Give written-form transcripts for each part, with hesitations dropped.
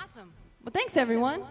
Awesome. Well, thanks, everyone.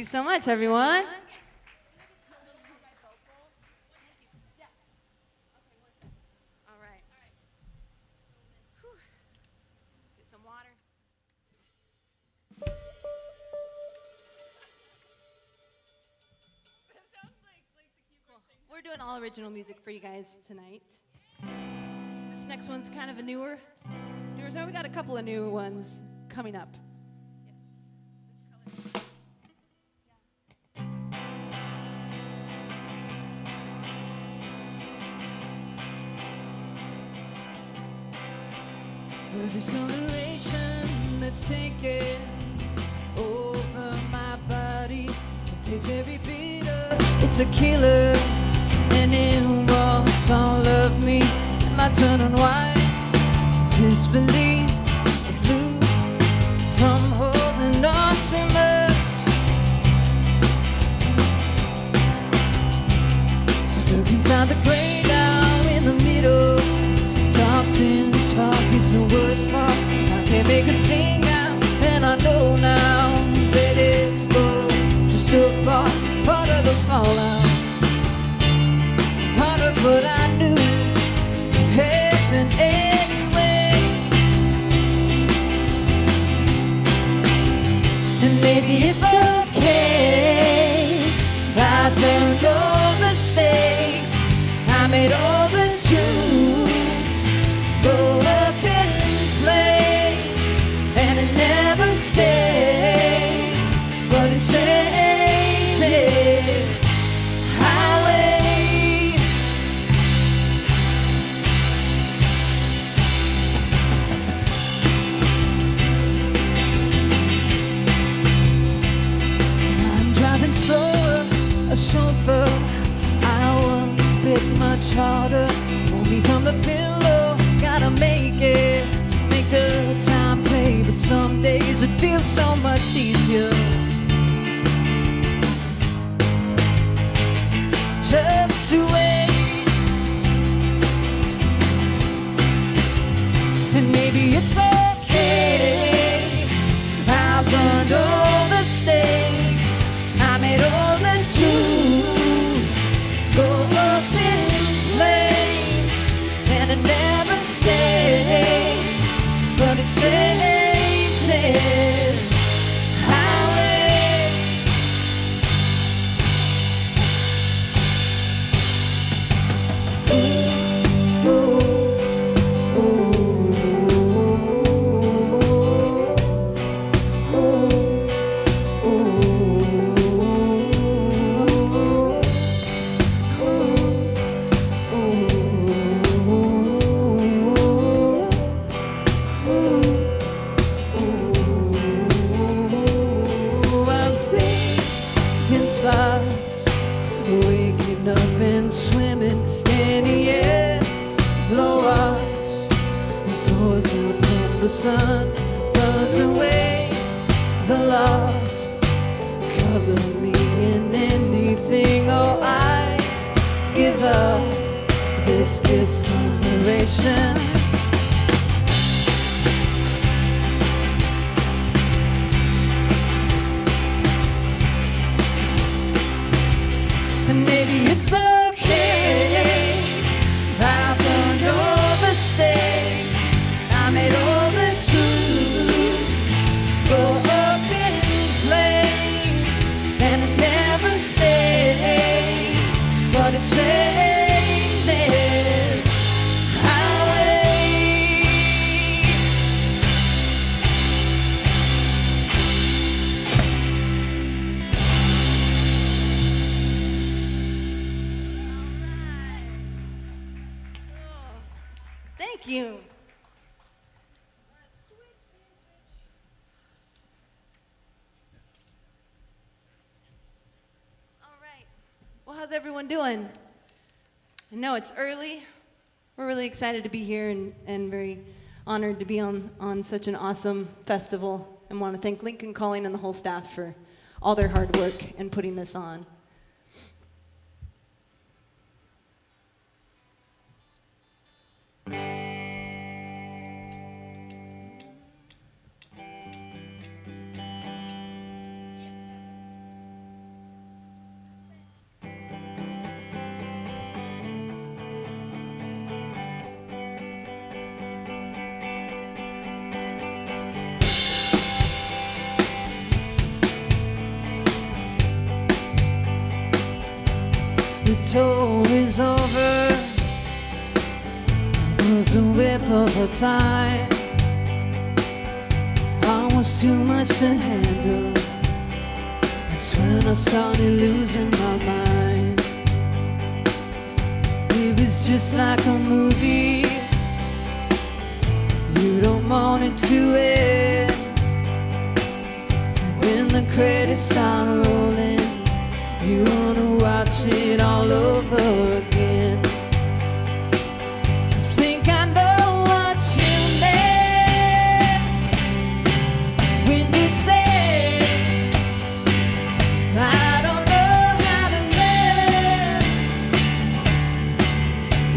So much, everyone. All right. Whew. Get some water. Cool. We're doing all original music for you guys tonight. This next one's kind of a newer song. We got a couple of new ones coming up. The discoloration that's taken over my It's very bitter, it's a killer, and it wants all of me. Am I turning white? Disbelief, blue, from holding on too much. Stuck inside the gray now in the middle. Dark tints, fog, it's the worst part. I can't make a thing out, and I know now that it's all just a part of the fallout. Part of what I knew could happen anyway. And maybe it's okay. I learned all the stakes. I made all the truths go up in flames, and it never stays, but it changes. Highway. I'm driving slower, a chauffeur. I once bit much harder. Pull me from the pillow, gotta make it, make the time pay. But some days it feels so much easier just to wait. And maybe it's okay. I burned all the stakes. I made all the truth go up in flames, and it never stays, but it changes. Highway. Ooh, ooh, ooh, ooh, I'm seeing spots, waking up and swimming in the air. Low watch, the pours up from the sun, burns away the loss. Cover me in anything, or I give up this discoloration. And maybe it's okay. I burned all the stakes. I made all the truth go up in flames, and it never stays, but it changes. Highway. Thank you. All right. Well, how's everyone doing? I know it's early. We're really excited to be here and very honored to be on such an awesome festival, and want to thank Lincoln Calling and the whole staff for all their hard work in putting this on. The tour is over. It was a whip of a time, almost too much to handle. That's when I started losing my mind. It was just like a movie. You don't want it to end. And when the credits start rolling, You wanna watch it all over again. I think I know what you meant when you said I don't know how to live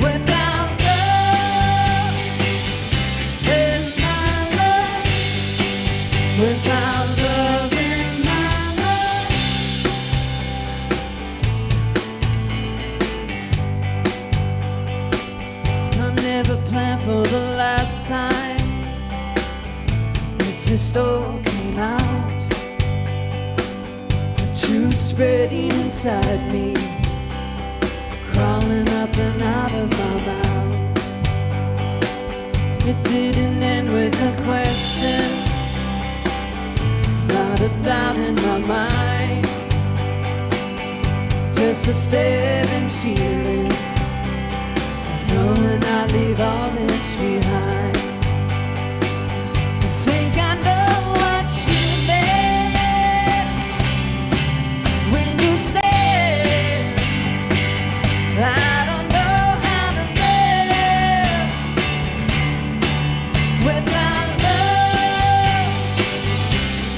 without love in my life, without love in my life. I never planned for the last time. It just all came out. The truth spreading inside me, crawling up and out of my mouth. It didn't end with a question, not a doubt in my mind, just a staring feeling, knowing I leave all this behind. I think I know what you meant when you said I don't know how to live without love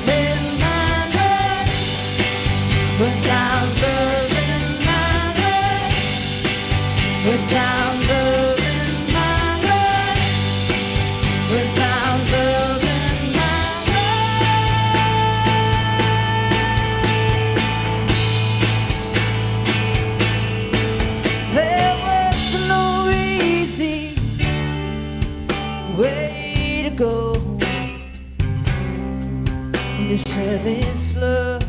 in my life, without love in my life, without love in my life, without love in my life. There was no easy way to go when you share this love.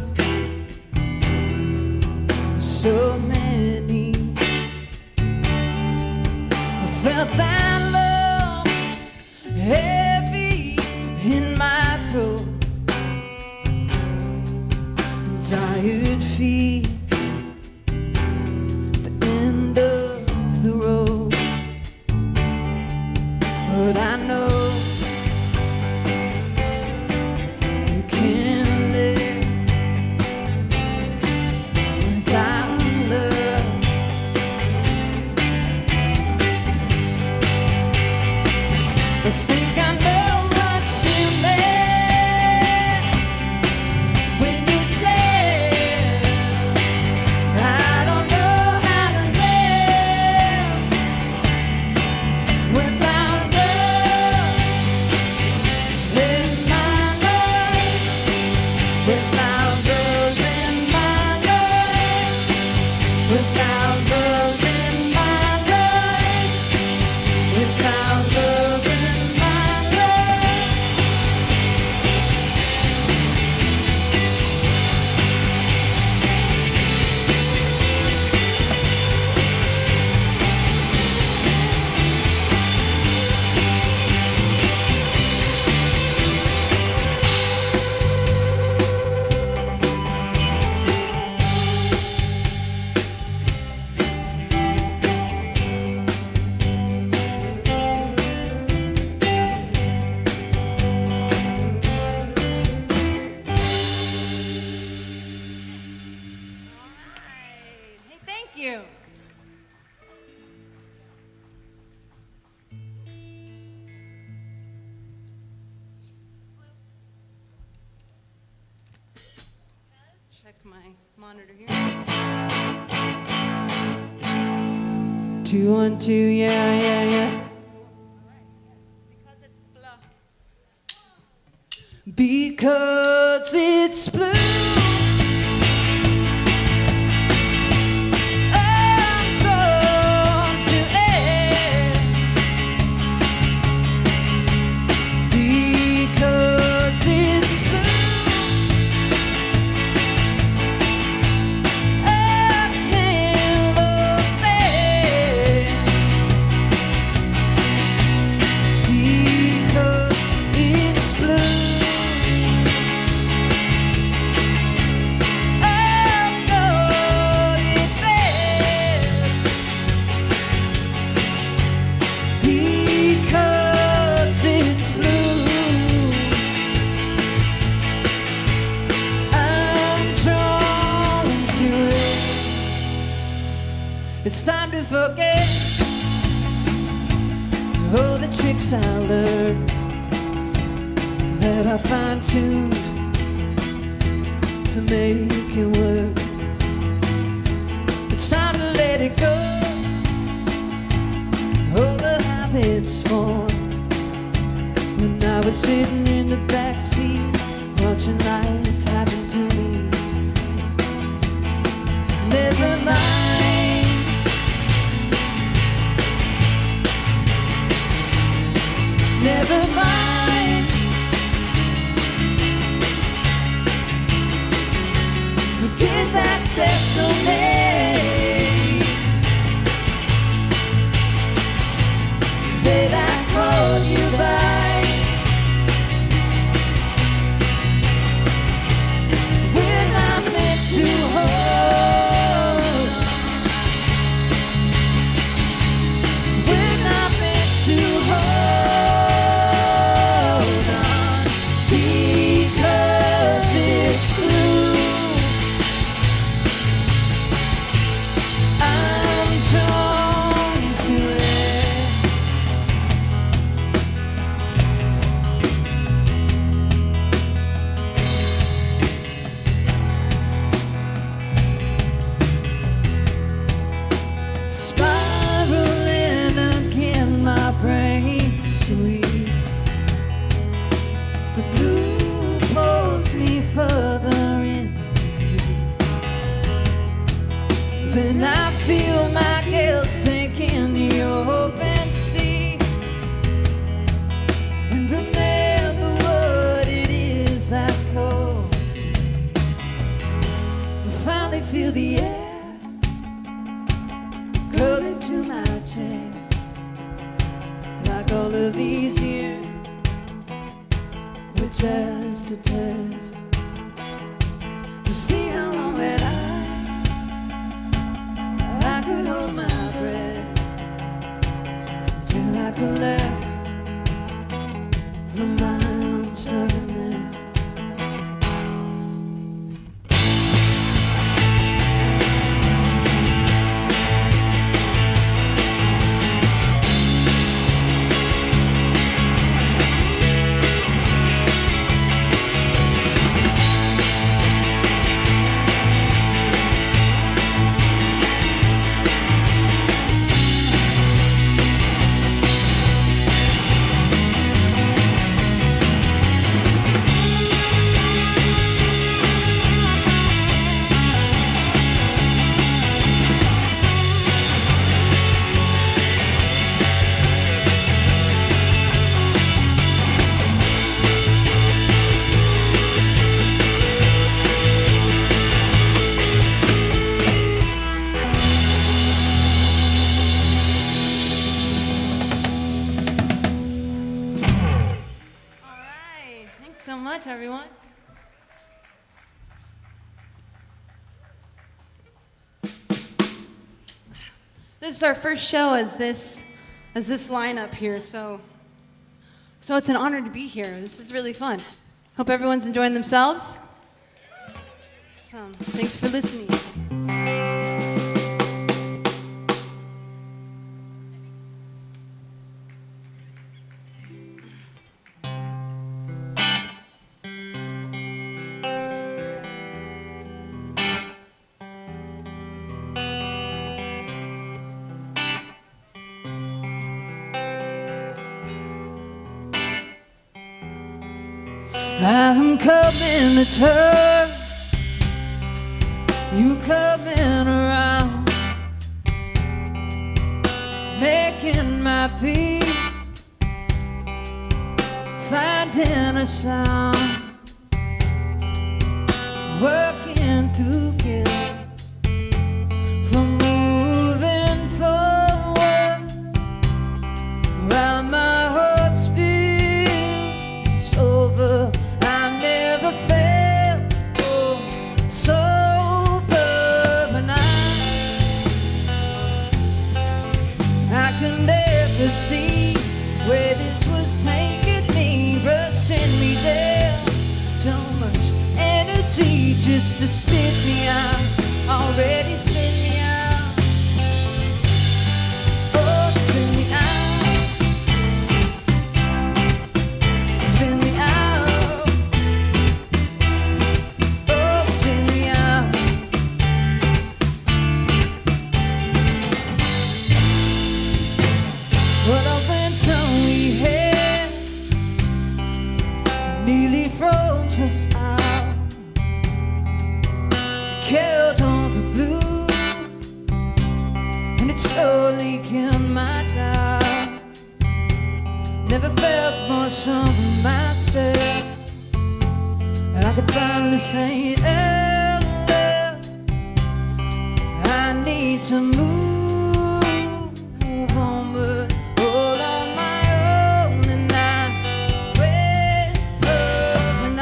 So many I felt that love heavy in my throat, tired feet, the end of the road. But I know you can't live without love. I think I know what you meant when you said I don't know how to live without love in my life, without love in my life, without love in my life, without love in my life. Hey, thank you. Check my monitor here. 212, yeah. Because it's blue. I'm drawn to it. Because it's blue. I can't look back. Because it's blue. It's time to forget all the tricks I learned that I fine-tuned to make it work. It's time to let it go. All the habits formed when I was sitting in the backseat watching life happen to me. Never mind, never mind. Forget that special name that I called you by. When I'm meant to hold, when I'm meant to hold on, because it's true. I'm torn to spiraling again, my brain sweet. The blue pulls me further into you. Then I feel my gills taking the open sea, and remember what it is I've caused to be. I finally feel the air cutting to my chest, like all of these years were just a test to see how long that I could hold my breath till I collapsed from my own stubbornness. All right, thanks so much, everyone. This is our first show as this lineup here, so it's an honor to be here. This is really fun. Hope everyone's enjoying themselves. So, thanks for listening. I'm coming to turn, you coming around, making my peace, finding a sound, working through guilt, for moving forward, while my heart spills over. See where this was taking me, rushing me down. Too much energy just to spit me out, already spit me out. could surely kill my doubt. Never felt more sure of myself. I could finally say it out loud. I need to move on, but all on my own. And I wake up and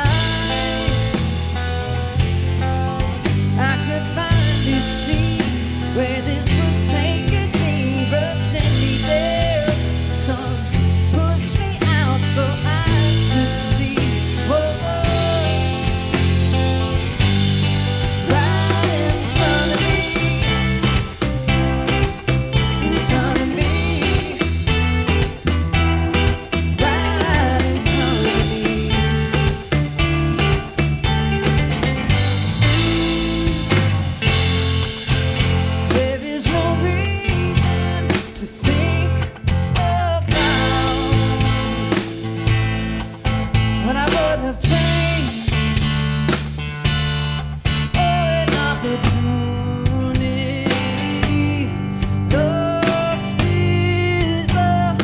I could finally see where this was taking me, rushing me down. Some push me out so I could see. Whoa, right in front of me, in front of me, right in front of me. There is no reason to think about what I would have changed for an opportunity. Lost is another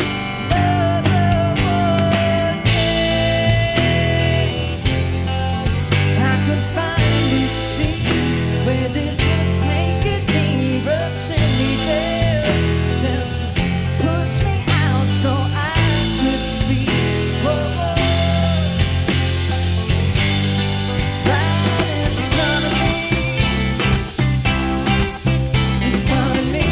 one day. I could finally see where this was taking me, rushing me there, just to push me out so I could see. Whoa, right in front of me, in front of me,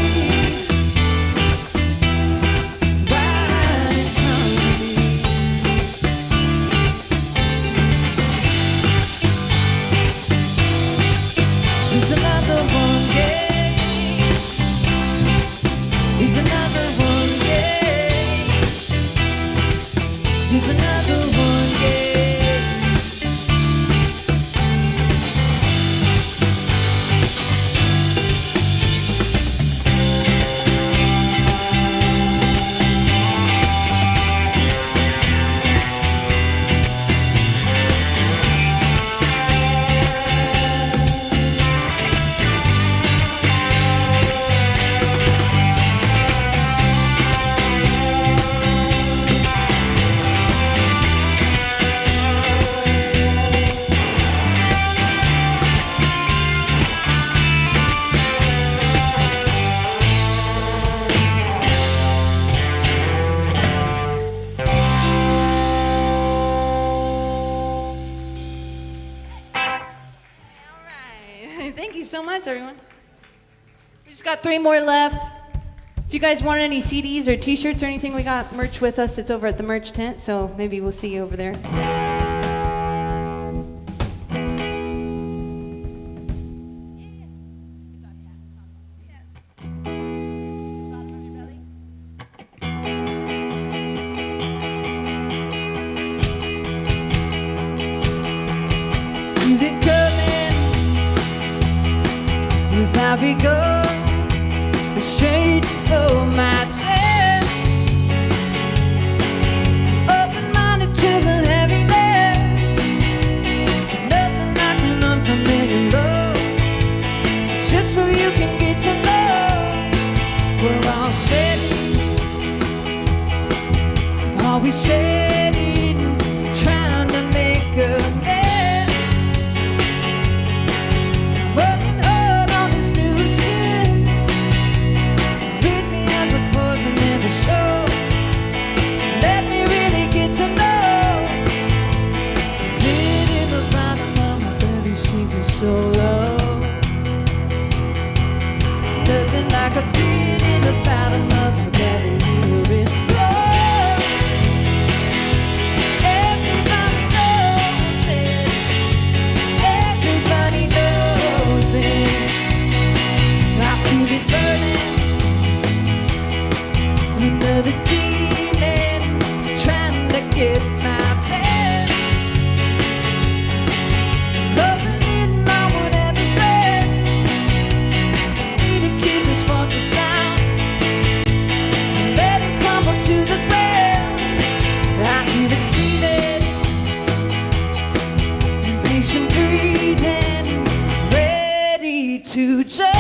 right in front of me. He's another one, yeah. He's another one, yeah. He's another one, yeah. All right. Thank you so much, everyone. We just got 3 more left. If you guys want any CDs or T-shirts or anything, we got merch with us. It's over at the merch tent, so maybe we'll see you over there. Feel it coming without regard, straight for my chair. Open-minded to the heaviness, nothing like an unfamiliar love. Just so you can get to know we're all shedding. Are we shedding, trying to make a mess? Working hard on this new skin. Rid me of the poison in the show. Let me really get to know. Pit in the bottom of my belly, sinking so low. Nothing like a pit in the bottom of her belly. Hear it blow. Everybody knows it. Everybody knows it. I feel it burning. Another demon trying to get my bed. Closing in on whatever's left. Need to keep this fortress sound. Let it crumble to the ground. I hear it seething. Impatient breathing. Ready to jump.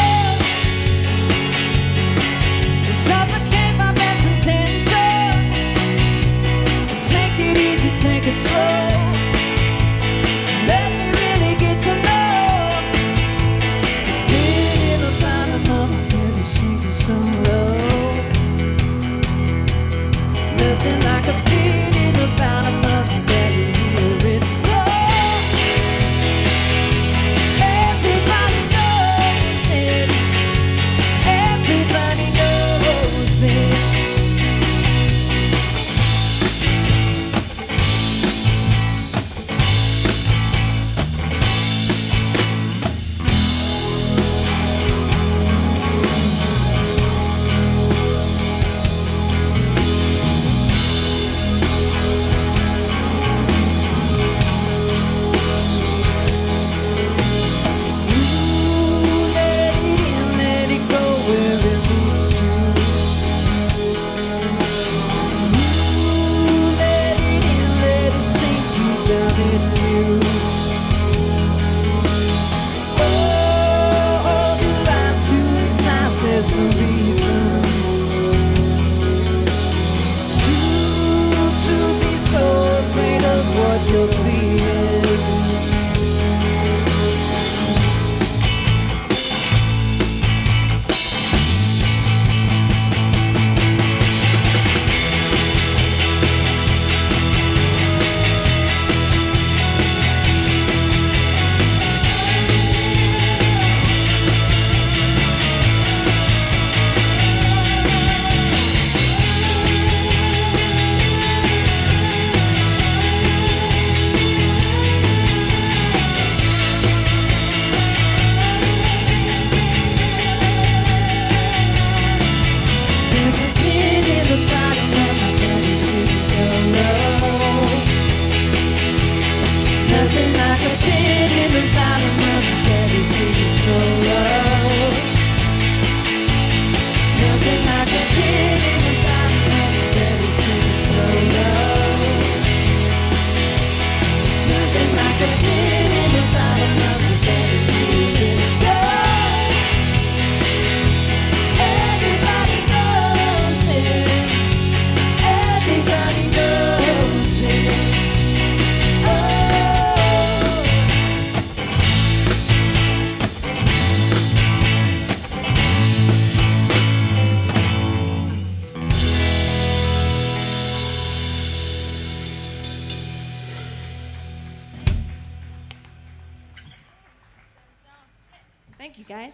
guys.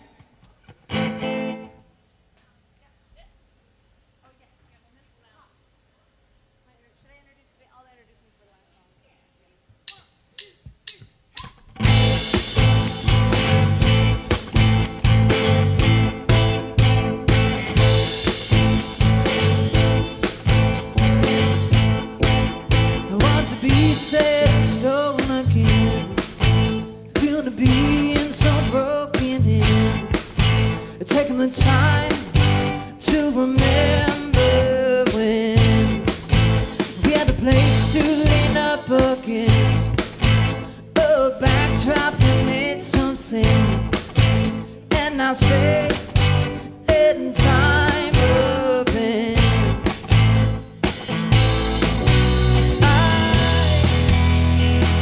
Time to remember when we had a place to lean up against, a backdrop that made some sense, and now space and time open. I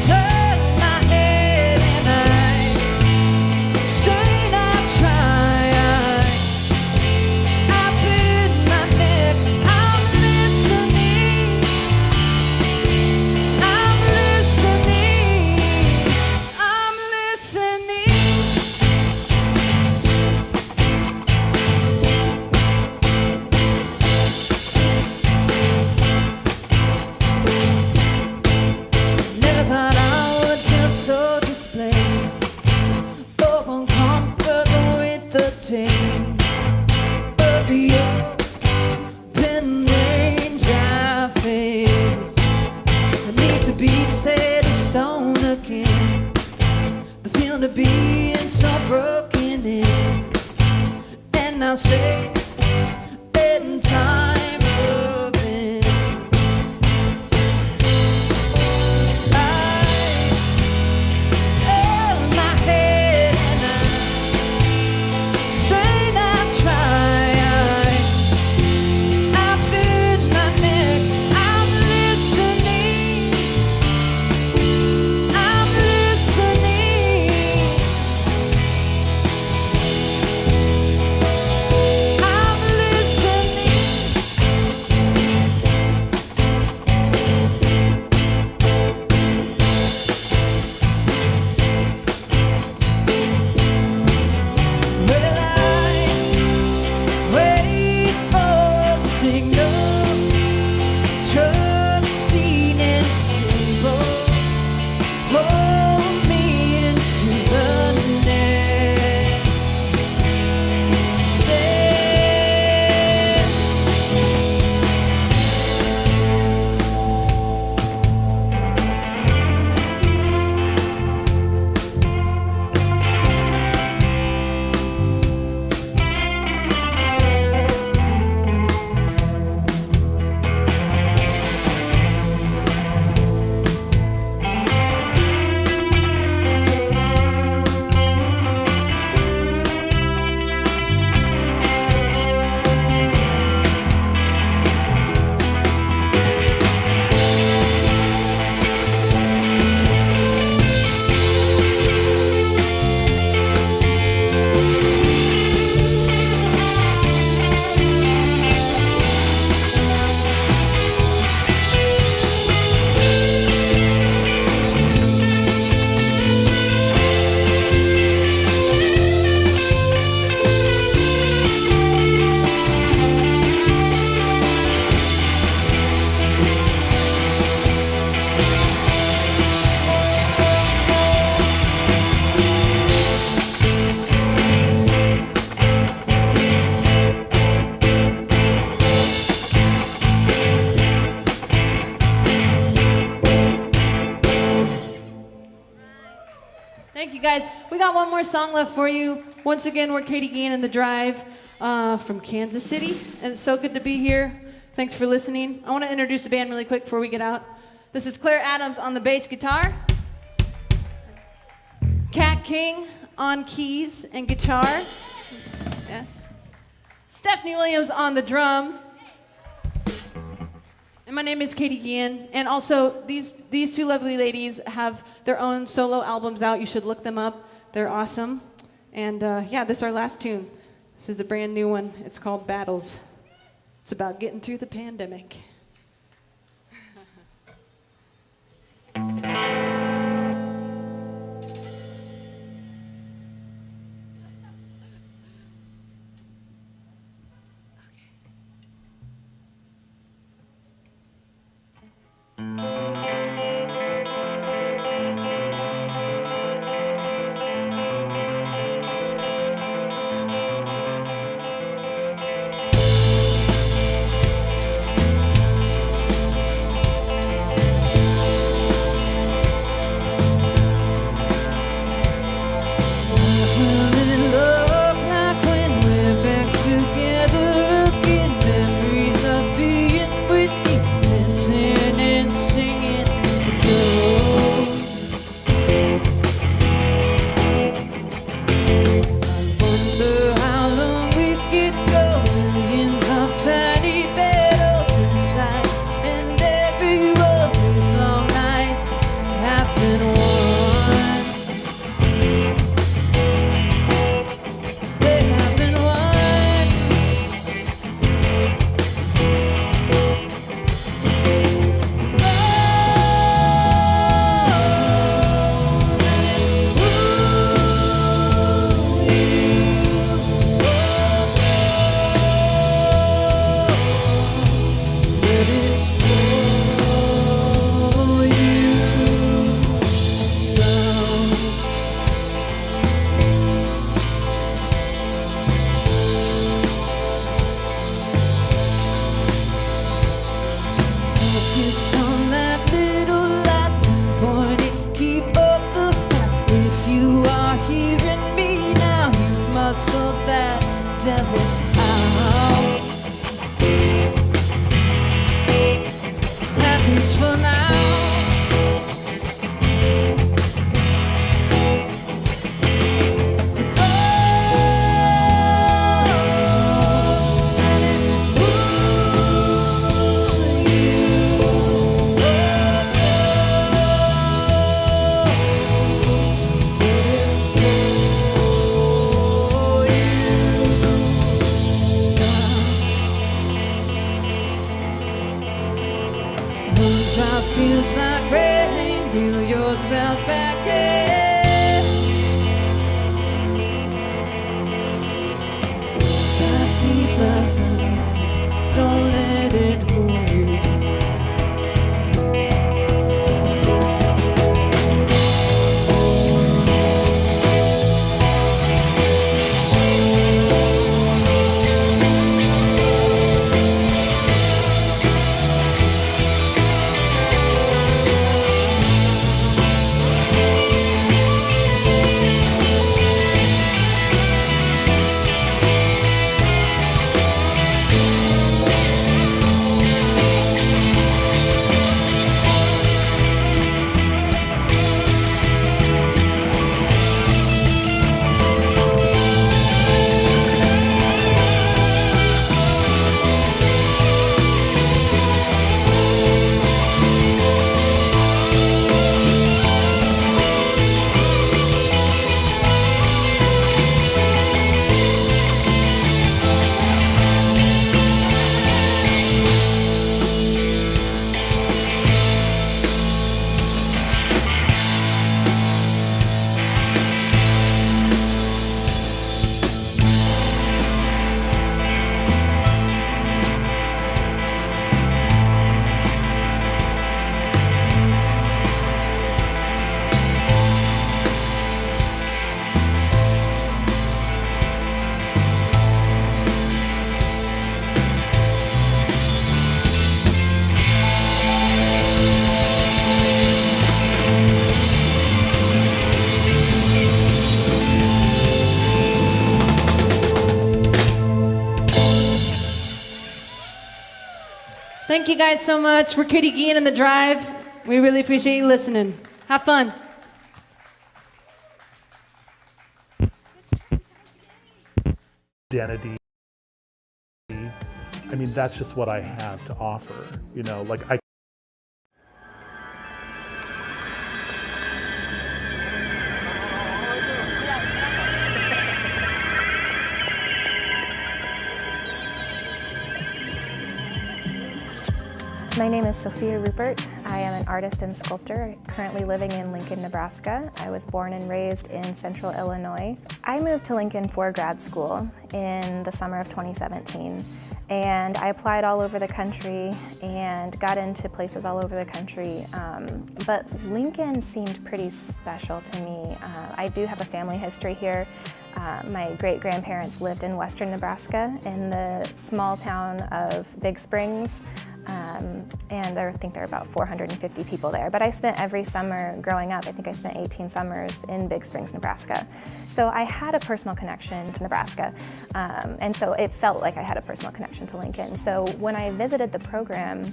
turn my head and I strain, I try. Of the open range I face, I need to be set in stone again. The feeling of being so broken in, and now space and time open. I turn my head and I strain, I try. I bend my neck. I'm listening. I'm listening. I'm listening. Well, I wait for a signal, trusting and stable, pull me into the net. Stand. Thank you, guys. We got one more song left for you. Once again, we're Katy, Guillen, and The Drive from Kansas City, and it's so good to be here. Thanks for listening. I want to introduce the band really quick before we get out. This is Claire Adams on the bass guitar, Kat King on keys and guitar, yes, Stephanie Williams on the drums, and my name is Katy Guillen. And also, these two lovely ladies have their own solo albums out. You should look them up. They're awesome. And yeah, this is our last tune. This is a brand new one. It's called Battles. It's about getting through the pandemic. feels like rain, reel yourself back in. A deep breath, don't let it pull you down. Thank you guys so much. We're Katy, Guillen, and The Drive. We really appreciate you listening. Have fun. Identity. I mean, that's just what I have to offer. You know, like I. My name is Sophia Rupert. I am an artist and sculptor currently living in Lincoln, Nebraska. I was born and raised in Central Illinois. I moved to Lincoln for grad school in the summer of 2017, and I applied all over the country and got into places all over the country, but Lincoln seemed pretty special to me. I do have a family history here. My great-grandparents lived in western Nebraska in the small town of Big Springs, and I think there are about 450 people there. But I spent every summer growing up, I think I spent 18 summers in Big Springs, Nebraska. So I had a personal connection to Nebraska, and so it felt like I had a personal connection to Lincoln. So when I visited the program,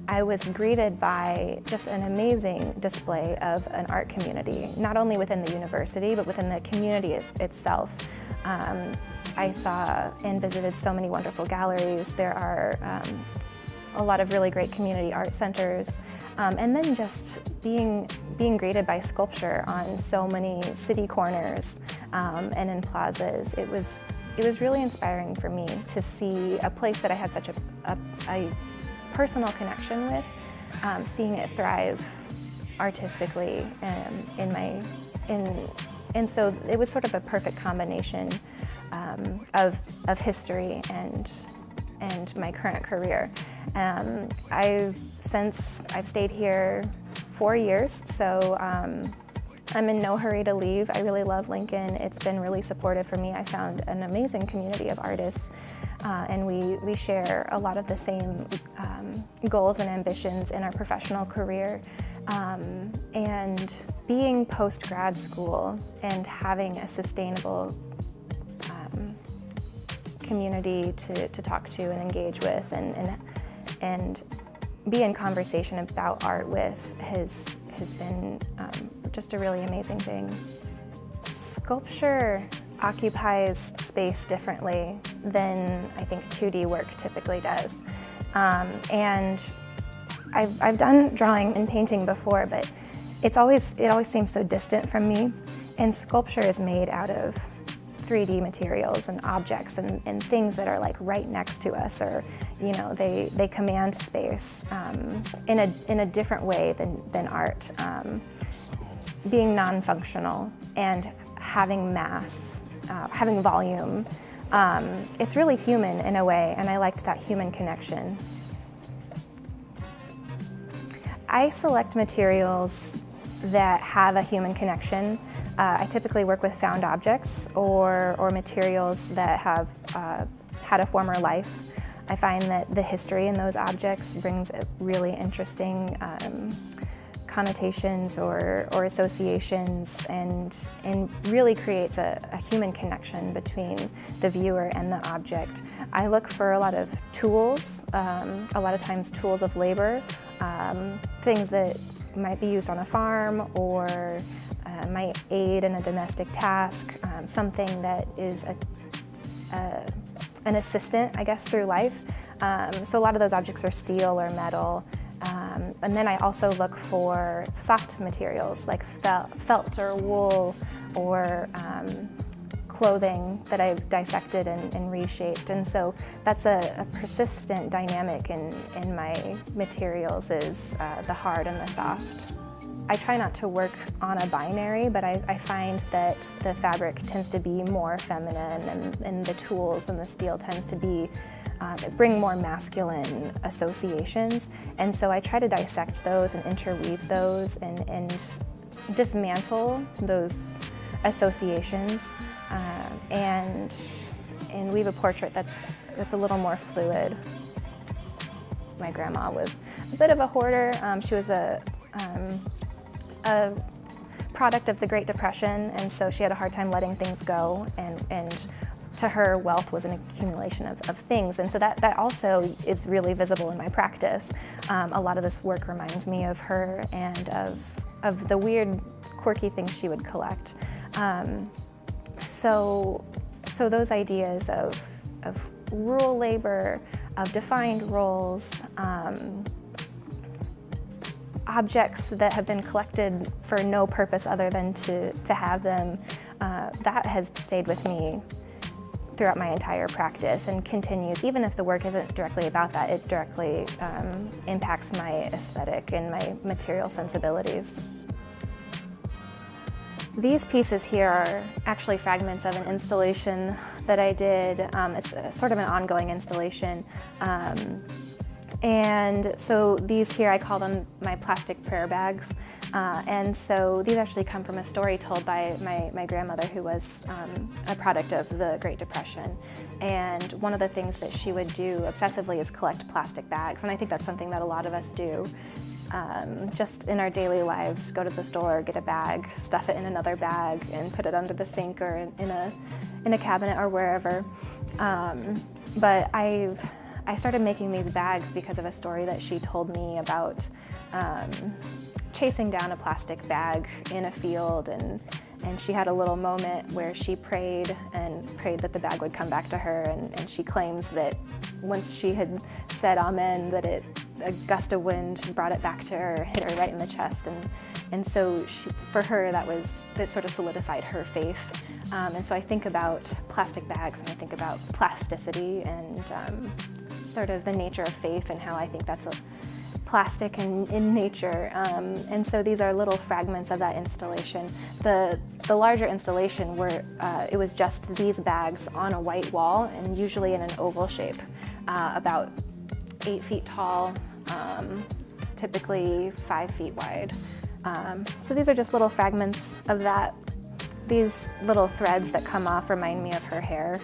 I was greeted by just an amazing display of an art community, not only within the university, but within the community itself. I saw and visited so many wonderful galleries. There are a lot of really great community art centers, and then just being greeted by sculpture on so many city corners and in plazas. It was really inspiring for me to see a place that I had such a personal connection with, seeing it thrive artistically and so it was sort of a perfect combination of history and my current career. I've stayed here 4 years, so I'm in no hurry to leave. I really love Lincoln. It's been really supportive for me. I found an amazing community of artists, and we share a lot of the same goals and ambitions in our professional career. And being post-grad school and having a sustainable community to talk to and engage with and be in conversation about art with has been just a really amazing thing. Sculpture occupies space differently than I think 2D work typically does. And I've done drawing and painting before, but it always seems so distant from me. And sculpture is made out of 3D materials and objects and things that are like right next to us, or they command space in a different way than art. Being non-functional and having mass, having volume, it's really human in a way, and I liked that human connection. I select materials that have a human connection. I typically work with found objects or materials that have had a former life. I find that the history in those objects brings really interesting connotations or associations, and really creates a human connection between the viewer and the object. I look for a lot of tools, a lot of times tools of labor, things that might be used on a farm or might aid in a domestic task, something that is an assistant, I guess, through life. So a lot of those objects are steel or metal. And then I also look for soft materials like felt or wool or clothing that I've dissected and reshaped. And so that's a persistent dynamic in my materials, is the hard and the soft. I try not to work on a binary, but I find that the fabric tends to be more feminine, and the tools and the steel tends to be bring more masculine associations. And so I try to dissect those and interweave those and dismantle those associations and weave a portrait that's a little more fluid. My grandma was a bit of a hoarder. She was a product of the Great Depression, and so she had a hard time letting things go, and to her, wealth was an accumulation of things, and so that also is really visible in my practice. A lot of this work reminds me of her and of the weird, quirky things she would collect. So those ideas of rural labor, of defined roles, objects that have been collected for no purpose other than to have them, that has stayed with me throughout my entire practice and continues. Even if the work isn't directly about that, it directly impacts my aesthetic and my material sensibilities. These pieces here are actually fragments of an installation that I did. It's sort of an ongoing installation. And so these here, I call them my plastic prayer bags. And so these actually come from a story told by my grandmother, who was a product of the Great Depression. And one of the things that she would do obsessively is collect plastic bags. And I think that's something that a lot of us do. Just in our daily lives, go to the store, get a bag, stuff it in another bag, and put it under the sink or in a cabinet or wherever. But I started making these bags because of a story that she told me about chasing down a plastic bag in a field, and she had a little moment where she prayed that the bag would come back to her, and she claims that once she had said amen, that a gust of wind brought it back to her, hit her right in the chest, and so for her that sort of solidified her faith. And so I think about plastic bags, and I think about plasticity and sort of the nature of faith, and how I think that's plastic and in nature. And so these are little fragments of that installation. The larger installation it was just these bags on a white wall, and usually in an oval shape, about 8 feet tall, typically 5 feet wide. So these are just little fragments of that. These little threads that come off remind me of her hair,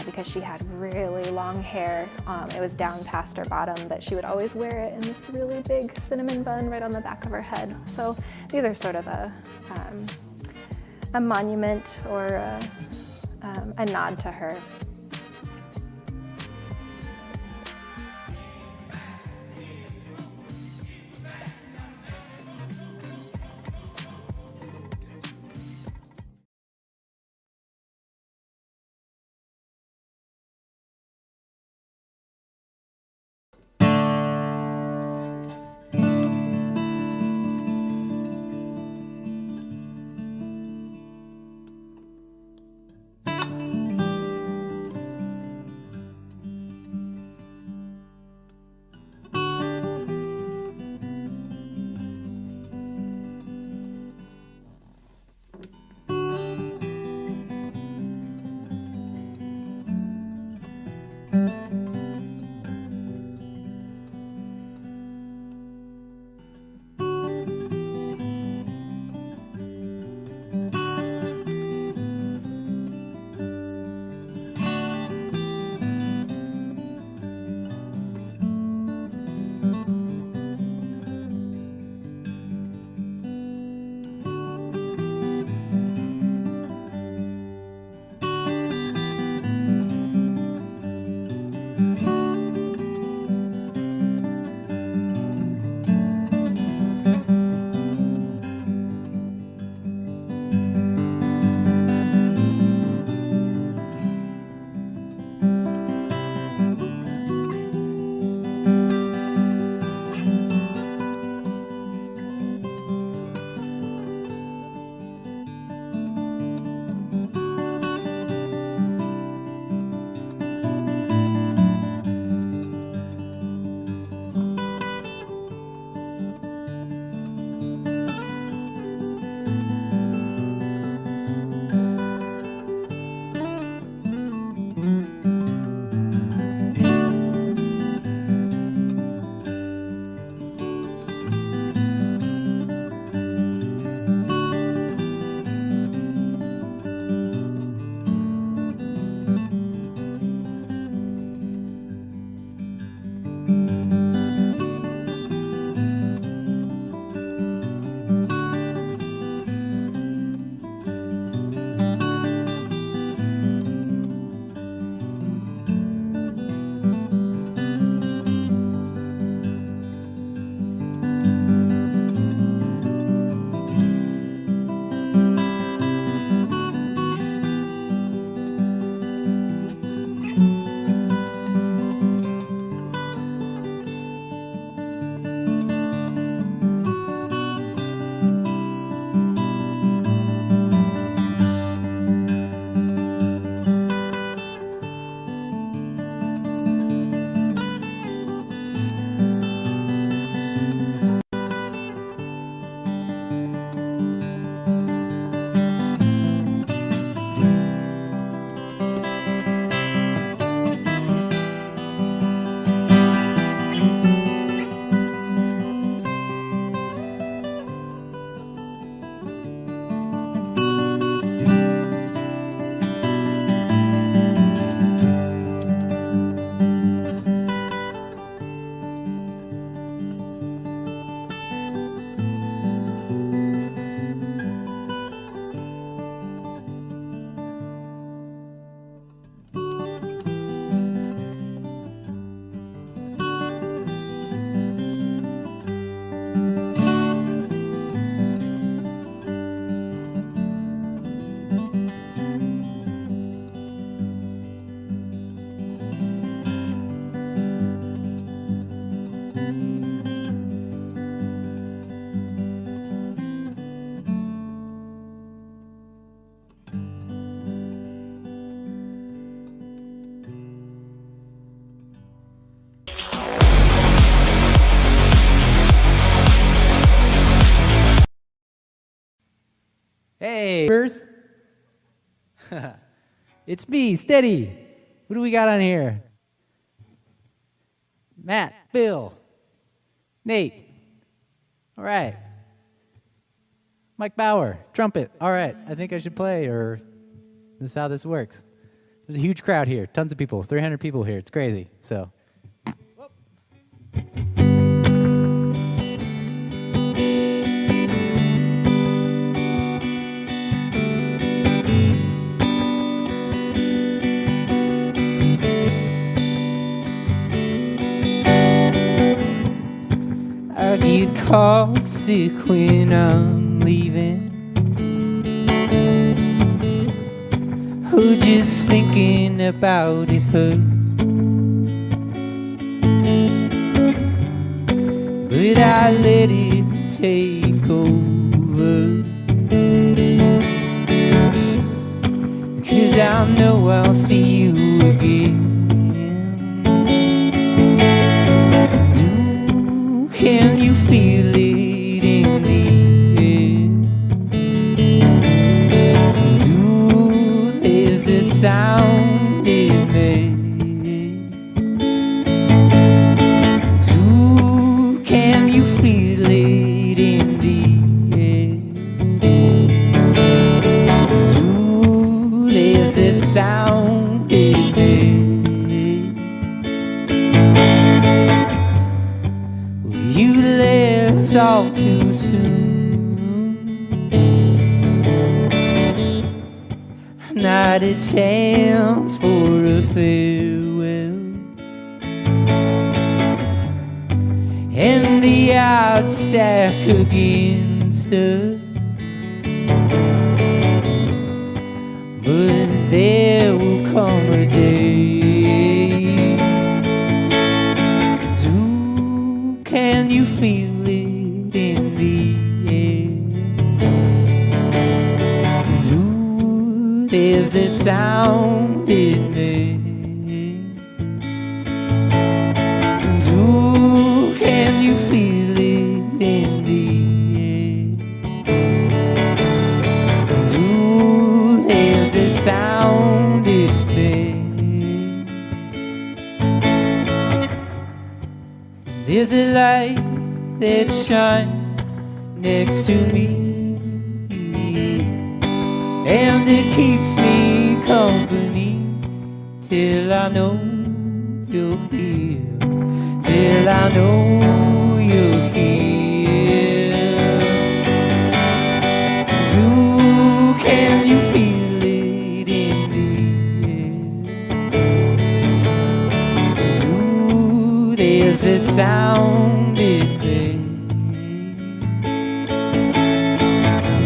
because she had really long hair. It was down past her bottom, but she would always wear it in this really big cinnamon bun right on the back of her head. So these are sort of a monument or a nod to her. Hey, first. It's me, Steady. Who do we got on here? Matt, Bill, Nate. All right. Mike Bauer, trumpet. All right, I think I should play, or this is how this works. There's a huge crowd here, tons of people, 300 people here. It's crazy, so. I get car sick when I'm leaving. Oh, just thinking about it hurts. But I let it take over, 'cause I know I'll see you again. Can you feel it in the air? Do there's a sound it makes? Do can you feel it in the air? Do there's a sound it makes? You left all too soon, not a chance for a farewell, and the odds stack against us. But there will come a day. Can you feel it in the air? Do there's a sound it makes? Do can you feel it in the air? Do there's a sound it makes? There's a light that shines next to me, and it keeps me company till I know you're here, till I know you're here. Do can you feel it in the air? Do there's a sound it makes?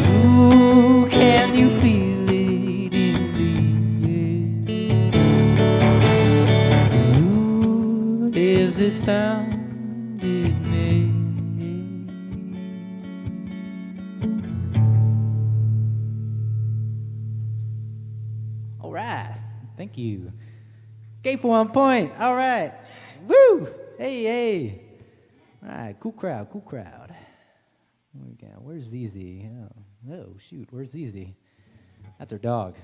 Do can you feel it in the air? Do there's a sound it makes? All right, thank you. Cape 1 point, all right. Woo! Hey, hey. All right, cool crowd, cool crowd. Where's ZZ? Oh, shoot, where's ZZ? That's her dog.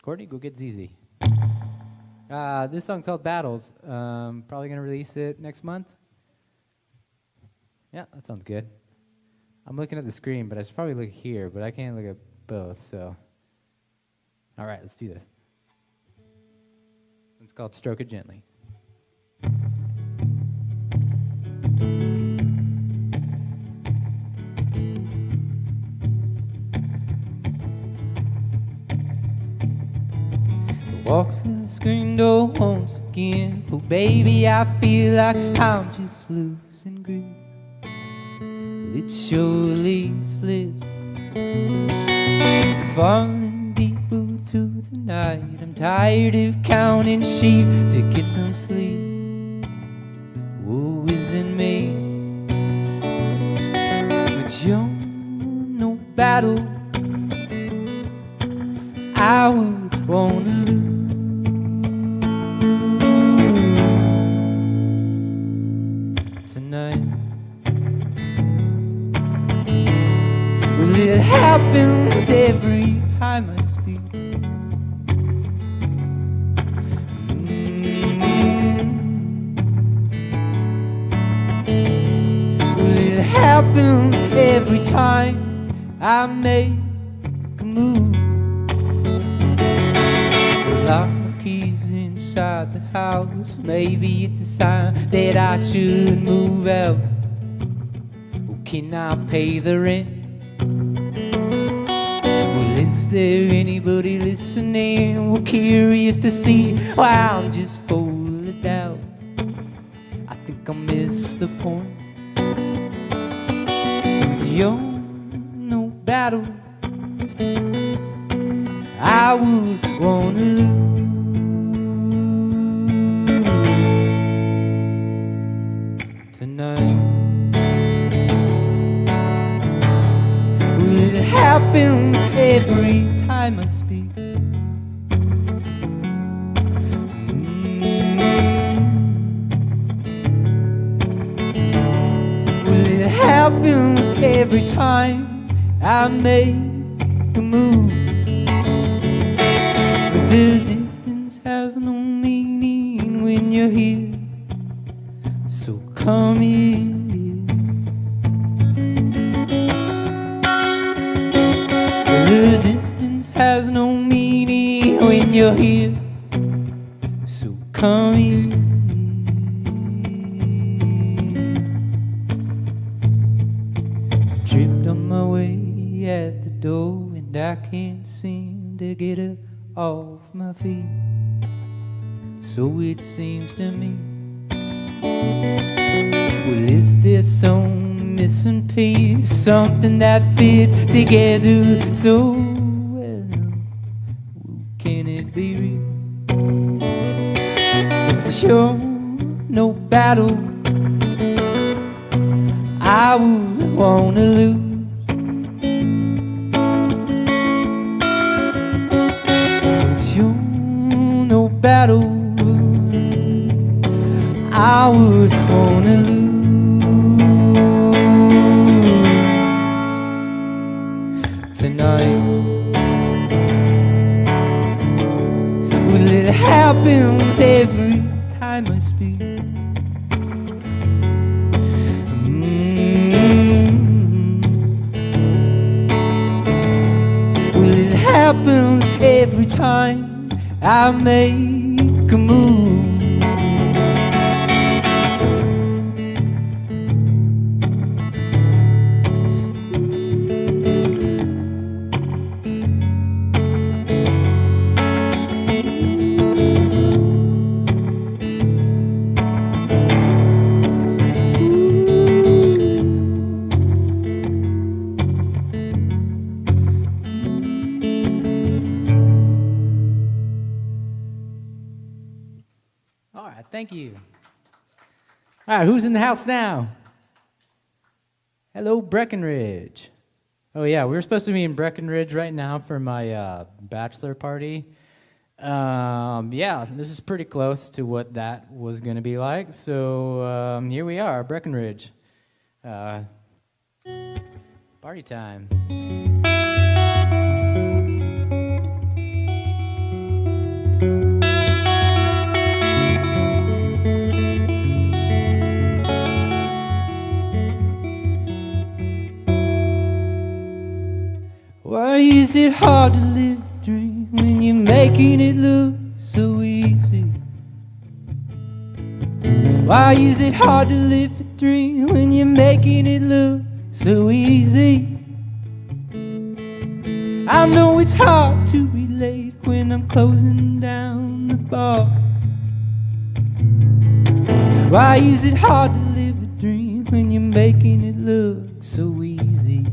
Courtney, go get ZZ. This song's called Battles. Probably going to release it next month. Yeah, that sounds good. I'm looking at the screen, but I should probably look here, but I can't look at both, so. All right, let's do this. It's called Stroke It Gently. Walk through the screen door once again. Oh baby, I feel like I'm just losing grip. It surely slips, falling deeper to the night. I'm tired of counting sheep to get some sleep. Woe isn't me, but you're no battle I would wanna lose. Tonight, well, it happens every time I speak. It happens every time I make a move. Lock my keys inside the house. Maybe it's a sign that I should move out. Or can I pay the rent? Well, is there anybody listening? We're curious to see why I'm just full of doubt. I think I missed the point. You're no battle I would wanna lose tonight. Well, it happens every time I speak. Well, it happens every time I make a move. The distance has no meaning when you're here, so come here. The distance has no meaning when you're here, so come here. Tripped on my way at the door and I can't seem to get up off my feet, so it seems to me. Well, is there some missing piece, something that fits together so well? Can it be real? But you're no battle I would wanna lose. Battle I would wanna lose tonight. Well, it happens every time I speak. Well, it happens every time I make a move. Thank you. All right, who's in the house now? Hello, Breckenridge. Oh, yeah, we were supposed to be in Breckenridge right now for my bachelor party. Yeah, this is pretty close to what that was going to be like. So here we are, Breckenridge. Party time. Why is it hard to live a dream when you're making it look so easy? Why is it hard to live a dream when you're making it look so easy? I know it's hard to relate when I'm closing down the bar. Why is it hard to live a dream when you're making it look so easy?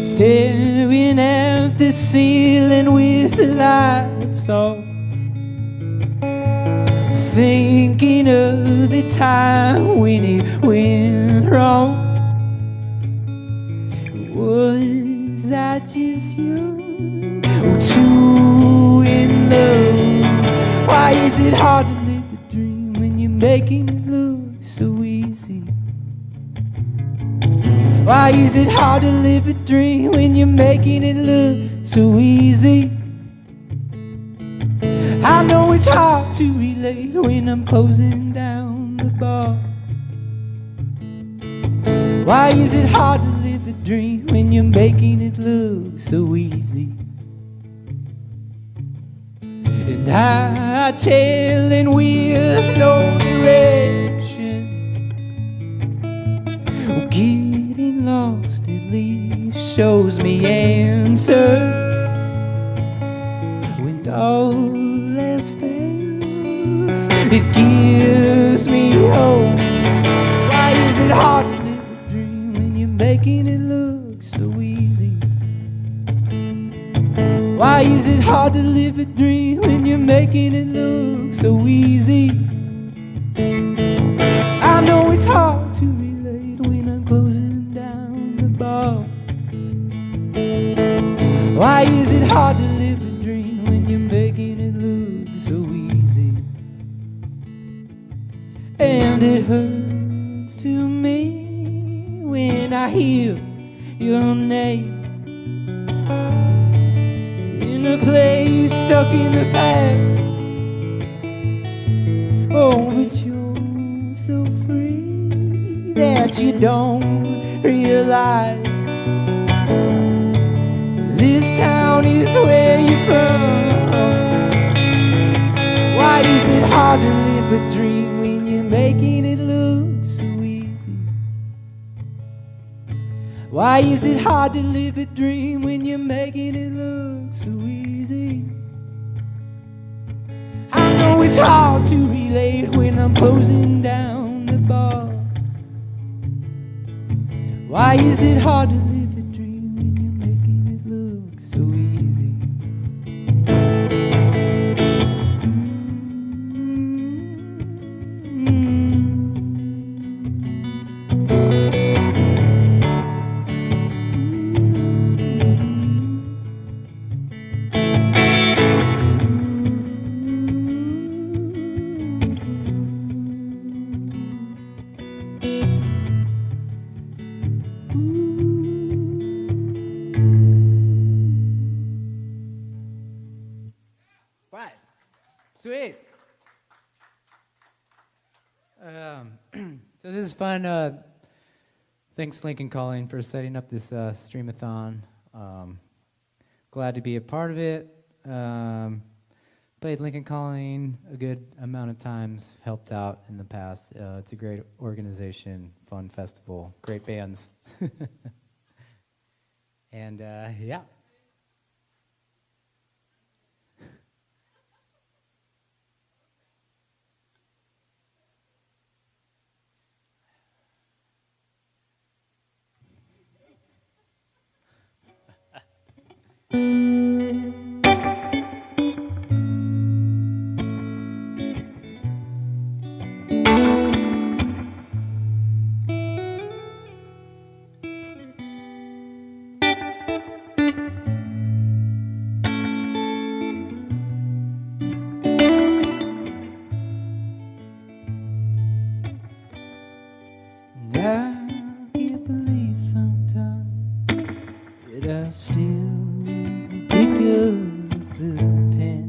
Staring at the ceiling with the lights off, thinking of the time when it went wrong. Was I just young or too in love? Why is it hard to live a dream when you're making it look so easy? Why is it hard to live a dream when you're making it look so easy? I know it's hard to relate when I'm closing down the bar. Why is it hard to live a dream when you're making it look so easy? And hightailing with no direction, well, getting lost at least shows me answers. When all else fails, it gives me hope. Why is it hard to live a dream when you're making it look so easy? Why is it hard to live a dream when you're making it look so easy? I know it's hard to relate when I'm closing down the bar. Why is it hard to live a dream when you're making it look so easy? And it hurts to me when I hear your name in a place stuck in the past. Oh, but you're so free that you don't realize this town is where you're from. Why is it hard to live a dream when you're making it look so easy? Why is it hard to live a dream when you're making it look so easy? I know it's hard to relate when I'm closing down the bar. Why is it hard to live a dream when you're making it look so easy? Right. Sweet. So this is fun. Thanks, Lincoln Calling, for setting up this streamathon. Glad to be a part of it. Played Lincoln Calling a good amount of times, helped out in the past. It's a great organization, fun festival, great bands. And yeah. And I can't believe sometimes that I still pick up the pen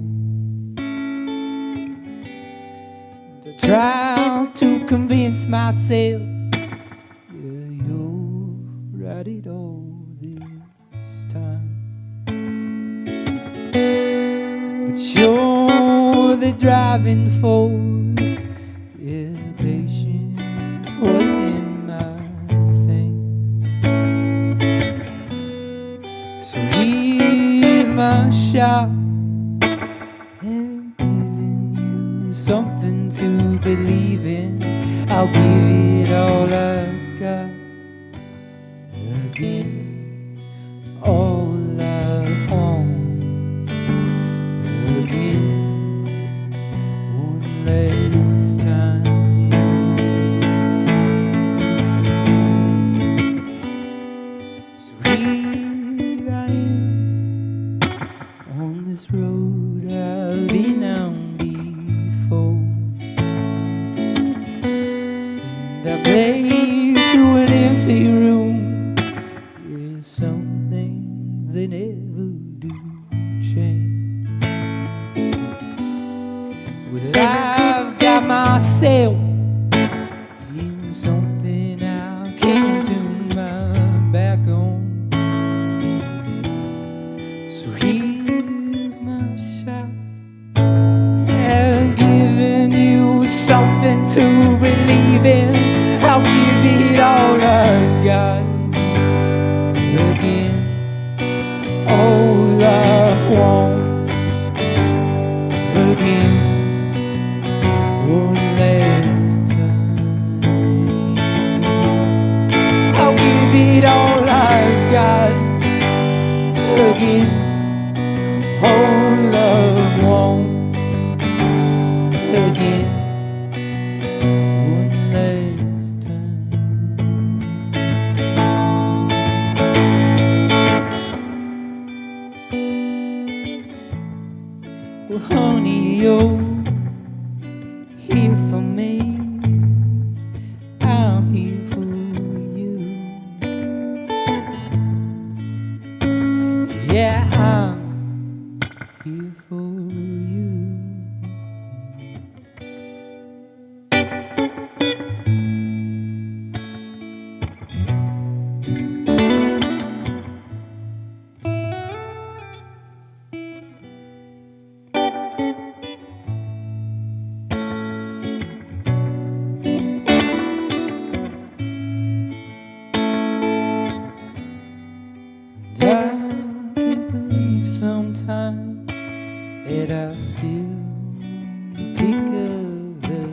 to try to convince myself, yeah, you'll write it all this time. But you're the driving force, yeah, patience wasn't my thing. So here's my shot at giving you something to believe in. I'll give it all I've got again, all I want again, one last time. So here I am on this road I've been on before, and I played to an empty room myself in something I can't turn my back on. So here's my shot at giving you something to believe in. I'll give it all I've got again. All I've won again. One last time. I'll give it all I've got again. All I've won again. One last time. Well, honey, you're here for me. I'm here for you. Yeah, I'm here for you. I can't believe sometimes that I still pick up the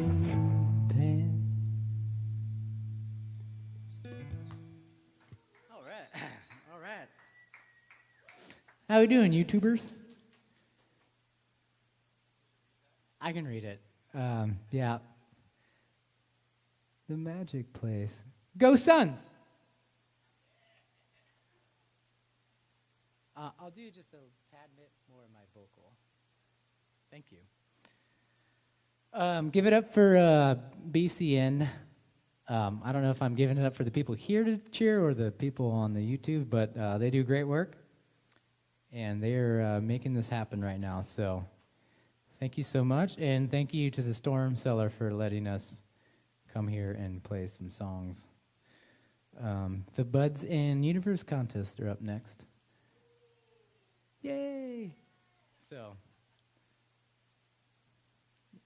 pen. All right. All right. How we doing, YouTubers? I can read it. Yeah. The Magic Place. Go Suns! I'll do just a tad bit more of my vocal. Thank you. Give it up for BCN. I don't know if I'm giving it up for the people here to cheer or the people on the YouTube, but they do great work. And they're making this happen right now. So thank you so much. And thank you to the Storm Cellar for letting us come here and play some songs. The Buds in Universe contest are up next. Yay! So,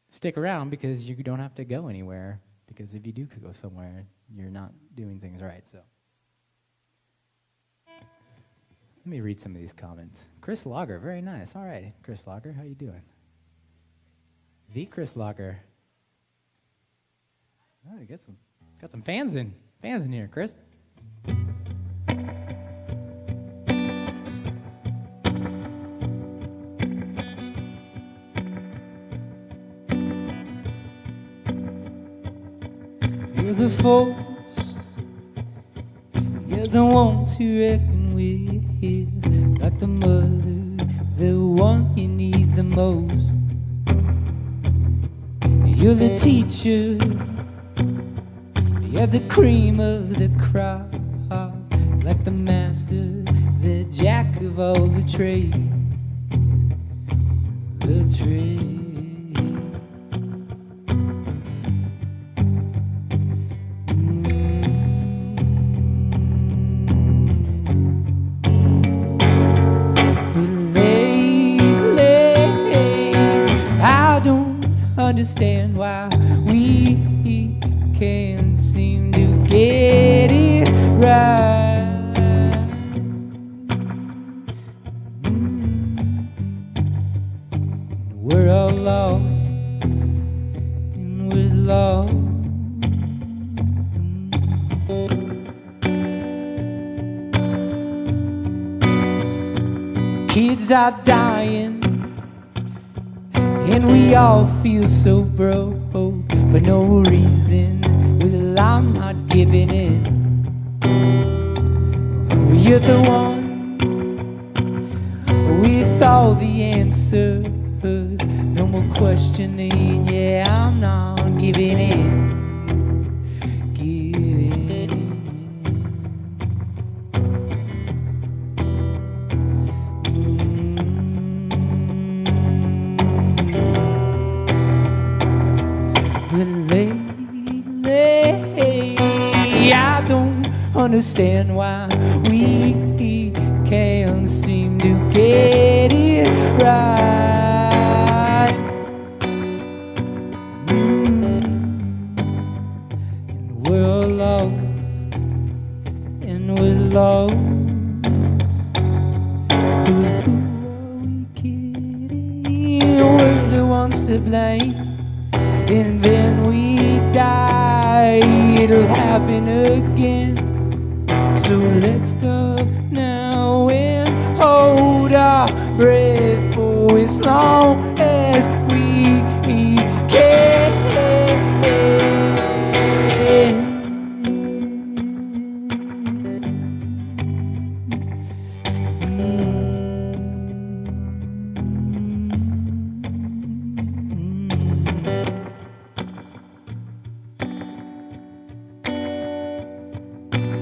stick around because you don't have to go anywhere. Because if you do go somewhere, you're not doing things right. So, let me read some of these comments. Chris Lager, very nice. All right, Chris Lager, how you doing? The Chris Lager. Oh, you got some fans in here, Chris. You're the force, you're the one to reckon with. Like the mother, the one you need the most. You're the teacher, you're the cream of the crop. Like the master, the jack of all the trades. The trade. Understand why we can't seem to get it right. We're all lost and we're lost. Kids are dying and we all feel so broke for no reason. Well, I'm not giving in. You're the one with all the answers. No more questioning. Yeah, I'm not giving in. Giving in. But lately, I don't understand why we can't seem to get it right. And we're lost, and we're lost. But who are we kidding? We're the ones to blame. And then we die, it'll happen again. So let's stop now and hold our breath for as long as we can.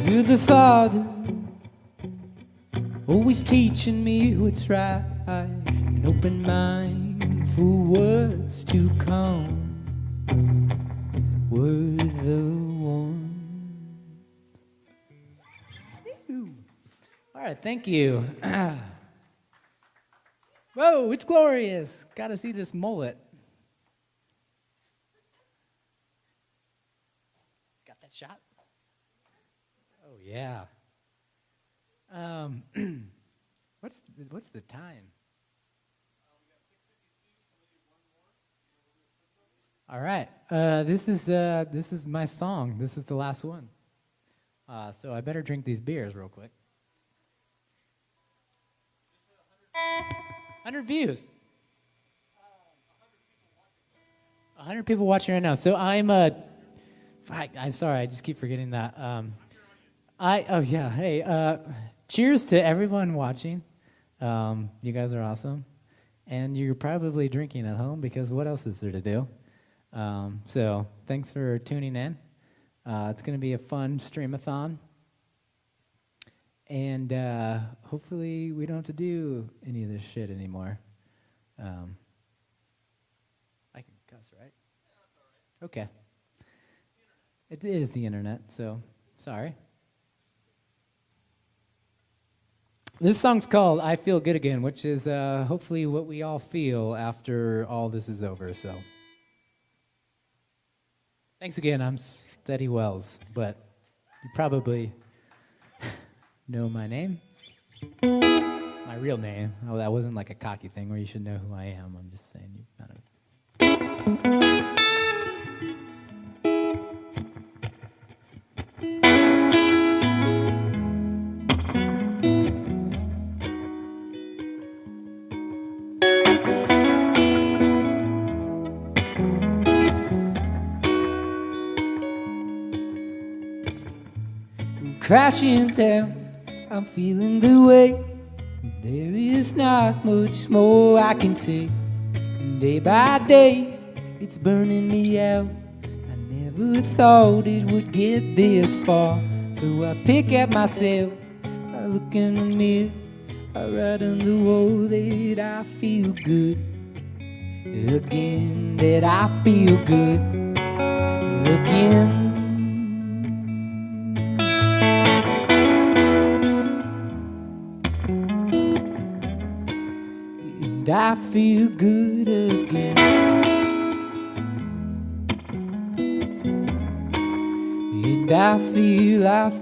You're the father, always teaching me what's right, an open mind for what's to come. We're the ones. All right, thank you. Whoa, it's glorious. Gotta see this mullet. Got that shot? Oh, yeah. What's the time? All right. This is my song. This is the last one. So I better drink these beers real quick. 100 views. 100 people watching right now. So I'm sorry, I just keep forgetting that. Hey, cheers to everyone watching. You guys are awesome. And you're probably drinking at home because what else is there to do? So thanks for tuning in. It's going to be a fun streamathon. And hopefully we don't have to do any of this shit anymore. I can cuss, right? Yeah, that's all right. Okay. It is the internet, so sorry. This song's called I Feel Good Again, which is hopefully what we all feel after all this is over, so. Thanks again, I'm Steady Wells, but you probably know my name. My real name. Oh, that wasn't like a cocky thing where you should know who I am. I'm just saying you kind of. Crashing down, I'm feeling the weight. There is not much more I can take. And day by day, it's burning me out. I never thought it would get this far. So I pick at myself, I look in the mirror, I write on the wall that I feel good. Again, that I feel good. Again. And I feel good again. And I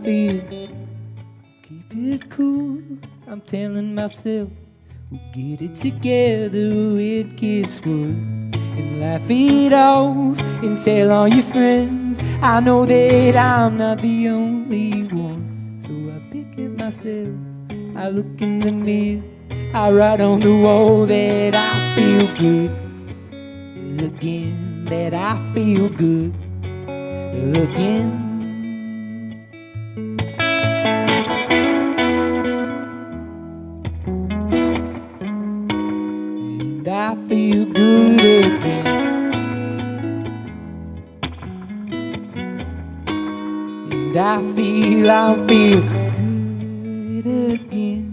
feel. Keep it cool, I'm telling myself. We'll get it together, it gets worse. And laugh it off and tell all your friends. I know that I'm not the only one. So I pick at myself, I look in the mirror, I write on the wall that I feel good. Again, that I feel good. Again. And I feel good again. And I feel good again.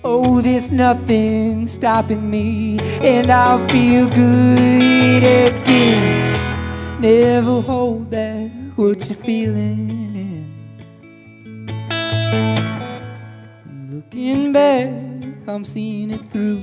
Oh, there's nothing stopping me, and I'll feel good again. never hold back what you're feeling. Looking back, I'm seeing it through.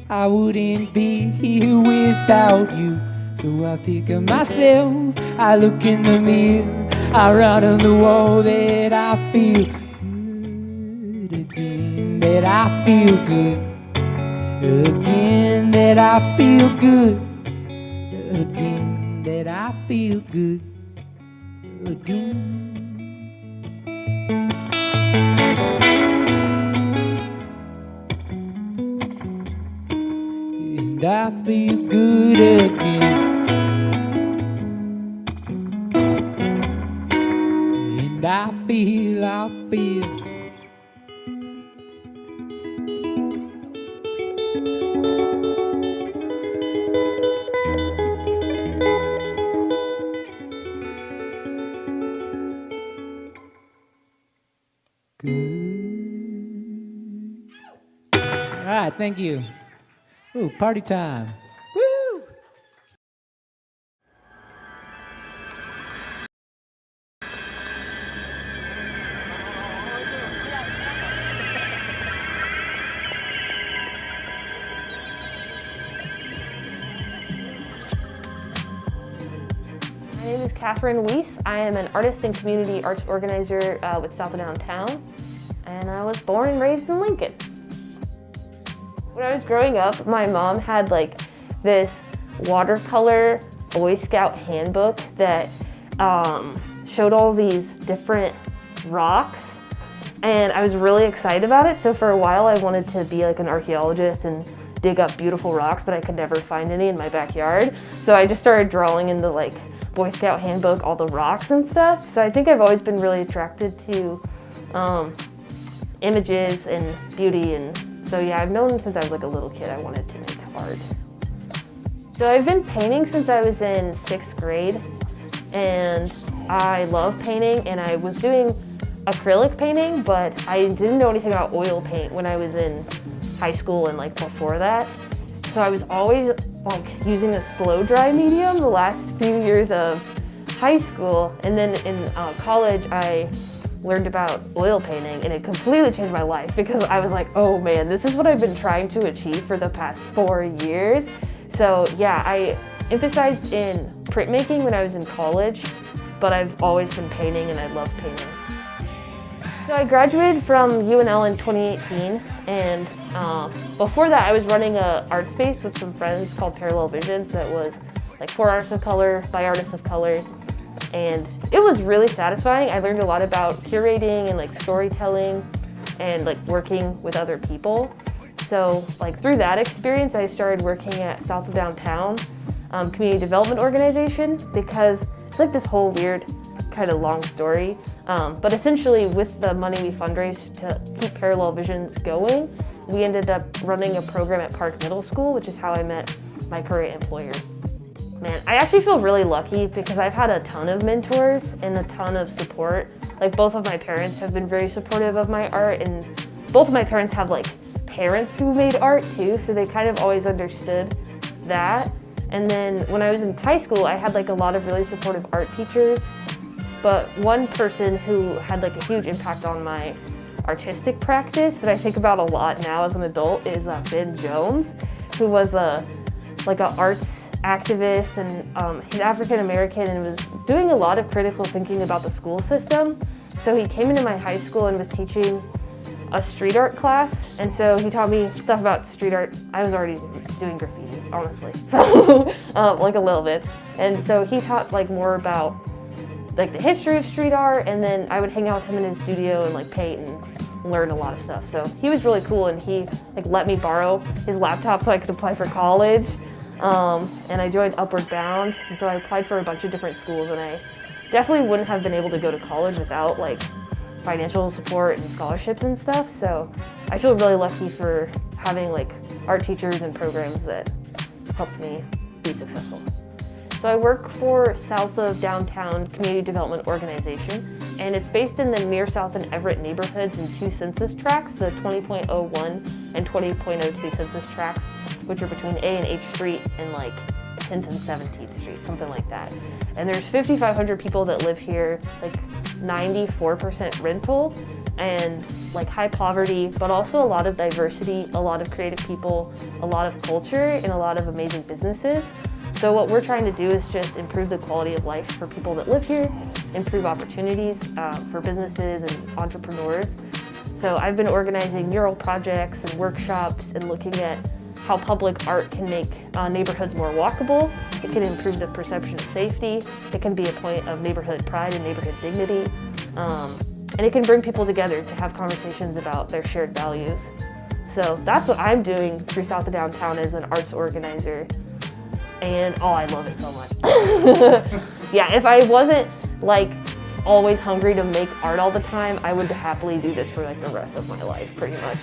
I wouldn't be here without you. So I pick up myself, I look in the mirror, I write on the wall that I feel good again, that I feel good again, that I feel good again, that I feel good again. And I feel good again. And I feel good. All right, thank you. Ooh, party time. Woo! My name is Catherine Weiss. I am an artist and community arts organizer with South of Downtown, and I was born and raised in Lincoln. When I was growing up, my mom had like this watercolor Boy Scout handbook that showed all these different rocks, and I was really excited about it. So for a while I wanted to be like an archaeologist and dig up beautiful rocks, but I could never find any in my backyard. So I just started drawing in the like Boy Scout handbook all the rocks and stuff. So I think I've always been really attracted to images and beauty, and so yeah, I've known since I was like a little kid I wanted to make art. So I've been painting since I was in 6th grade, and I love painting, and I was doing acrylic painting, but I didn't know anything about oil paint when I was in high school and like before that. So I was always like using a slow dry medium the last few years of high school, and then in college I learned about oil painting, and it completely changed my life because I was like, oh man, this is what I've been trying to achieve for the past 4 years. So yeah, I emphasized in printmaking when I was in college, but I've always been painting and I love painting. So I graduated from UNL in 2018, and before that I was running an art space with some friends called Parallel Visions that was like for artists of color, by artists of color. And it was really satisfying. I learned a lot about curating and like storytelling and like working with other people. So like through that experience, I started working at South of Downtown Community Development Organization, because it's like this whole weird kind of long story. But essentially with the money we fundraised to keep Parallel Visions going, we ended up running a program at Park Middle School, which is how I met my current employer. Man, I actually feel really lucky because I've had a ton of mentors and a ton of support. Like both of my parents have been very supportive of my art, and both of my parents have like parents who made art too, so they kind of always understood that. And then when I was in high school, I had like a lot of really supportive art teachers, but one person who had like a huge impact on my artistic practice that I think about a lot now as an adult is Ben Jones, who was like an arts activist, and he's African American and was doing a lot of critical thinking about the school system. So he came into my high school and was teaching a street art class, and so he taught me stuff about street art. I was already doing graffiti, honestly, so like a little bit. And so he taught like more about like the history of street art, and then I would hang out with him in his studio and like paint and learn a lot of stuff. So he was really cool, and he like let me borrow his laptop so I could apply for college. And I joined Upward Bound, and so I applied for a bunch of different schools, and I definitely wouldn't have been able to go to college without like financial support and scholarships and stuff. So I feel really lucky for having like art teachers and programs that helped me be successful. So I work for South of Downtown Community Development Organization, and it's based in the Near South and Everett neighborhoods in 2 census tracts, the 20.01 and 20.02 census tracts, which are between A and H Street and like 10th and 17th Street, something like that. And there's 5,500 people that live here, like 94% rental, and like high poverty, but also a lot of diversity, a lot of creative people, a lot of culture, and a lot of amazing businesses. So what we're trying to do is just improve the quality of life for people that live here, improve opportunities for businesses and entrepreneurs. So I've been organizing mural projects and workshops and looking at how public art can make neighborhoods more walkable. It can improve the perception of safety. It can be a point of neighborhood pride and neighborhood dignity. And it can bring people together to have conversations about their shared values. So that's what I'm doing through South of Downtown as an arts organizer. And oh, I love it so much. Yeah, if I wasn't like always hungry to make art all the time, I would happily do this for like the rest of my life, pretty much.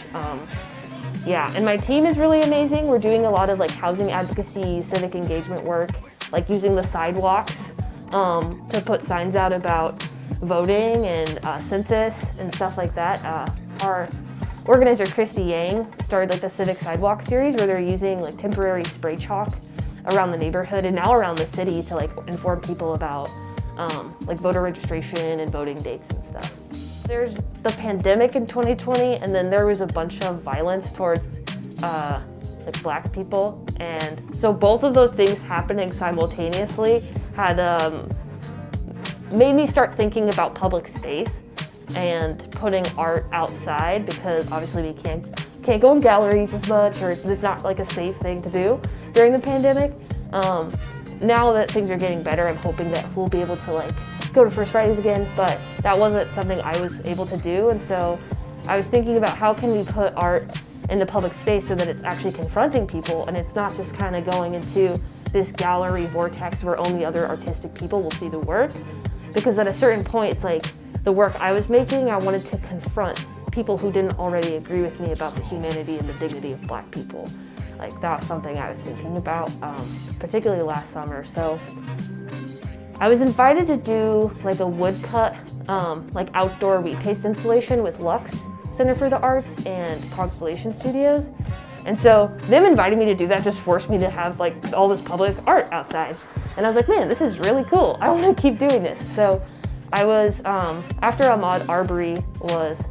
Yeah, and my team is really amazing. We're doing a lot of like housing advocacy, civic engagement work, like using the sidewalks to put signs out about voting and census and stuff like that. Our organizer Christy Yang started like the Civic Sidewalk series where they're using like temporary spray chalk around the neighborhood and now around the city to like inform people about like voter registration and voting dates and stuff. There's the pandemic in 2020, and then there was a bunch of violence towards like Black people, and so both of those things happening simultaneously had made me start thinking about public space and putting art outside, because obviously we can't go in galleries as much, or it's not like a safe thing to do during the pandemic. Now that things are getting better, I'm hoping that we'll be able to like go to First Fridays again, but that wasn't something I was able to do. And so I was thinking about how can we put art in the public space so that it's actually confronting people and it's not just kind of going into this gallery vortex where only other artistic people will see the work. Because at a certain point, it's like the work I was making, I wanted to confront people who didn't already agree with me about the humanity and the dignity of Black people. Like that was something I was thinking about, particularly last summer. So I was invited to do like a woodcut, like outdoor wheat paste installation with Lux Center for the Arts and Constellation Studios. And so them inviting me to do that just forced me to have like all this public art outside. And I was like, man, this is really cool. I want to keep doing this. So I was, after Ahmaud Arbery was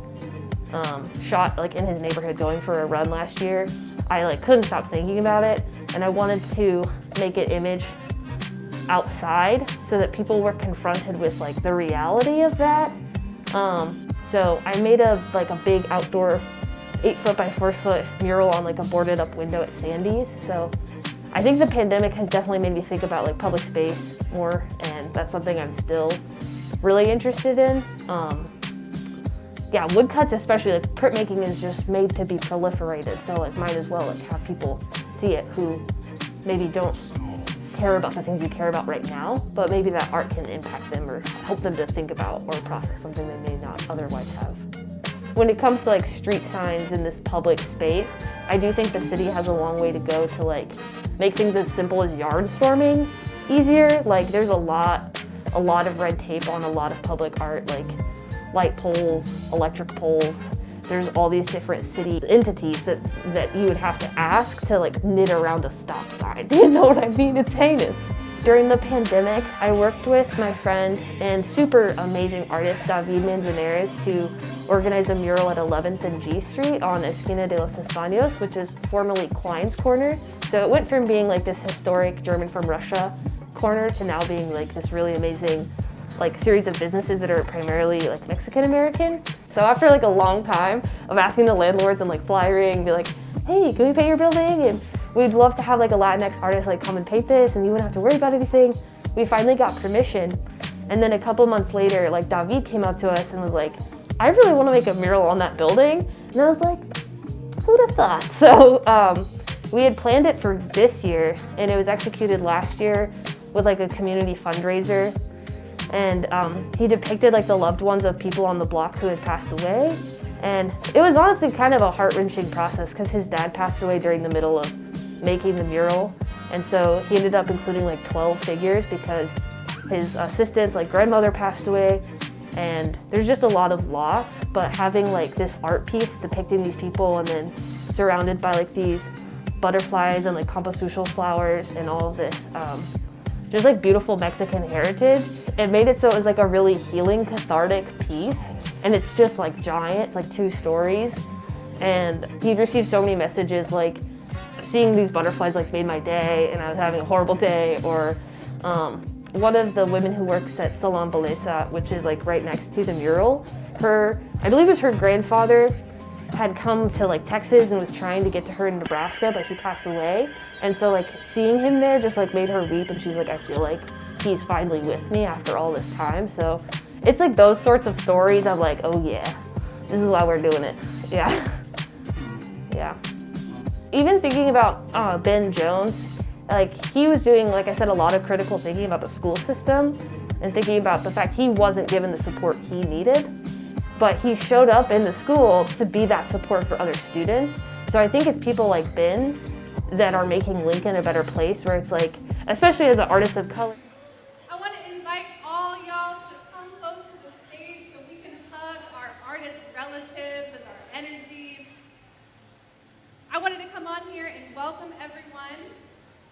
shot like in his neighborhood going for a run last year, I like couldn't stop thinking about it, and I wanted to make an image outside so that people were confronted with like the reality of that. So I made a big outdoor 8-foot by 4-foot mural on like a boarded up window at Sandy's. So I think the pandemic has definitely made me think about like public space more, and that's something I'm still really interested in. Yeah, woodcuts especially, like printmaking is just made to be proliferated, so like might as well like have people see it who maybe don't care about the things you care about right now, but maybe that art can impact them or help them to think about or process something they may not otherwise have. When it comes to like street signs in this public space, I do think the city has a long way to go to like make things as simple as yard storming easier. Like there's a lot of red tape on a lot of public art, like light poles, electric poles. There's all these different city entities that you would have to ask to like knit around a stop sign. Do you know what I mean? It's heinous. During the pandemic, I worked with my friend and super amazing artist, David Manzanares, to organize a mural at 11th and G Street on Esquina de los Españos, which is formerly Klein's Corner. So it went from being like this historic German from Russia corner to now being like this really amazing like series of businesses that are primarily like Mexican American. So after like a long time of asking the landlords and like flyering, be like, hey, can we paint your building? And we'd love to have like a Latinx artist like come and paint this and you wouldn't have to worry about anything. We finally got permission. And then a couple months later, like David came up to us and was like, I really want to make a mural on that building. And I was like, who'd have thought? So we had planned it for this year and it was executed last year with like a community fundraiser. And he depicted like the loved ones of people on the block who had passed away. And it was honestly kind of a heart-wrenching process because his dad passed away during the middle of making the mural. And so he ended up including like 12 figures because his assistant's like grandmother passed away. And there's just a lot of loss, but having like this art piece depicting these people and then surrounded by like these butterflies and like compostional flowers and all of this just like beautiful Mexican heritage. It made it so it was like a really healing, cathartic piece. And it's just like giant, it's like 2 stories. And he'd received so many messages like, seeing these butterflies like made my day and I was having a horrible day. Or one of the women who works at Salon Belleza, which is like right next to the mural, I believe it was her grandfather had come to like Texas and was trying to get to her in Nebraska, but he passed away. And so like seeing him there just like made her weep, and she's like, I feel like he's finally with me after all this time. So it's like those sorts of stories of like, oh yeah, this is why we're doing it. Yeah. Yeah. Even thinking about Ben Jones, like he was doing, like I said, a lot of critical thinking about the school system and thinking about the fact he wasn't given the support he needed, but he showed up in the school to be that support for other students. So I think it's people like Ben that are making Lincoln a better place, where it's like, especially as an artist of color. I want to invite all y'all to come close to the stage so we can hug our artist relatives with our energy. I wanted to come on here and welcome everyone,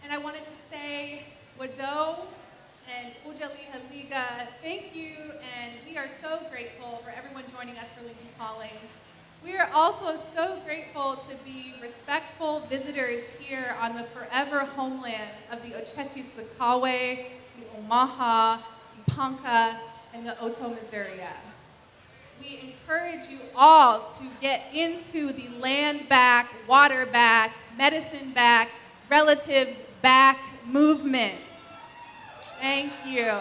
and I wanted to say Wado and Ujali Haliga, thank you, and we are so grateful for everyone joining us for Lincoln Calling. We are also so grateful to be respectful visitors here on the forever homeland of the Oceti Sakaway, the Omaha, the Ponca, and the Oto Missouri. We encourage you all to get into the land back, water back, medicine back, relatives back movement. Thank you.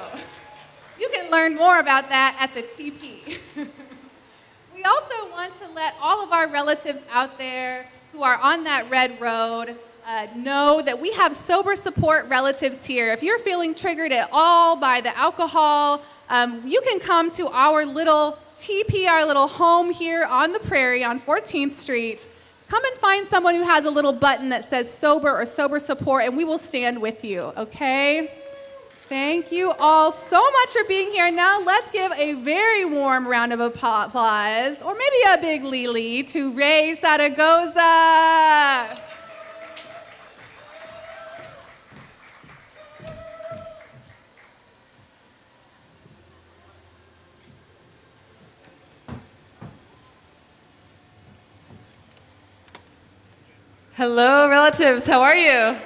You can learn more about that at the TP. We also want to let all of our relatives out there who are on that red road know that we have sober support relatives here. If you're feeling triggered at all by the alcohol, you can come to our little TP, our little home here on the prairie on 14th Street. Come and find someone who has a little button that says sober or sober support, and we will stand with you, okay? Thank you all so much for being here. Now let's give a very warm round of applause, or maybe a big Lili, to Raye Zaragoza. Hello, relatives. How are you?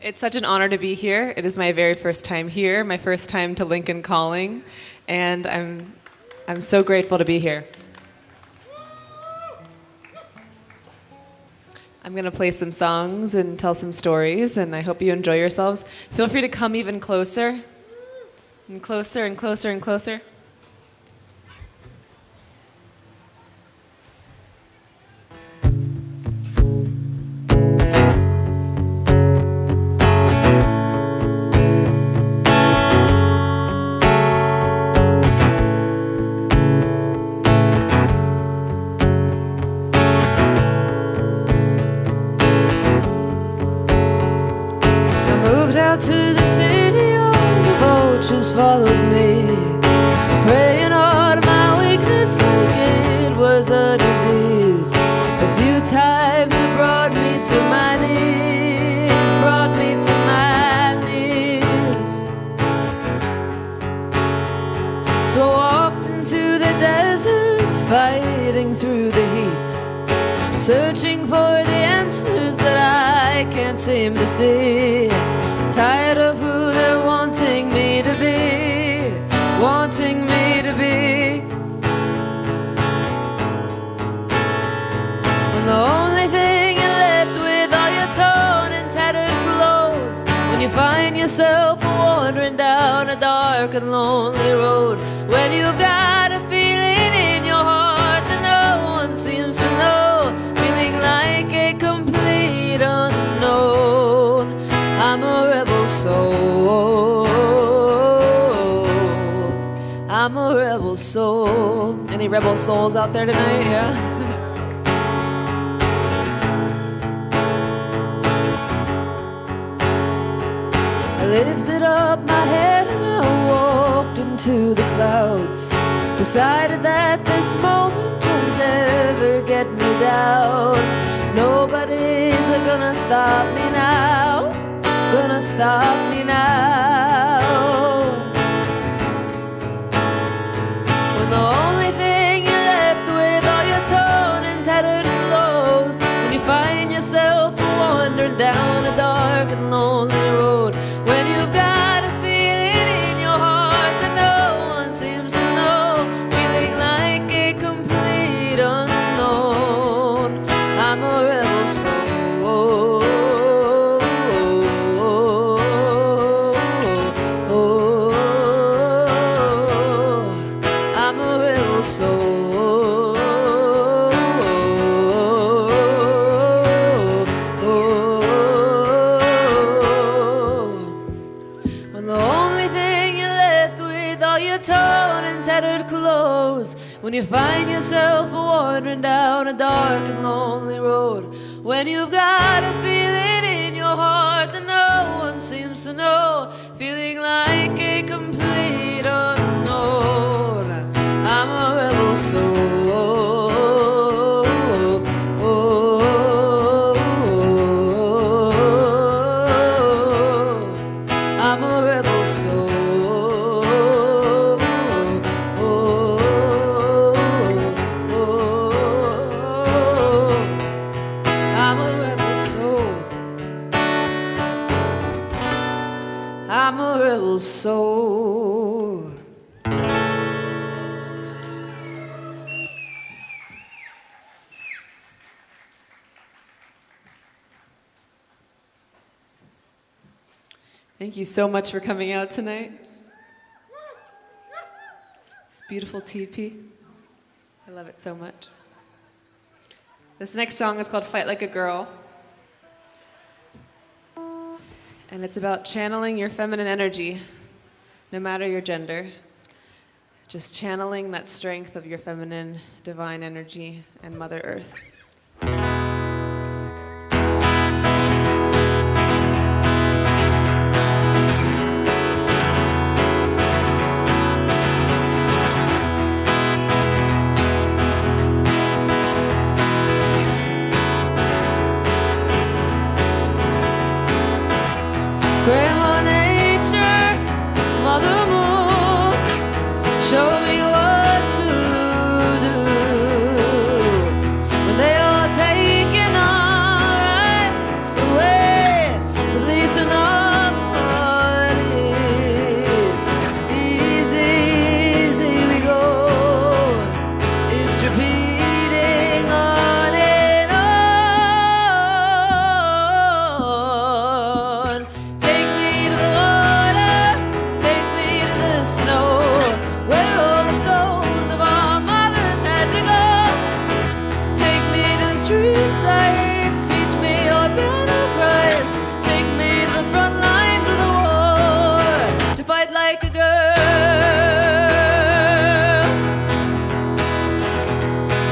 It's such an honor to be here. It is my very first time here, my first time to Lincoln Calling, and I'm so grateful to be here. I'm going to play some songs and tell some stories, and I hope you enjoy yourselves. Feel free to come even closer, and closer, and closer, and closer. To the city, all the vultures followed me, preying on my weakness like it was a disease. A few times it brought me to my knees, brought me to my knees. So I walked into the desert, fighting through the heat, searching for the answers that I can't seem to see. Tired of who they're wanting me to be, wanting me to be. When the only thing you're left with are your torn and tattered clothes, when you find yourself wandering down a dark and lonely road, when you've got a feeling in your heart that no one seems to know, feeling like a complete unknown. I'm a rebel soul. I'm a rebel soul. Any rebel souls out there tonight? Yeah. I lifted up my head and I walked in into the clouds. Decided that this moment won't ever get me down. Nobody's gonna stop me now, gonna stop me now. When the only thing you're left with are your torn and tattered clothes, when you find yourself wandering down a dark and lonely road, when you've got a feeling in your heart that no one seems to know, feeling like a complete unknown. I'm a rebel soul. I'm a rebel soul. When the only thing you're left with are your torn and tattered clothes, when you find yourself wandering down a dark and lonely road, when you've got a feeling in your heart that no one seems to know, feeling like a complete unknown. I'm a rebel soul. I'm a rebel soul. I'm a rebel soul. I'm a rebel soul. Thank you so much for coming out tonight. It's beautiful teepee. I love it so much. This next song is called Fight Like a Girl. And it's about channeling your feminine energy, no matter your gender. Just channeling that strength of your feminine divine energy and Mother Earth. Grandma Nature, Mother Moon, show me what to do. When they are taking our rights away, to listen up what is. Easy, easy we go. It's repeating on and on. Take me to the water, take me to the snow, where all the souls of our mothers had to go. Take me to the street sights, teach me your battle cries. Take me to the front lines of the war, to fight like a girl.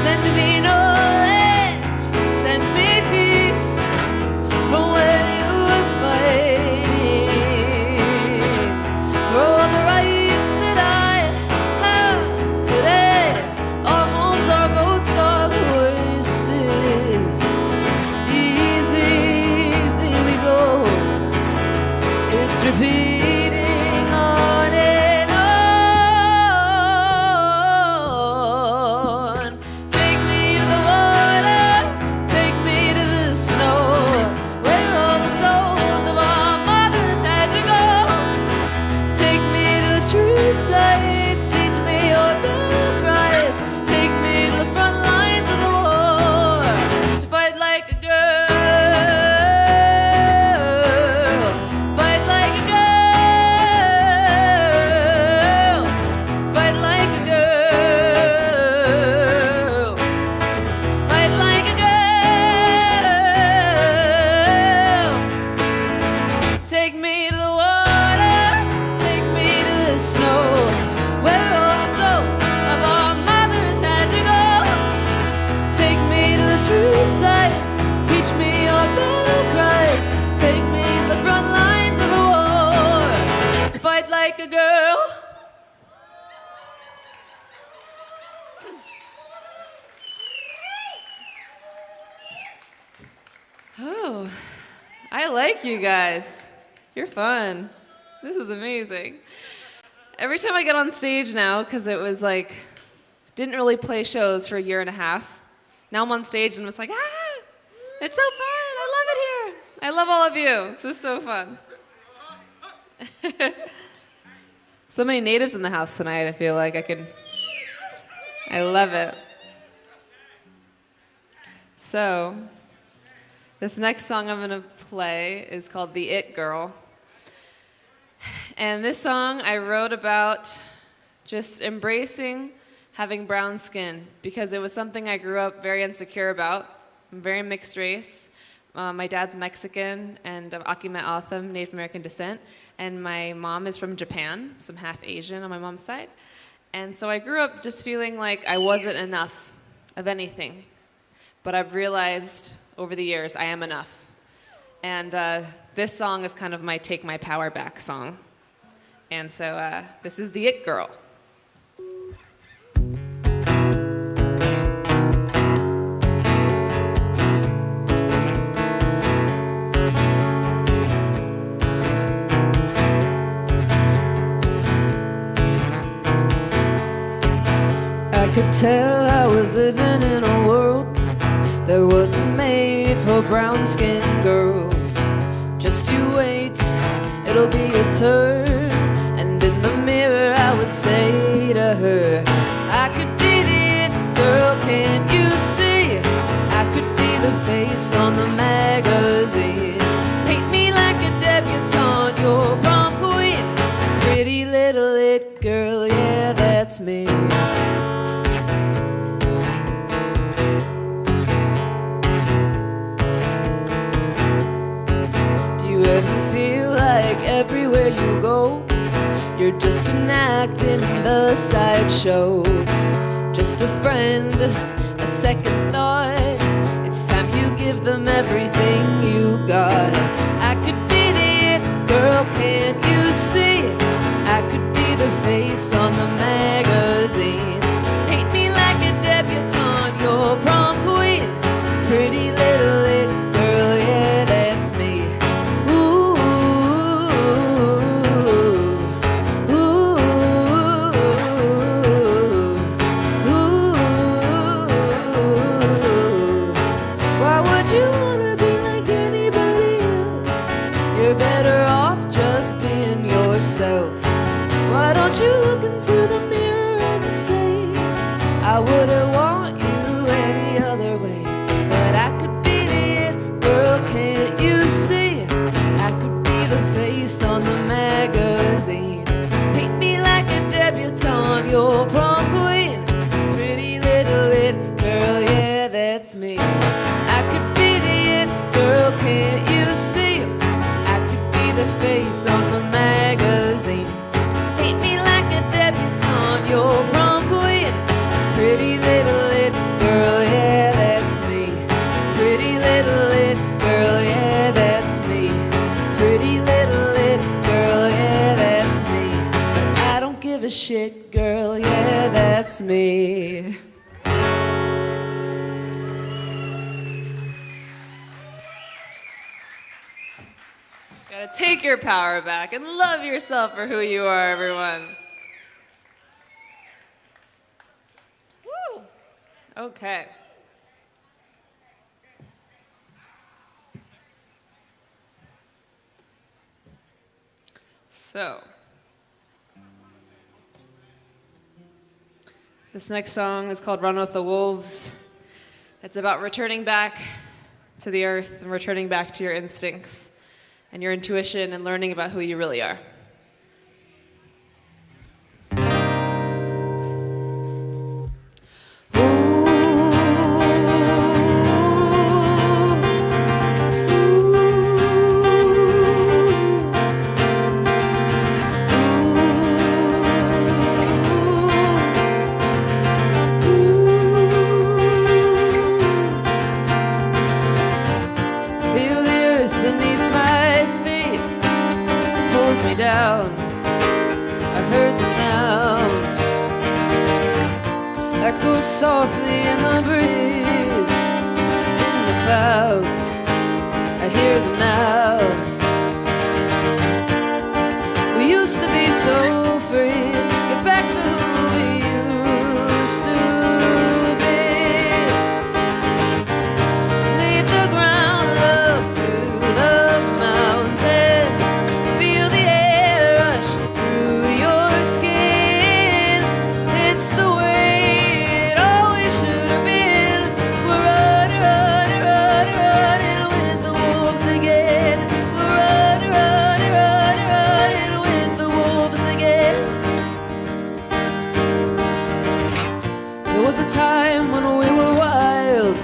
Send me knowledge, send me peace, from where you were fighting, for all the rights that I have today. Our homes, our boats, our voices. Easy, easy we go. It's repeating on and on. Take me to the water, take me to the snow, where all the souls of our mothers had to go. Take me to the street sights, teach me your battle cries. Take me to the front lines of the war, to fight like a girl. Fight like a girl. Fight like a girl. Fight like a girl. Take me to the water, take me to the snow, where all the souls of our mothers had to go. Take me to the street sights, teach me your battle cries. Take me to the front lines of the war, to fight like a girl. Woo! I like you guys. You're fun. This is amazing. Every time I get on stage now, because it was like, didn't really play shows for a year and a half. Now I'm on stage and I'm just like, it's so fun. I love it here. I love all of you. This is so fun. So many natives in the house tonight. I feel like I love it. So, this next song I'm going to play is called The It Girl. And this song I wrote about just embracing having brown skin because it was something I grew up very insecure about. I'm very mixed race. My dad's Mexican and Akimet Atham, Native American descent. And my mom is from Japan, so I'm half Asian on my mom's side. And so I grew up just feeling like I wasn't enough of anything. But I've realized over the years I am enough. And this song is kind of my Take My Power Back song. And so this is The It Girl. I could tell I was living in a world that wasn't made for brown-skinned girls. Just you wait, it'll be your turn. And in the mirror I would say to her, I could be the it girl, can't you see? I could be the face on the magazine. Paint me like a debutante, your prom queen. Pretty little it girl, yeah, that's me. Ever feel like everywhere you go, you're just an act in the sideshow? Just a friend, a second thought. It's time you give them everything you got. I could be the it girl, can't you see? I could be the face on the magazine. Paint me like a debutante, your prom queen. Pretty little it girl, yeah, that's me. Why don't you look into the mirror and say, I wouldn't want you any other way. But I could be the it girl, can't you see? I could be the face on the magazine. Paint me like a debutante, your prom queen. Pretty little it girl, yeah, that's me. I could be the it girl, can't you see? I could be the face on the magazine. Paint me like a debutante, your prom queen. Pretty little it girl, yeah, that's me. Pretty little it girl, yeah, that's me. Pretty little it girl, yeah, that's me. But I don't give a shit, girl, yeah, that's me. Gotta take your power back and love yourself for who you are, everyone. Woo! Okay. So, this next song is called Run with the Wolves. It's about returning back to the earth and returning back to your instincts and your intuition and learning about who you really are. Feel the earth beneath my feet pulls me down. I heard the sound echoes softly in the breeze, in the clouds. I I hear them now. We used to be so free, get back to who we used to be. Leave the ground, look to the mountains, feel the air rush through your skin. It's the way it always should have been. We're running, running, running, running with the wolves again. We're running, running, running, running with the wolves again. There was a time when we were wild,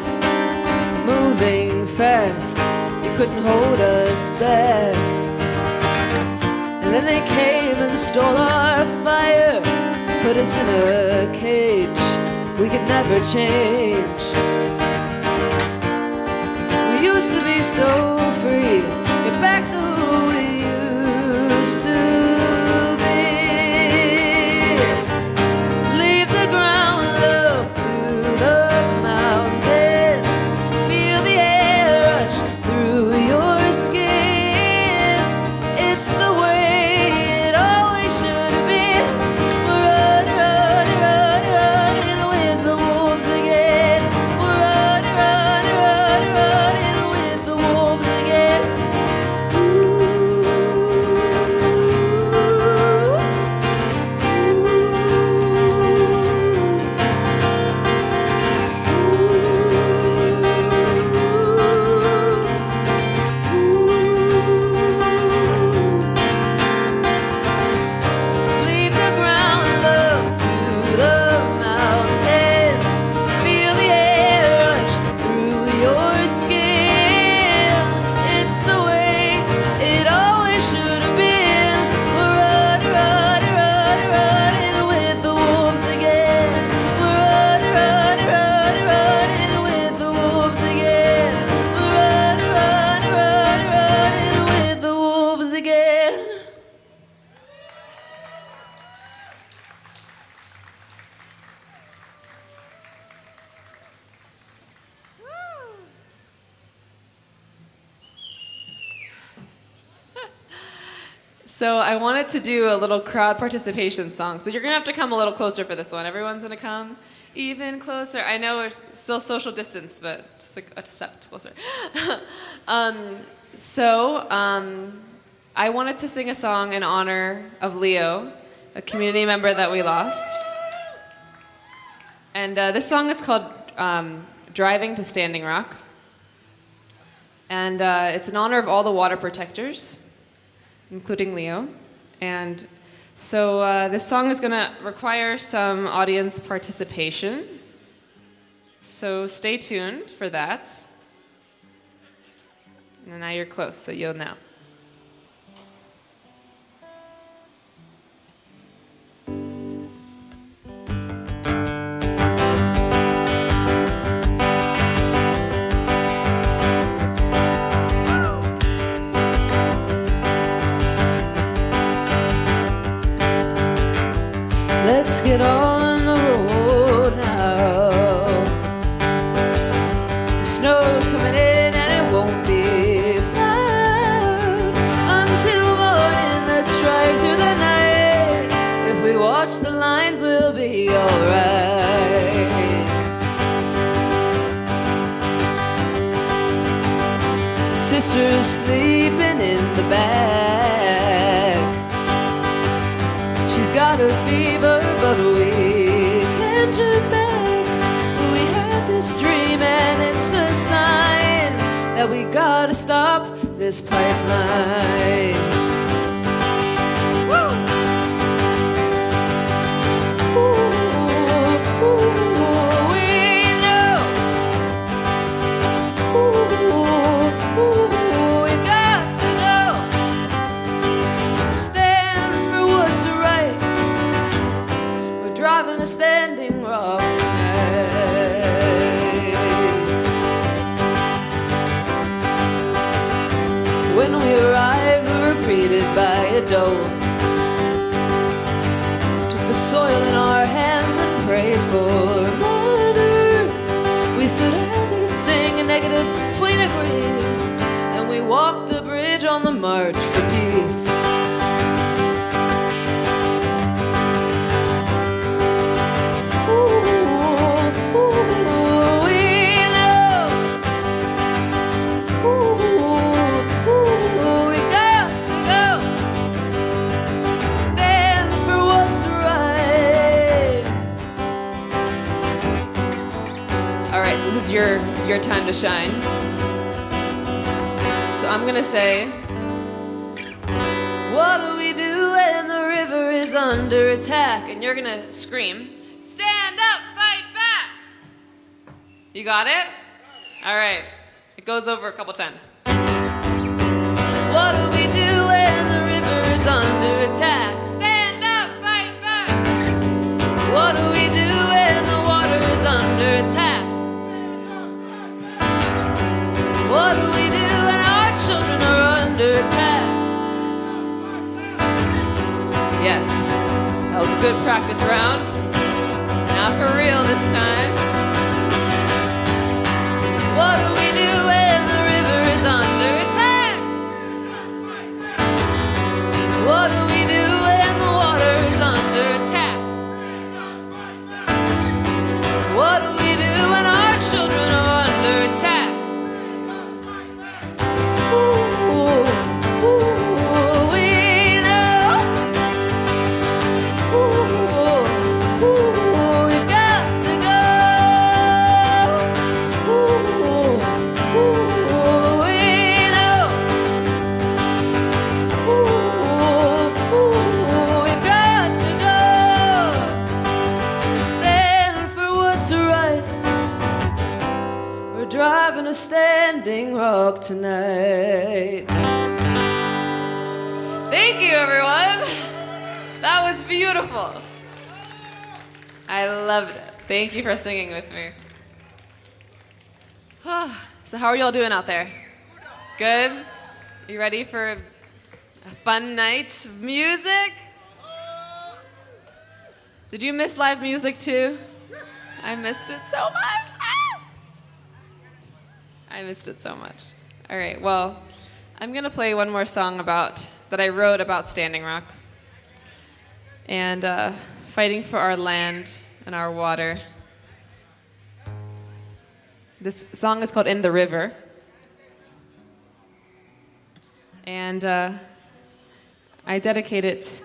moving fast, you couldn't hold us back. And then they came and stole our fire, put us in a cage we could never change. We used to be so free, get back to who we used to be. Leave the ground, look to the mountains, feel the air rush through your skin. It's the way it always should have been. We're running, running, running, running with the wolves again. We're running, running, running, running with the wolves again. Leave the ground, look to the mountains, feel the air rush through your skin. It's the way it always should have been. We're running, running, running, running with the wolves again. We're running, running, running, running with the wolves again. We're running, running, running, running with the wolves again. So I wanted to do a little crowd participation song. So you're gonna have to come a little closer for this one. Everyone's gonna come even closer. I know we're still social distance, but just like a step closer. I wanted to sing a song in honor of Leo, a community member that we lost. And this song is called Driving to Standing Rock. And it's in honor of all the water protectors, including Leo. And so this song is going to require some audience participation. So stay tuned for that. And now you're close, so you'll know. Let's get on the road now. The snow's coming in and it won't be far until morning. Let's drive through the night. If we watch the lines, we'll be alright. Sister's sleeping in the back. She's got a fever, but we can't turn back. We had this dream, and it's a sign that we gotta stop this pipeline. Woo! Ooh, ooh, we know. Ooh, we've got to go. Stand for what's right. We're driving a standing rock tonight. When we arrived, we were greeted by a dove. Took the soil in our hands and prayed for Mother Earth. We stood out there to sing a negative 20 degrees, and we walk the bridge on the march for peace. This is your time to shine. So I'm gonna say, what do we do when the river is under attack? and you're gonna scream, stand up, fight back. You got it? All right. It goes over a couple times. What do we do when the river is under attack? Stand up, fight back. What do we do when the water is under attack? What do we do when our children are under attack? Yes, that was a good practice round. Now for real this time. What do we do when the river is under attack? What do we do when the water is under attack? What do we do when our children are under attack? Driving a standing rock tonight. Thank you, everyone. That was beautiful. I loved it. Thank you for singing with me. So how are y'all doing out there? Good? You ready for a fun night of music? Did you miss live music too? I missed it so much. I missed it so much. All right, well, I'm gonna play one more song that I wrote about Standing Rock and fighting for our land and our water. This song is called In the River. And I dedicate it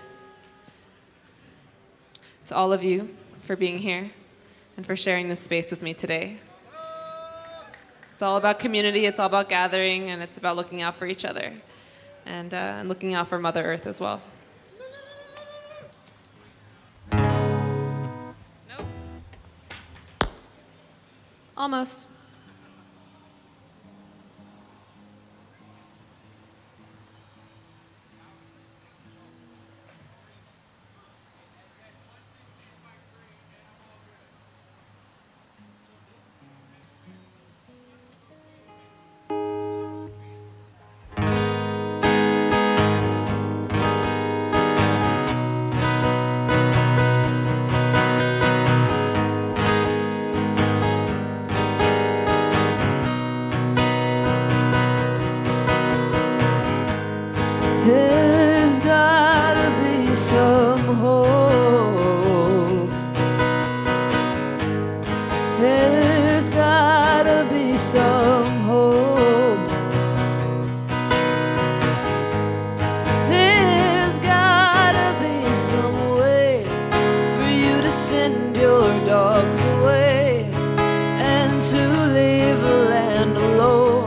to all of you for being here and for sharing this space with me today. It's all about community, it's all about gathering, and it's about looking out for each other and looking out for Mother Earth as well. Nope. Almost. There's gotta be some hope. There's gotta be some hope. There's gotta be some way for you to send your dogs away and to leave the land alone.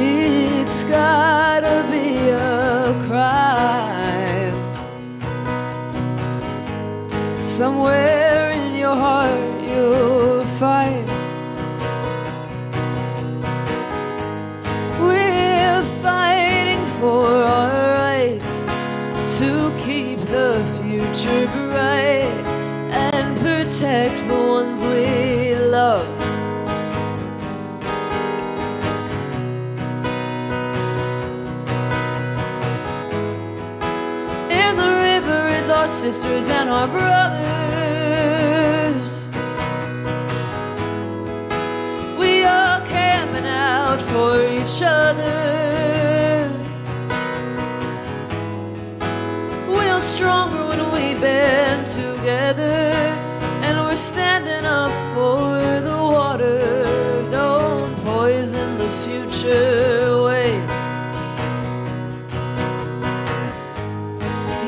It's gotta be a crime somewhere in your heart you'll find we're fighting for our rights to keep the future bright and protect the ones we love. Our sisters and our brothers. together, and we're standing up for the water. Don't poison the future away.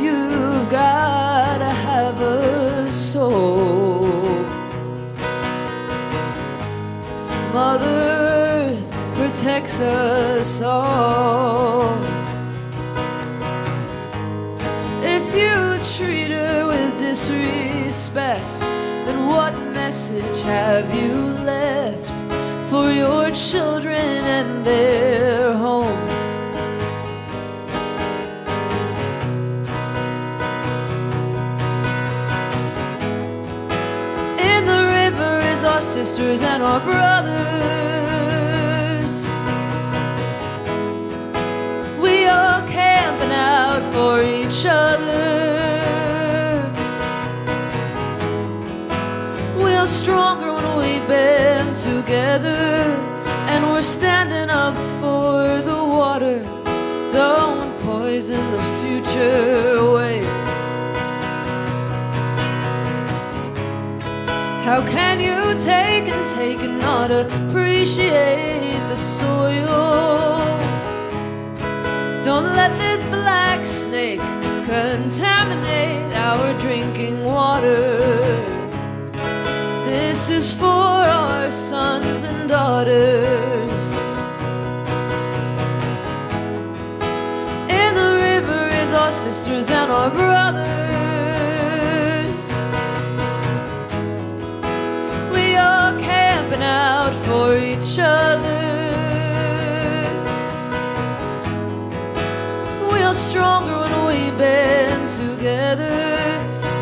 You've gotta have a soul. Mother Earth protects us all. If you treat her with disrespect, then what message have you left for your children and their home? In the river is our sisters and our brothers. We are camping out for each other. We're stronger when we band together, and we're standing up for the water. Don't poison the future away. How can you take and not appreciate the soil? Don't let this black snake contaminate our drinking water. This is for our sons and daughters. In the river is our sisters and our brothers. We are camping out for each other. We're stronger when we band together,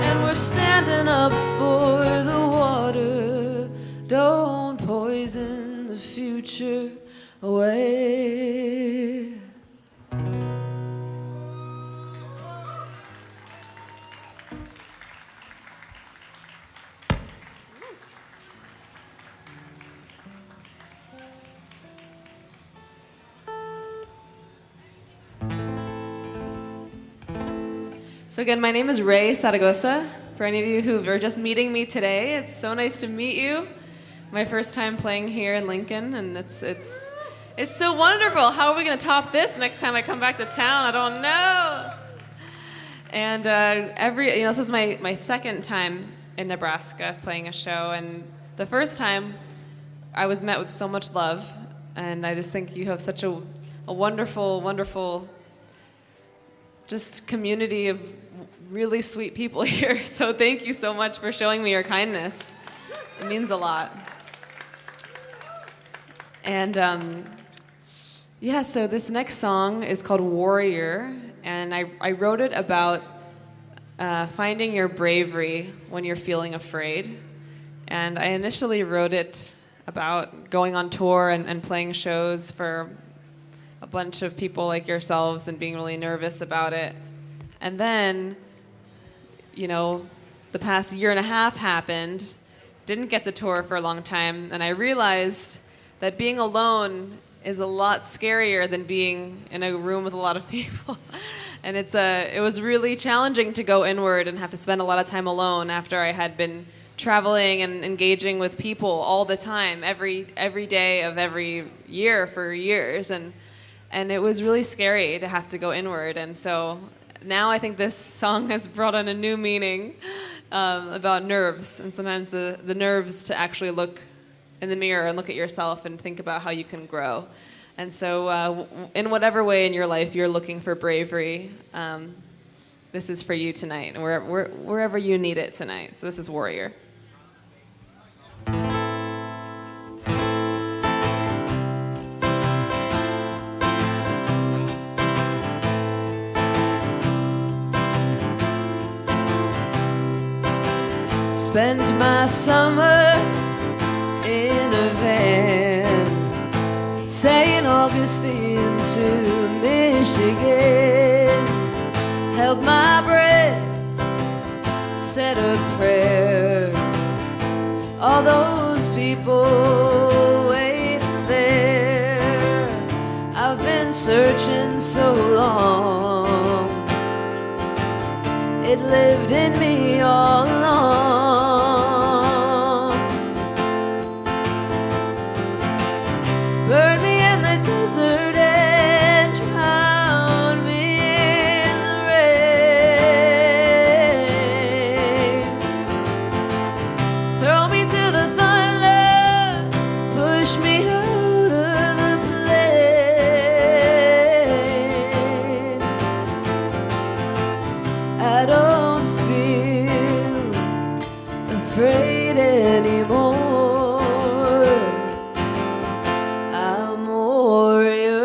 and we're standing up for the water. Don't poison the future away. So again, my name is Raye Zaragoza. For any of you who are just meeting me today, it's so nice to meet you. My first time playing here in Lincoln, and it's so wonderful. How are we going to top this next time I come back to town? I don't know. And this is my second time in Nebraska playing a show, and the first time I was met with so much love, and I just think you have such a wonderful, wonderful just community of really sweet people here. So thank you so much for showing me your kindness. It means a lot. And so this next song is called Warrior, and I wrote it about finding your bravery when you're feeling afraid. And I initially wrote it about going on tour and playing shows for a bunch of people like yourselves and being really nervous about it. And then, the past year and a half happened, didn't get to tour for a long time, and I realized that being alone is a lot scarier than being in a room with a lot of people. And it was really challenging to go inward and have to spend a lot of time alone after I had been traveling and engaging with people all the time, every day of every year for years. And it was really scary to have to go inward. And so now I think this song has brought on a new meaning about nerves, and sometimes the nerves to actually look in the mirror and look at yourself and think about how you can grow. And so in whatever way in your life you're looking for bravery, this is for you tonight, and wherever you need it tonight. So this is Warrior. Spent my summer in a van, St. Augustine to Michigan. Held my breath, said a prayer. All those people waiting there. I've been searching so long. It lived in me all along. Burned me in the desert and drowned me in the rain. Throw me to the thunder, push me out of the plane. I don't feel afraid anymore. I'm a warrior.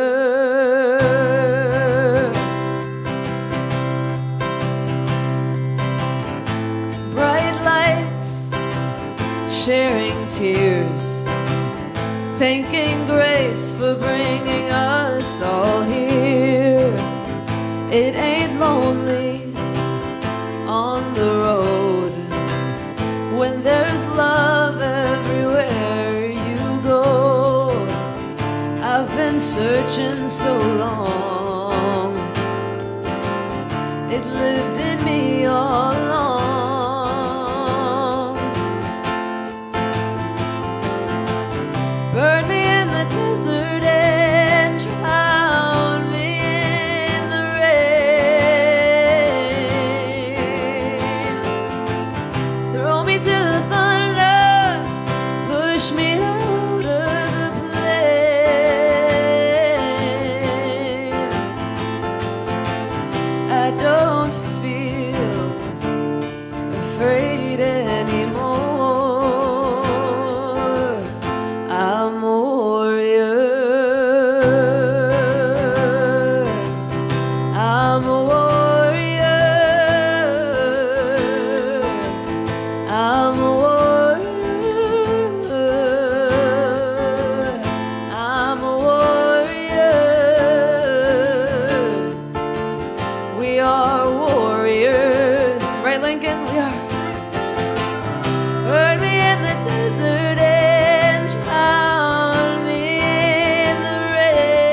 Bright lights, sharing tears, thanking grace for bringing us all here. It ain't lonely on the road when there's love everywhere you go. I've been searching so long. It lived in me all along. Burned me in the desert and drowned me in the rain. Throw me to the thunder, push me out of the plane. I don't feel afraid anymore. I'm a warrior. I'm a warrior. I'm a warrior. I'm a warrior. We are warriors, right, Lincoln? We are. Burn me in the desert and drown me in the rain.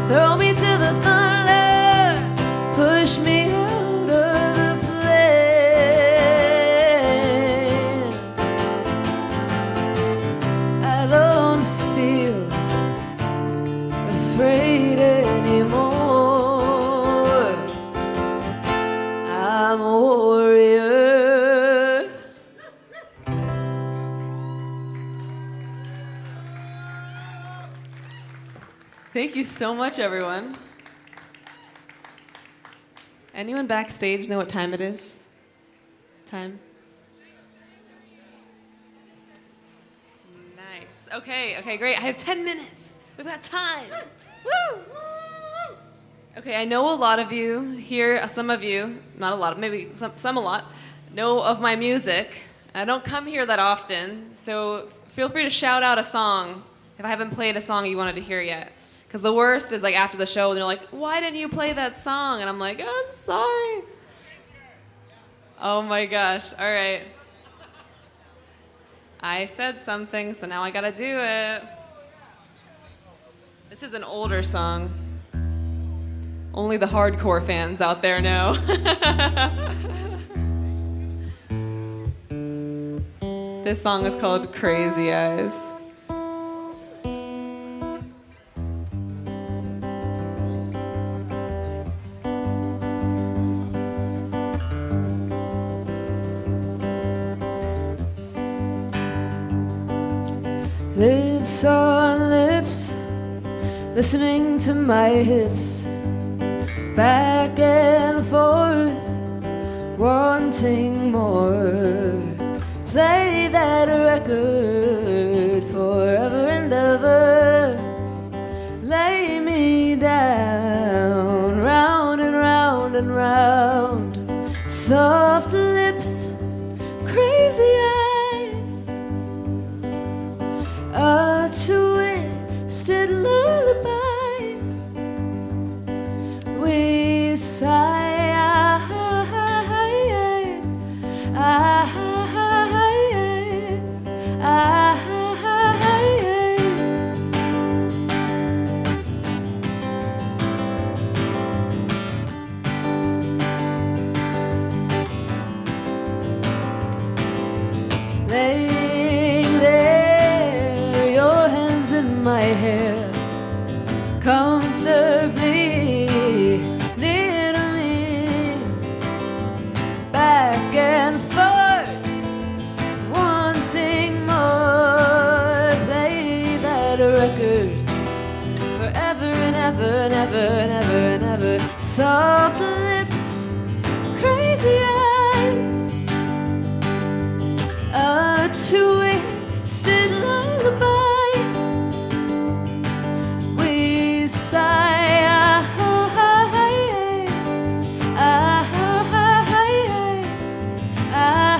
Throw me to the thunder, push me out of the plane. I don't feel afraid anymore. I'm a warrior. Thank you so much, everyone. Anyone backstage know what time it is? Time? Nice. Okay, great. I have 10 minutes. We've got time. Woo! Okay, I know a lot of you here, some of you, not a lot, maybe some a lot, know of my music. I don't come here that often, so feel free to shout out a song if I haven't played a song you wanted to hear yet. Because the worst is like after the show, they're like, why didn't you play that song? And I'm like, oh, I'm sorry. Oh my gosh, all right. I said something, so now I gotta do it. This is an older song. Only the hardcore fans out there know. This song is called Crazy Eyes. Lips on lips, listening to my hips, back and forth, wanting more. Play that record forever and ever. Lay me down, round and round and round. Soft lips, crazy eyes, a twisted lullaby. We sigh. laying there, your hands in my hair, comfortably near to me, back and forth, wanting more. Play that record forever and ever and ever and ever and ever. Soft lips, crazy eyes, a twisted lullaby. We sigh, ah, ah, ah, ah, ah,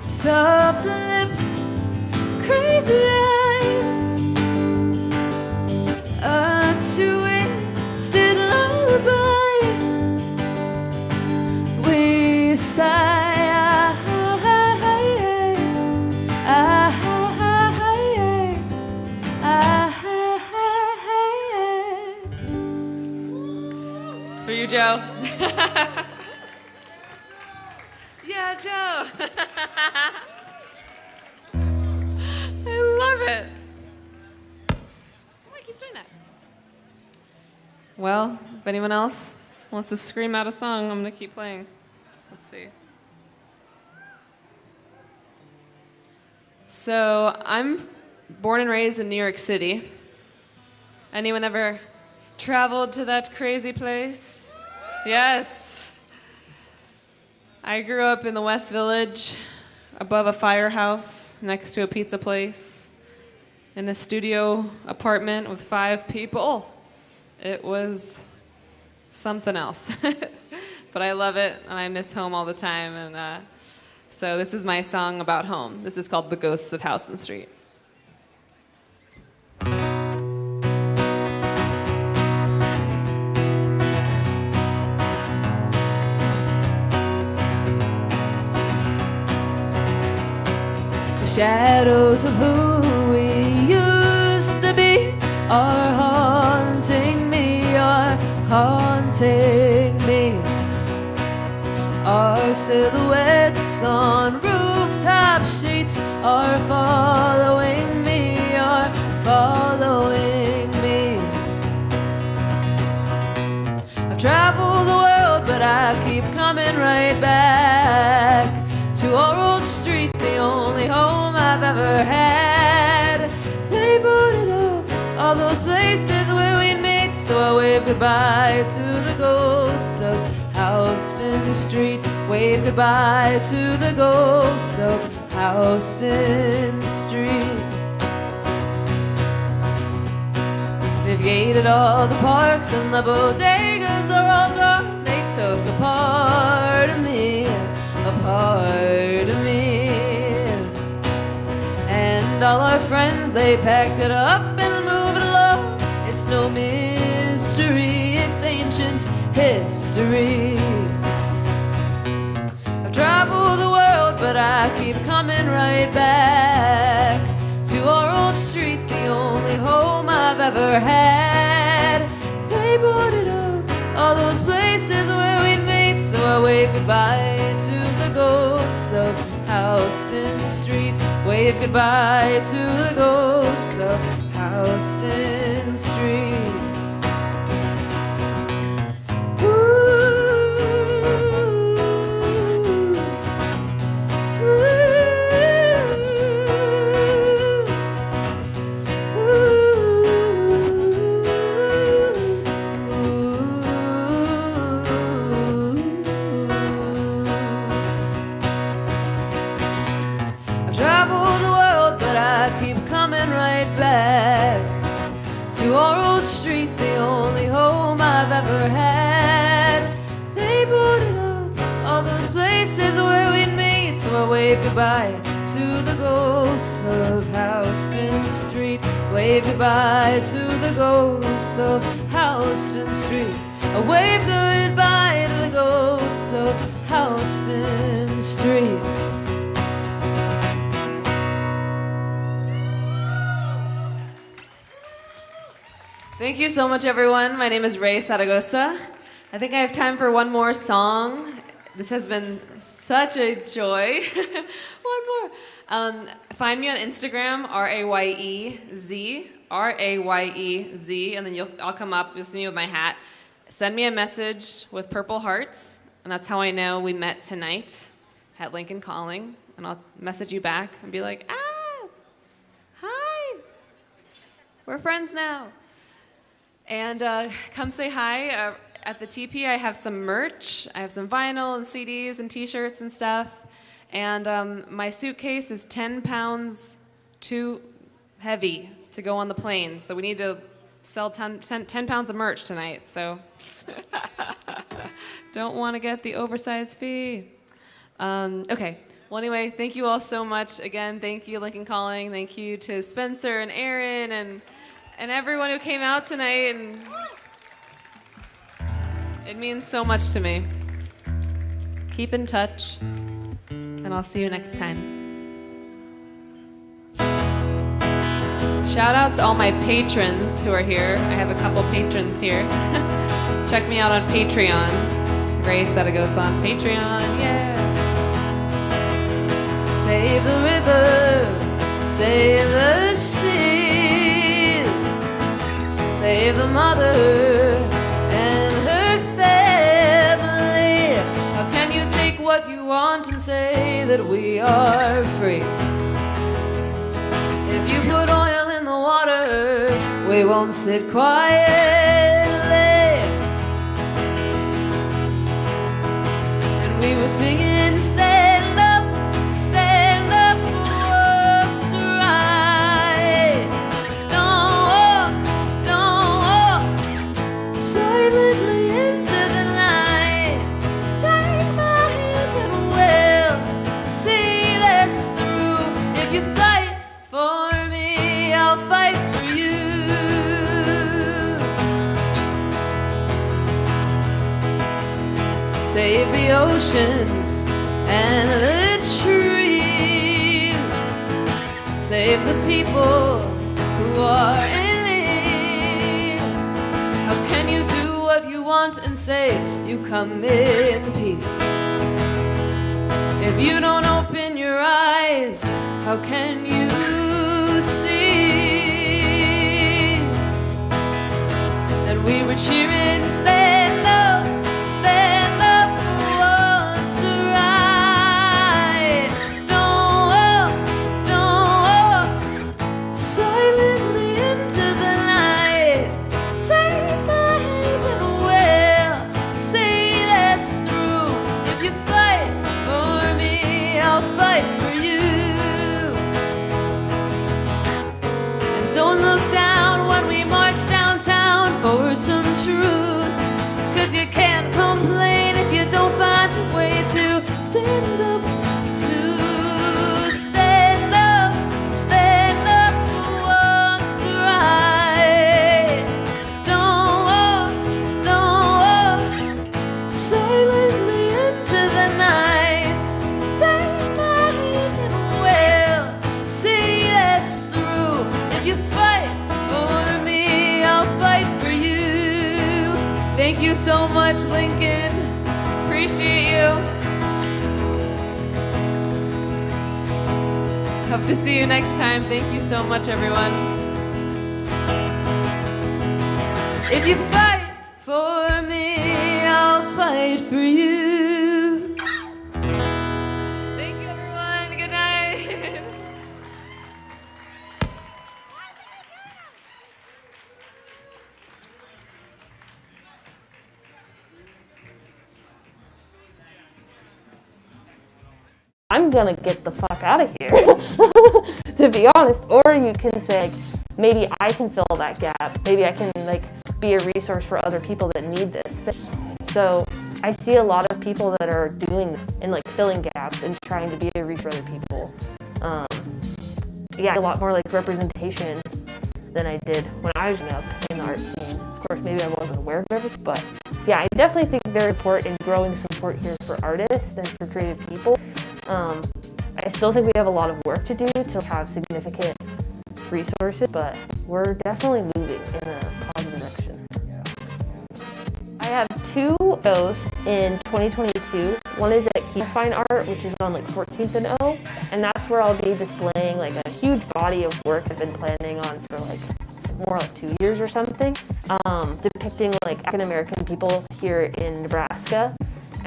soft lips, crazy eyes, a twisted lullaby. We sigh, ah, ah, ah, It's for you, Joe. Yeah, Joe. I love it. Oh, he keeps doing that. Well, if anyone else wants to scream out a song, I'm going to keep playing. Let's see. So, I'm born and raised in New York City. Anyone ever traveled to that crazy place? Yes. I grew up in the West Village, above a firehouse, next to a pizza place, in a studio apartment with 5 people. It was something else. But I love it, and I miss home all the time. And so this is my song about home. This is called The Ghosts of Houston Street. Shadows of who we used to be are haunting me, are haunting me. Our silhouettes on rooftop sheets are following me, are following me. I've traveled the world, but I keep coming right back to our old street, the only home I've ever had. They boarded up all those places where we meet, so I wave goodbye to the ghosts of Houston Street. Wave goodbye to the ghosts of Houston Street. They've gated all the parks and the bodegas are all gone. They took a part of me, a part of me. And all our friends, they packed it up and moved it along. It's no mystery, it's ancient history. I've traveled the world, but I keep coming right back to our old street, the only home I've ever had. They boarded up all those places where we'd meet, so I wave goodbye to the ghosts of Houston Street. Wave goodbye to the ghosts of Houston Street. To our old street, the only home I've ever had. They boarded up all those places where we'd meet, so I wave goodbye to the ghosts of Houston Street. Wave goodbye to the ghosts of Houston Street. I wave goodbye to the ghosts of Houston Street. Thank you so much, everyone. My name is Raye Zaragoza. I think I have time for one more song. This has been such a joy. One more. Find me on Instagram, Rayez, Rayez, and then I'll come up. You'll see me with my hat. Send me a message with purple hearts, and that's how I know we met tonight at Lincoln Calling. And I'll message you back and be like, hi, we're friends now. And come say hi. At the TP, I have some merch. I have some vinyl and CDs and T-shirts and stuff. And my suitcase is 10 pounds too heavy to go on the plane. So we need to sell 10 pounds of merch tonight. So don't want to get the oversized fee. Okay. Well, anyway, thank you all so much. Again, thank you, Lincoln Calling. Thank you to Spencer and Aaron and everyone who came out tonight. And it means so much to me. Keep in touch, and I'll see you next time. Shout out to all my patrons who are here. I have a couple patrons here. Check me out on Patreon. Raye Zaragoza on Patreon, yeah. Save the river, save the seas, save the mother and her family. How can you take what you want and say that we are free? If you put oil in the water, we won't sit quietly. And we were singing, stand up for what's right. Don't walk silently into the night. Take my hand and we'll see this through. If you fight for me, I'll fight for you. Save the oceans and the trees, save the people who are in need. How can you do what you want and say you come in peace? If you don't open your eyes, how can you see? And we were cheering, stand up for what's right. Don't walk silently into the night. Take my hand and we'll see this through. If you fight for me, I'll fight for you. And don't look down when we march downtown for some truth. 'Cause you can't complain if you don't find a way to stand up for what's right. Don't walk silently into the night. Take my hand and we'll see this through. If you fight for me, I'll fight for you. Thank you so much, Lincoln. Appreciate you. Hope to see you next time. Thank you so much, everyone. If you fight for me, I'll fight for you. Thank you, everyone. Good night. I'm gonna get the fuck out of here, to be honest. Or you can say, like, maybe I can fill that gap. Maybe I can be a resource for other people that need this. So I see a lot of people that are doing and filling gaps and trying to be a resource for other people. A lot more representation than I did when I was up in the art scene. Of course, maybe I wasn't aware of everything, but yeah, I definitely think very important in growing support here for artists and for creative people. I still think we have a lot of work to do to have significant resources, but we're definitely moving in a positive direction. have 2 shows in 2022. One is at Katy Fine Art, which is on like 14th and O, and that's where I'll be displaying like a huge body of work I've been planning on for like more like 2 years or something, depicting like African American people here in Nebraska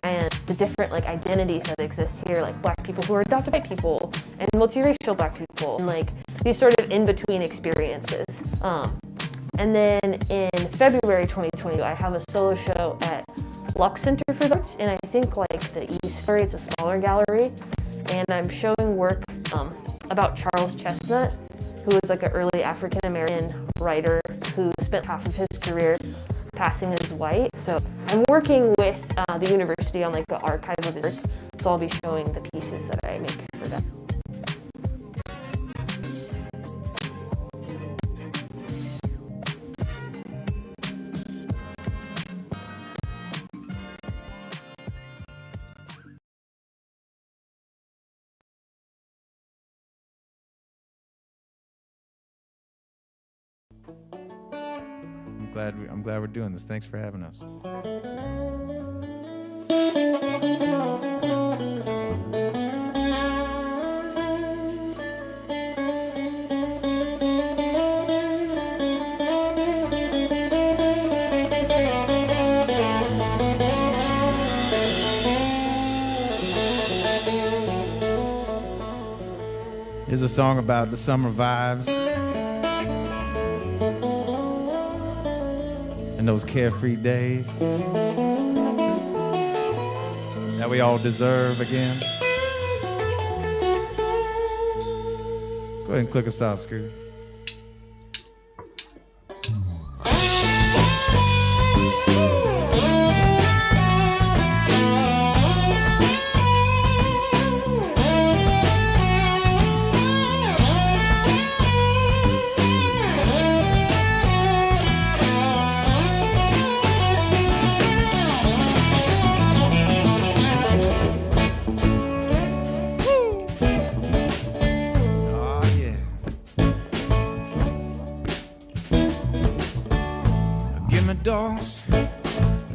and the different like identities that exist here, like Black people who are adopted by people and multiracial Black people, and like these sort of in-between experiences. And then in February 2022, I have a solo show at Lux Center for the Arts, and I think like the East Gallery, it's a smaller gallery, and I'm showing work about Charles Chestnut, who was like an early African American writer who spent half of his career passing as white. So I'm working with the university on like the archive of his work, so I'll be showing the pieces that I make for them. I'm glad we're doing this. Thanks for having us. Here's a song about the summer vibes and those carefree days that we all deserve again. Go ahead and click us off, Screw.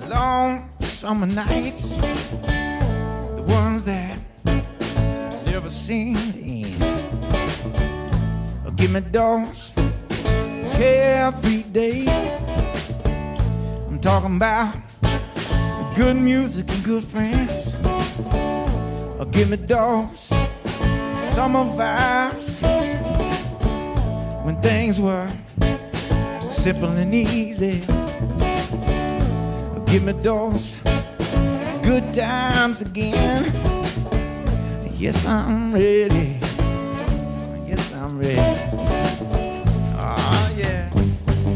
Long summer nights, the ones that never seem to end. Give me those carefree days. I'm talking about good music and good friends. Give me those summer vibes when things were simple and easy. Give me those good times again. Yes, I'm ready. Yes, I'm ready. Oh, yeah.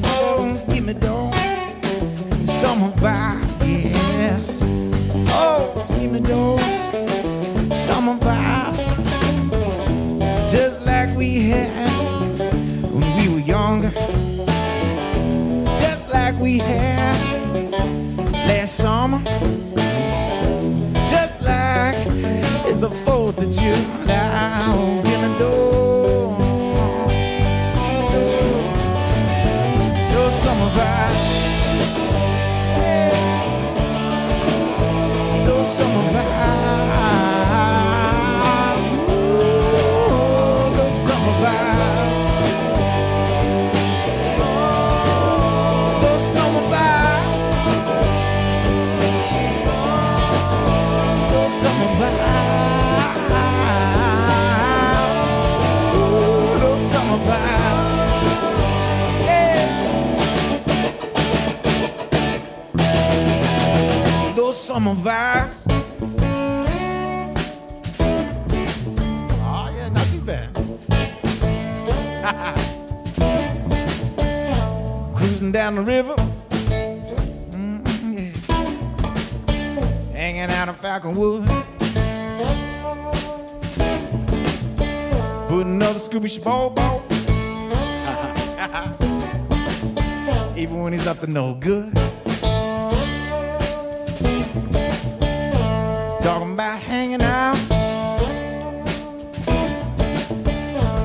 Oh, give me those summer vibes, yes. Oh, give me those summer vibes. Just like we had when we were younger. Just like we had last summer, just like it's the 4th of July. Oh, give me those summer vibes, yeah. Those summer vibes, ooh, those summer vibes. Summer vibes. Oh yeah, not too bad. Cruising down the river, yeah. Hanging out in Falconwood, putting up a Scooby Shabo, even when he's up to no good. Talking about hanging out,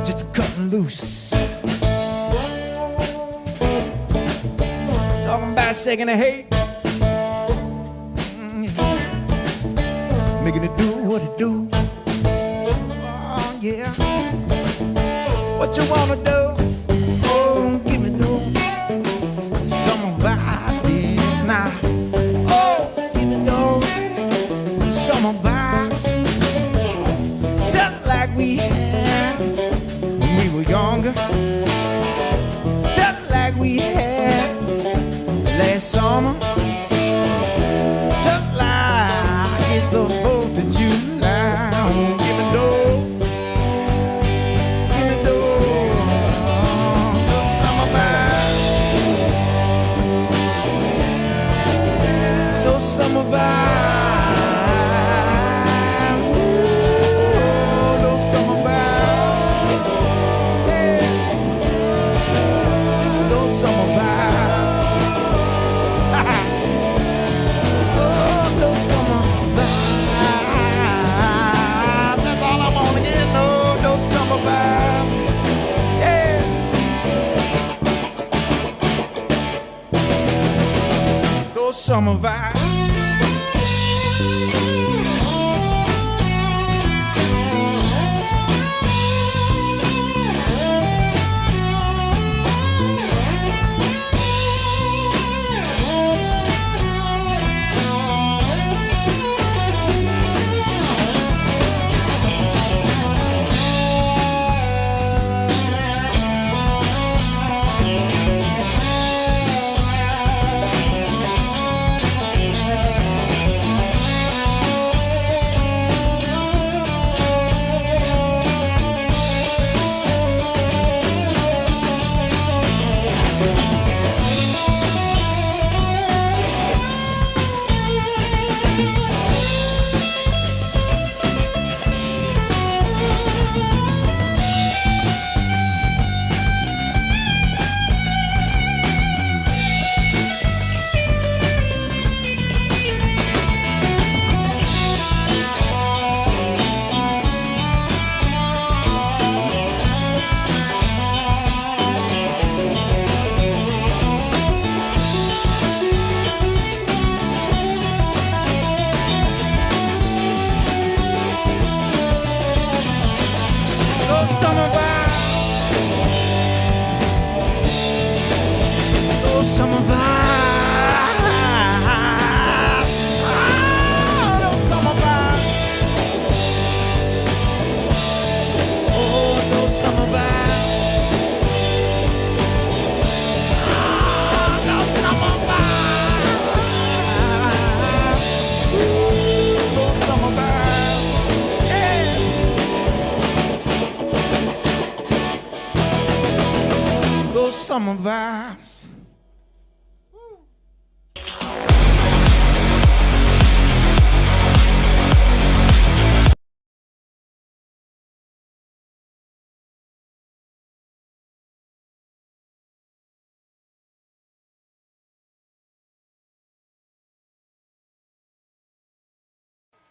just cutting loose. Talking about shaking the hate, what it do. Oh, yeah. What you wanna do? Oh, give me those summer vibes, yes, now. Oh, give me those summer vibes, just like we had when we were younger, just like we had last summer, just like it's the 4th of July. Oh, give me those. Summer vibe, ooh, those summer vibes, yeah. Those summer vibes, oh, those summer vibes. That's all I want to get, no, those summer vibes, yeah. Those summer vibes. Summer vibes.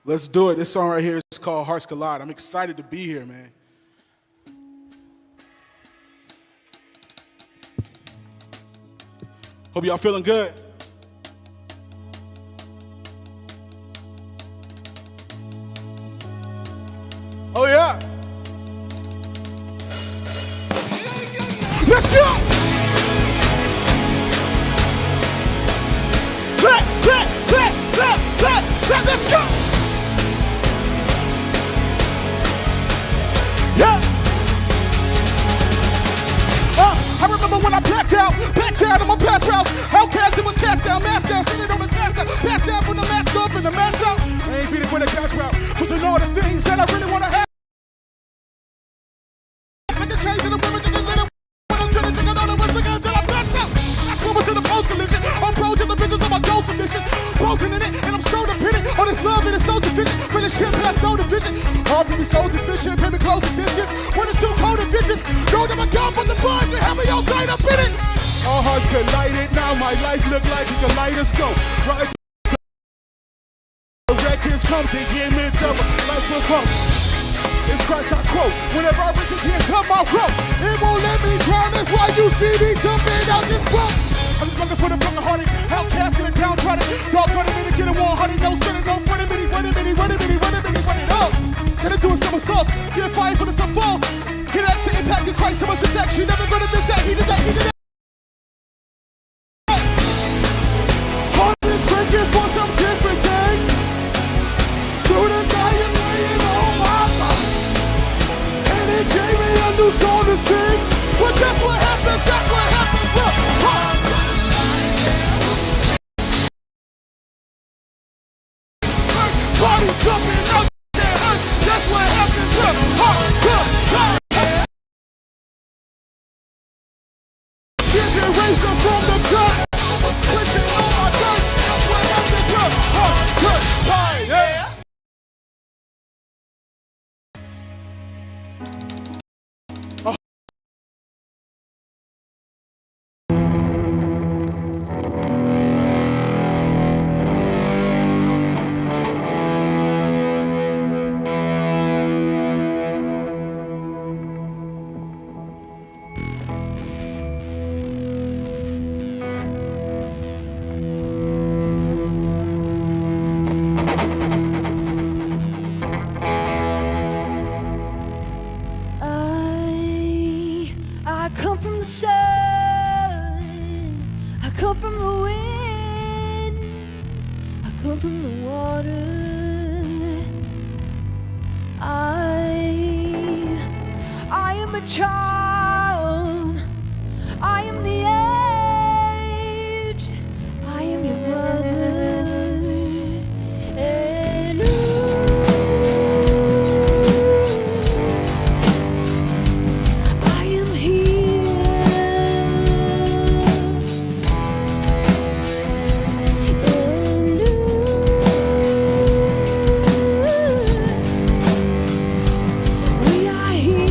Let's do it. This song right here is called Hearts Collide. I'm excited to be here, man. Hope y'all feeling good. Oh yeah. Let's go. Let's go. Yeah. I remember when I backed out on my past routes. Outcast, it was cast down, mask down, sitting on the task out, passed out from the mask up and the match out. I ain't feeding for the cash route, switching all the things that I really want to have. Like the chains and the women just a little. When I'm trying to check out all the rest again until I pass out. I come into the post collision, approach the bitches of my ghost edition. Posting in it, and I'm so dependent on this love and it's so sufficient. When the shit past no division, hard to be so sufficient, pay me close to dishes. One or two coded bitches, go to my gun, put the bars and have me all tied up in it. Our hearts collided, now my life look like a kaleidoscope. Rise the records come to give me trouble, life will come. It's Christ I quote, whenever I reach a can't tell my rope. It won't let me drown, that's why you see me jumping out this boat. I'm just looking for the broken hearted, outcast in the downtrodden. Dog running in to get a 100, no spinning, no running, mini, running, mini, running, mini, running, mini, running. up. Instead of doing somersaults, get fired for the some falls. Hit X to impact your Christ, someone's sex. You never gonna miss that. He did that, he did that. Heart is breaking for some different thing. Through the science, laying on my mind. And it gave me a new song to sing. But that's what happens, that's what happens. Look, party jumping up there, that's what happens. Look, give me razor from the top. Pushing on my dirt, that's what happens. Look, yeah. I come from the sun, I come from the wind, I come from the water. I am a child, I am the age, I am your mother. And I am here. And we are here.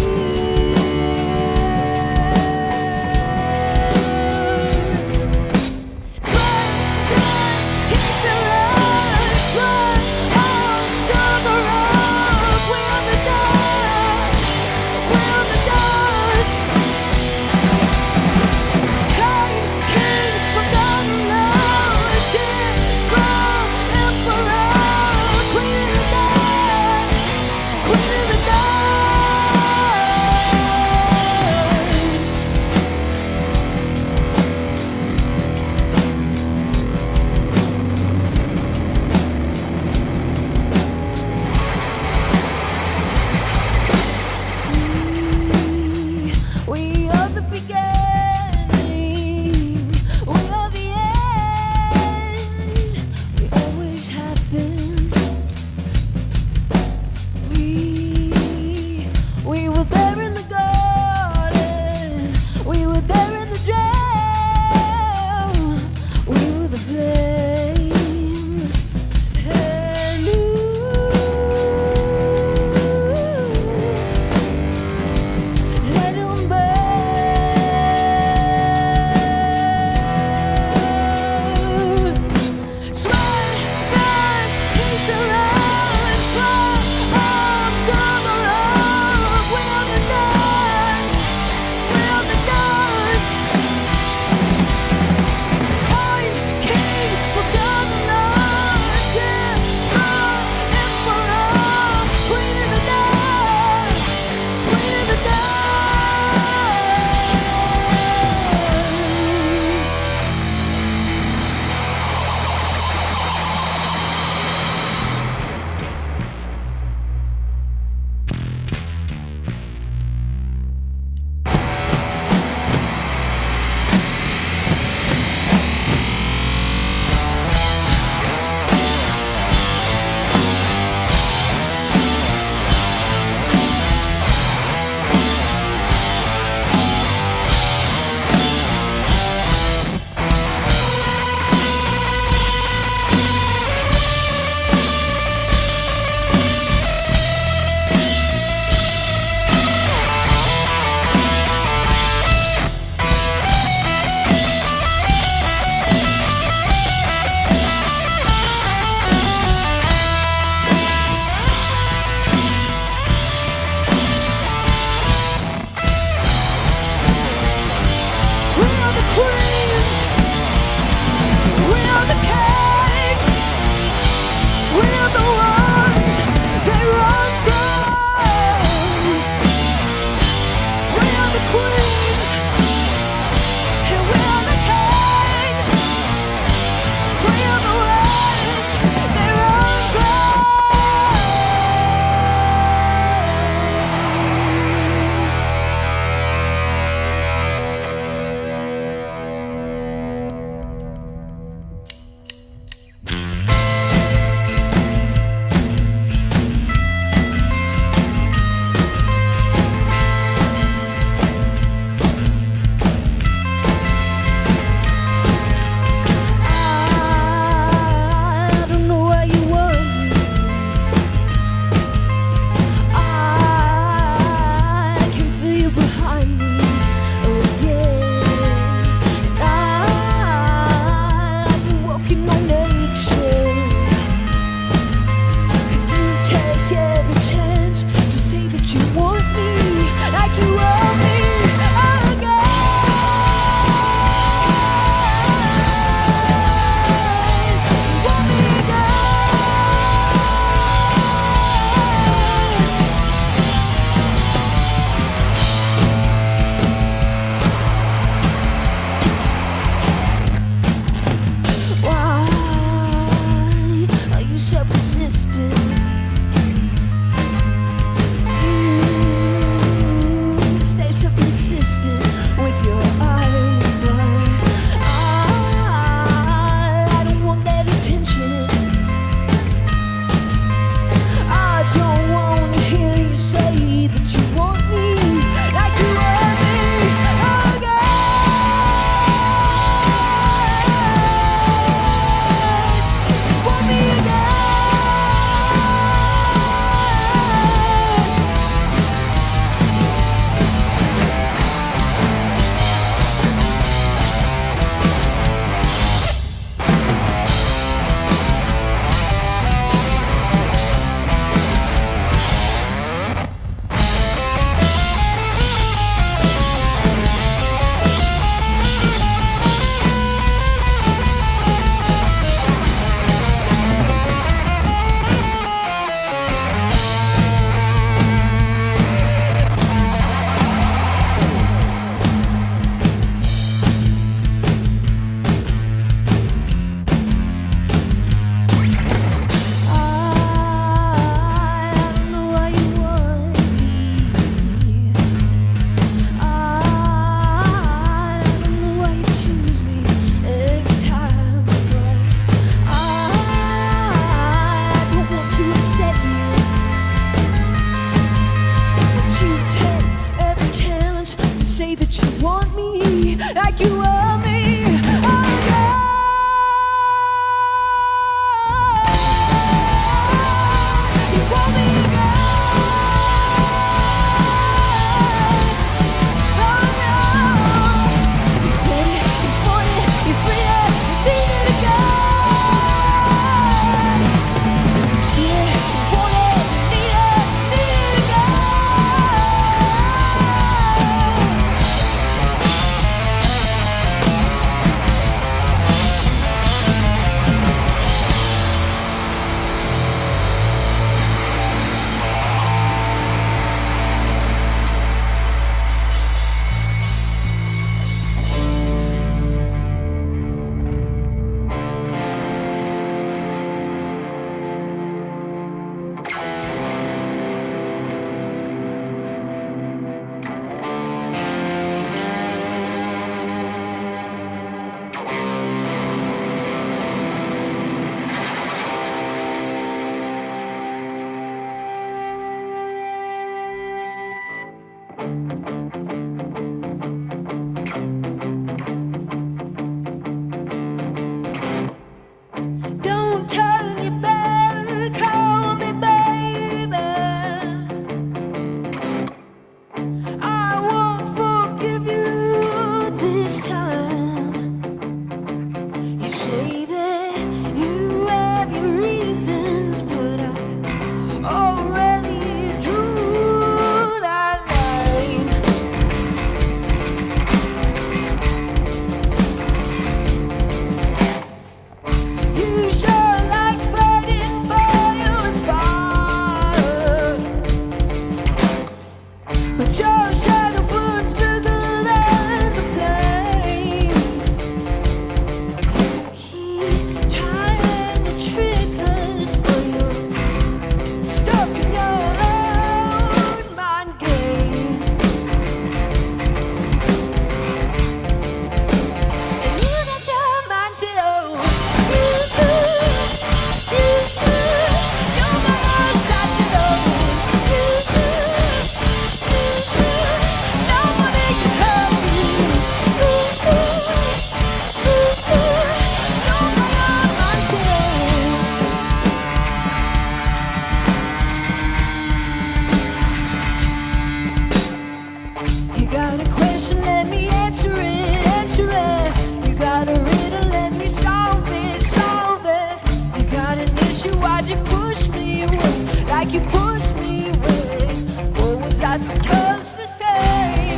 you pushed me away. What was I supposed to say?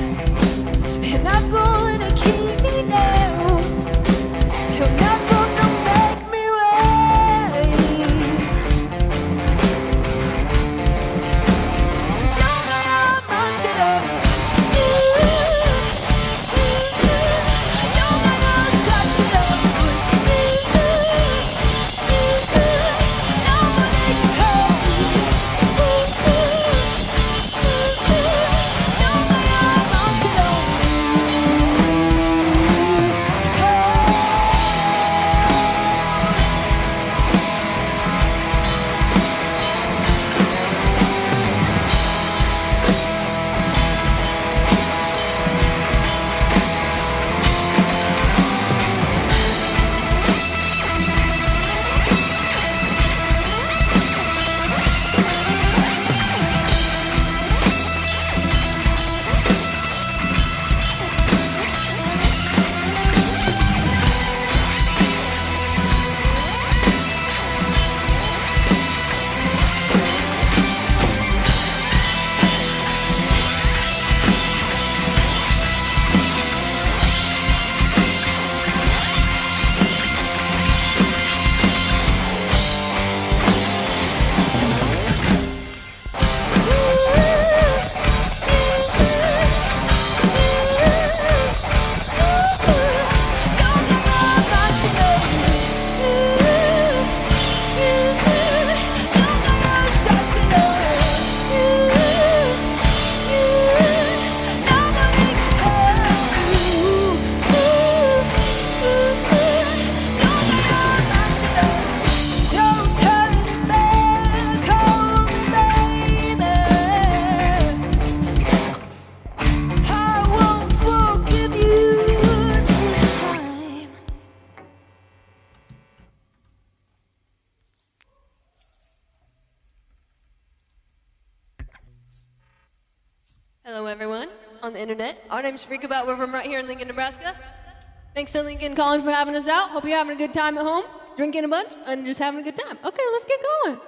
And I'm going to keep me down. You're not gonna make me wait. 'Cause you're my untitled. You're my untitled. Hello, everyone on the internet. Our name's Freakabout. We're from right here in Lincoln, Nebraska. Thanks to Lincoln Calling for having us out. Hope you're having a good time at home, drinking a bunch, and just having a good time. Okay, let's get going.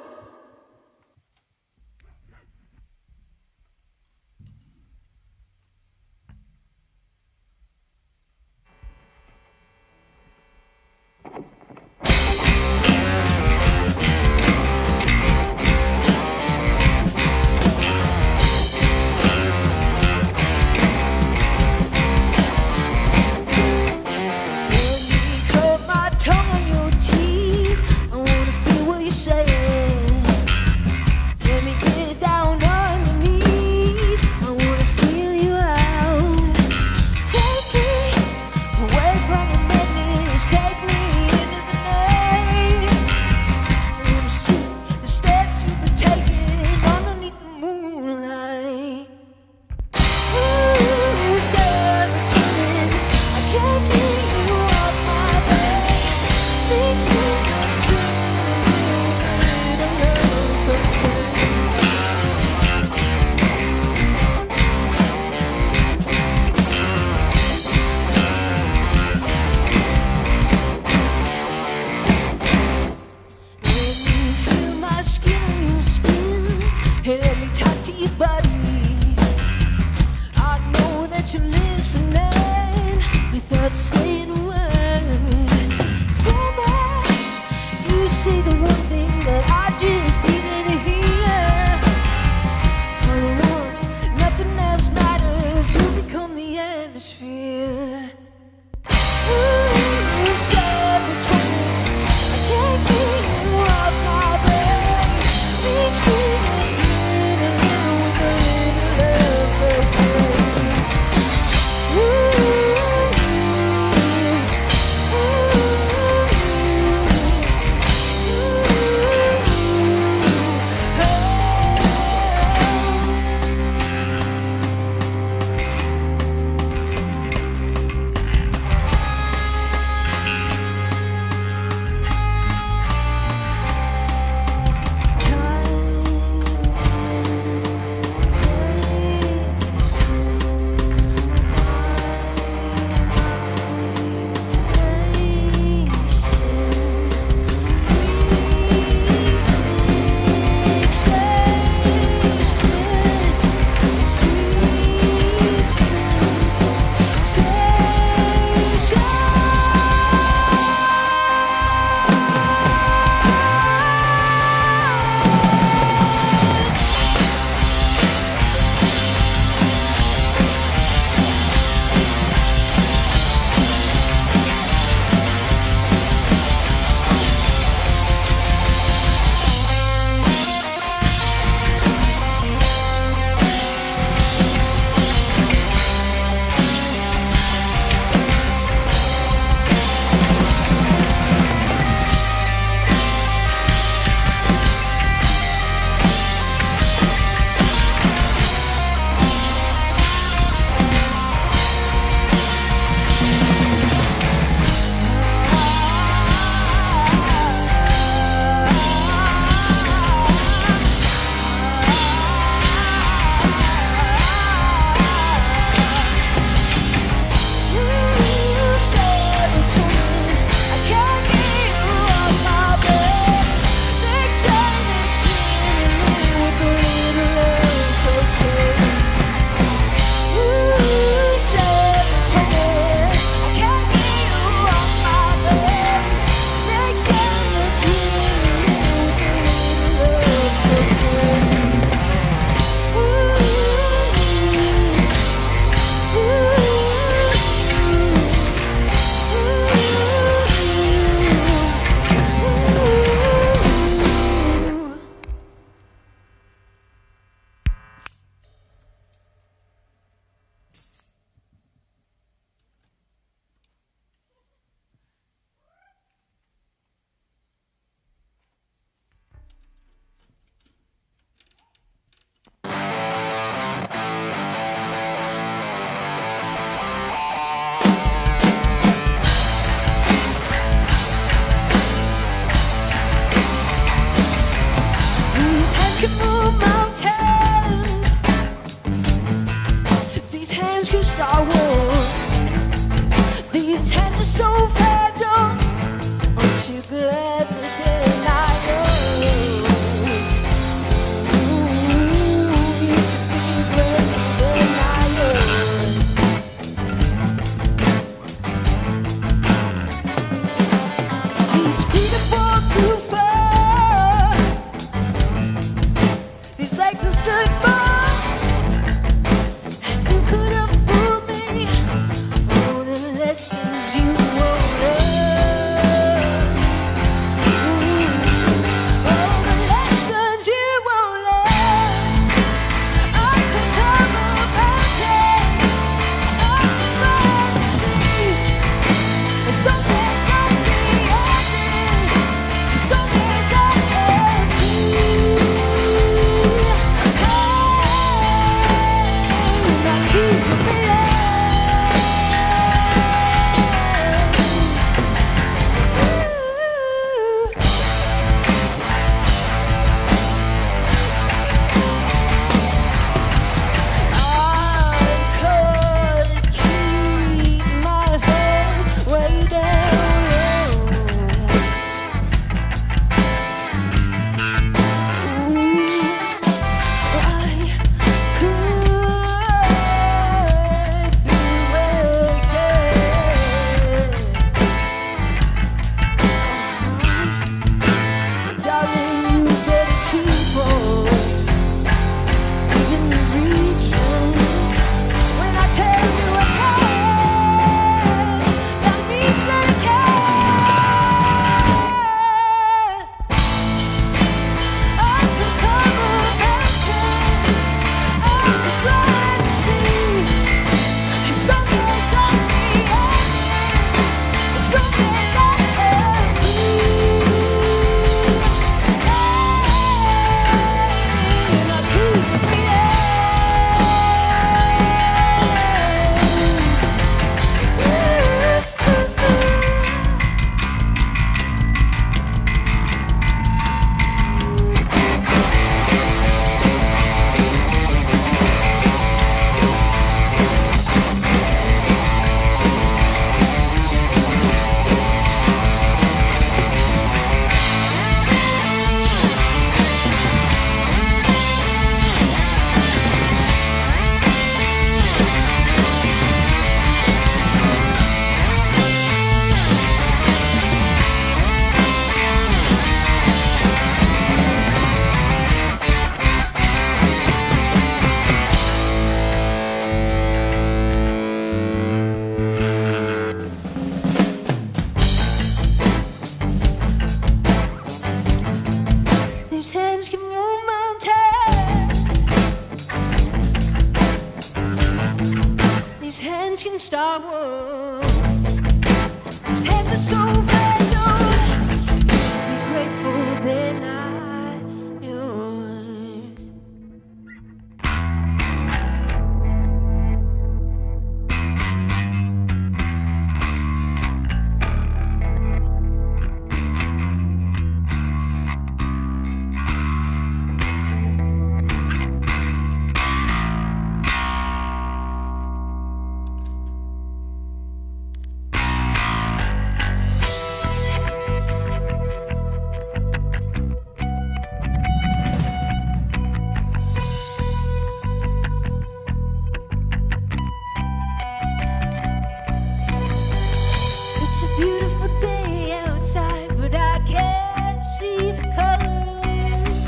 Star Wars. His hands are so fragile. You should be grateful they're not yours. It's a beautiful day outside, but I can't see the colors.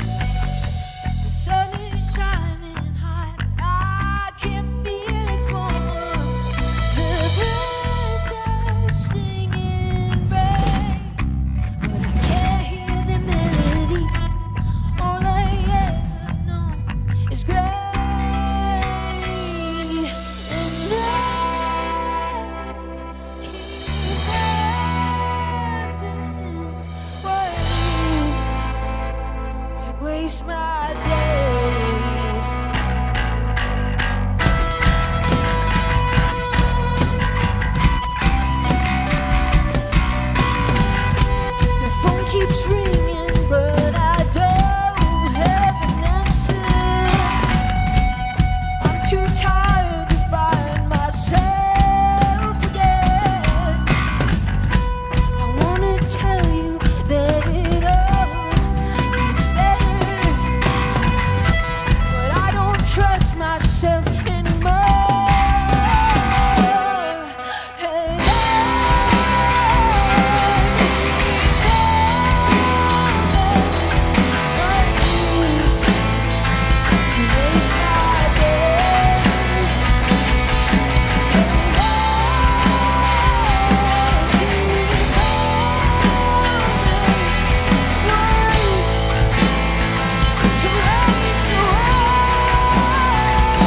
The sun is shining high, but I can't feel its warmth. The birds are singing rain, but I can't hear the melody. All I ever know is gray. And I to waste my days. The phone keeps ringing, but I don't have an answer. I'm too tired to find myself again. I wanna tell you that it all gets better, but I don't trust myself anymore. And to waste my days. To love me so hard.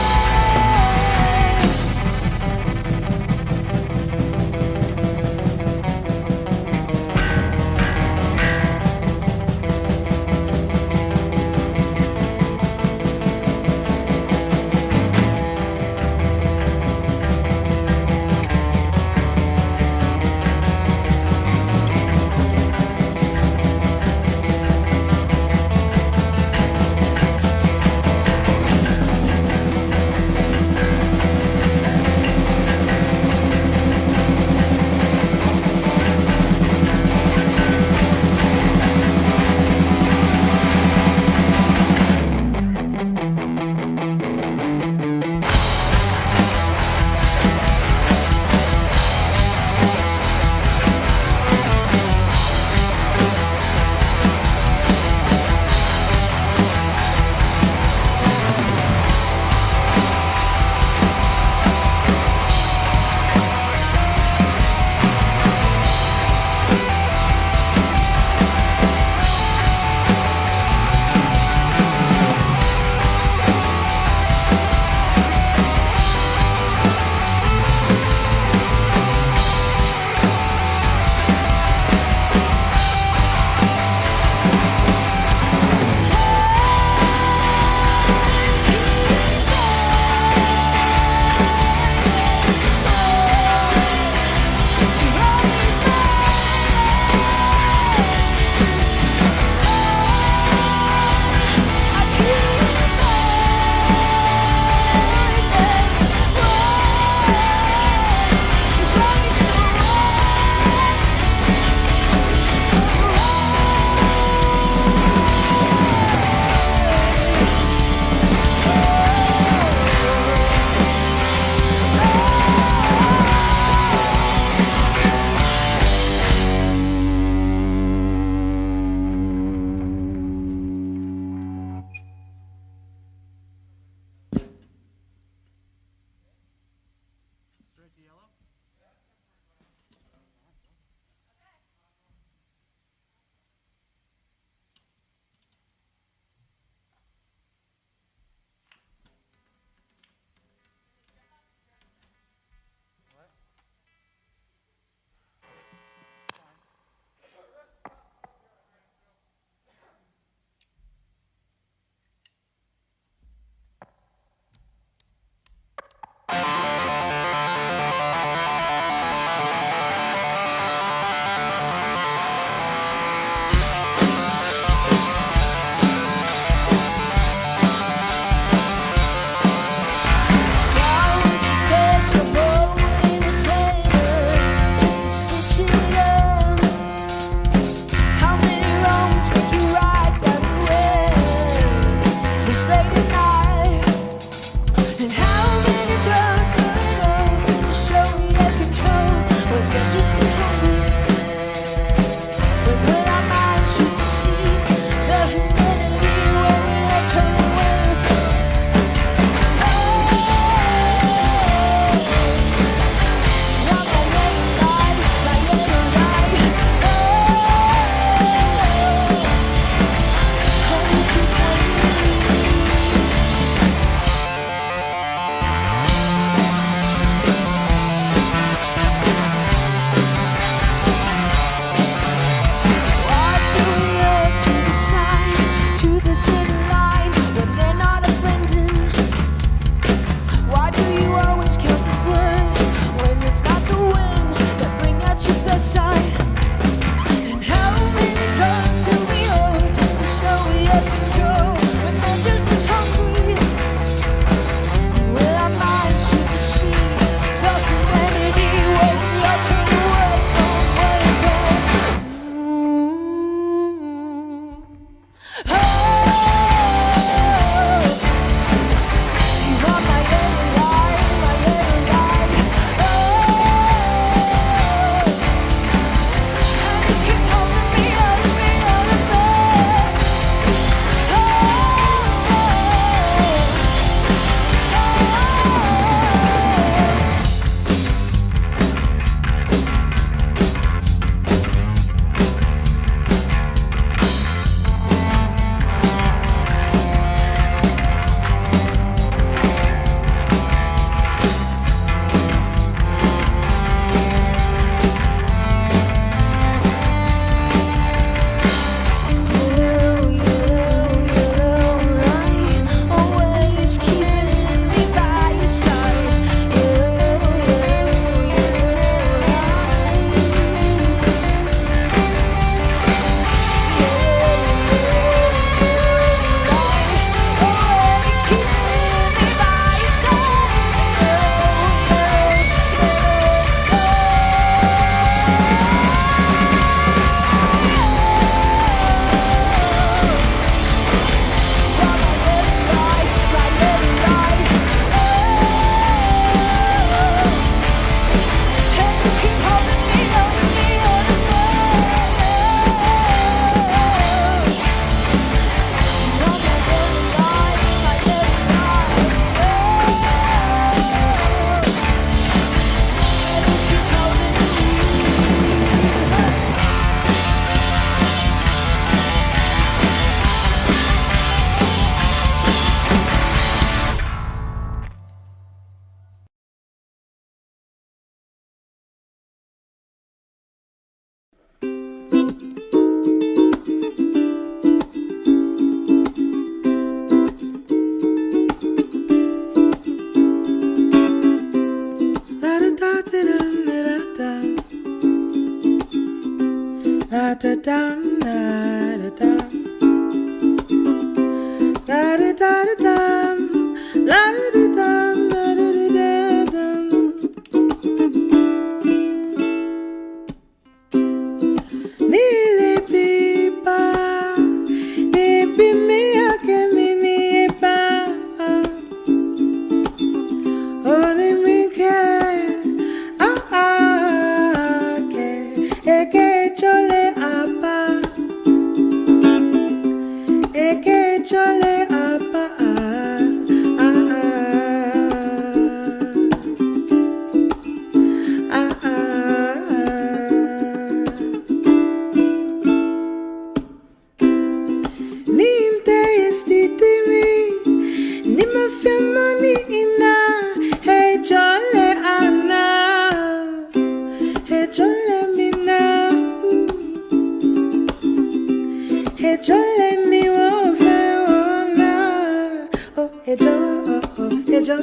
Joe,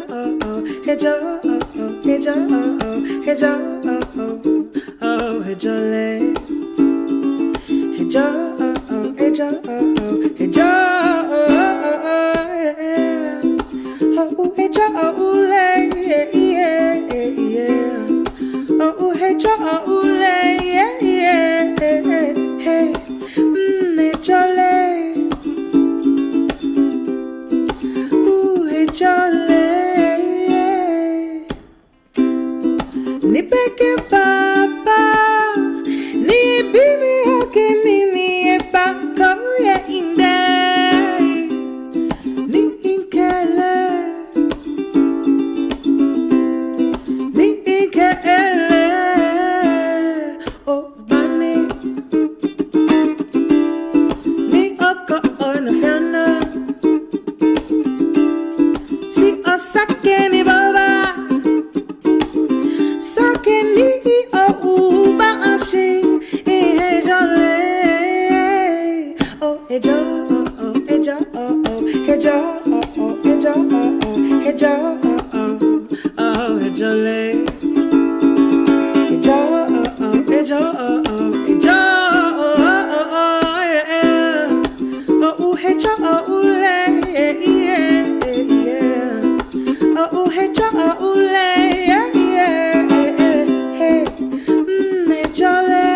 hey Joe, hey Joe, hey Joe, hey Jolene. Hey Joe, hey Joe, hey Joe, yeah. Oh, hey Joe, yeah, yeah. Oh, hey Joe, yeah, yeah. Hey, hey Jolene. Ooh, hey Jolene. Ni peke papa, ni bibi hake ni e bako ya inde, ni inkele, ni inkele, oh bani, ni oko ono fiana, si osake ni baba. Sakeni o ba ashi e jole oh e jo oh e jo oh e jo oh e jo oh e jo oh e jole e jo oh e jo oh e jo oh e jo oh le yeah oh e jo oh le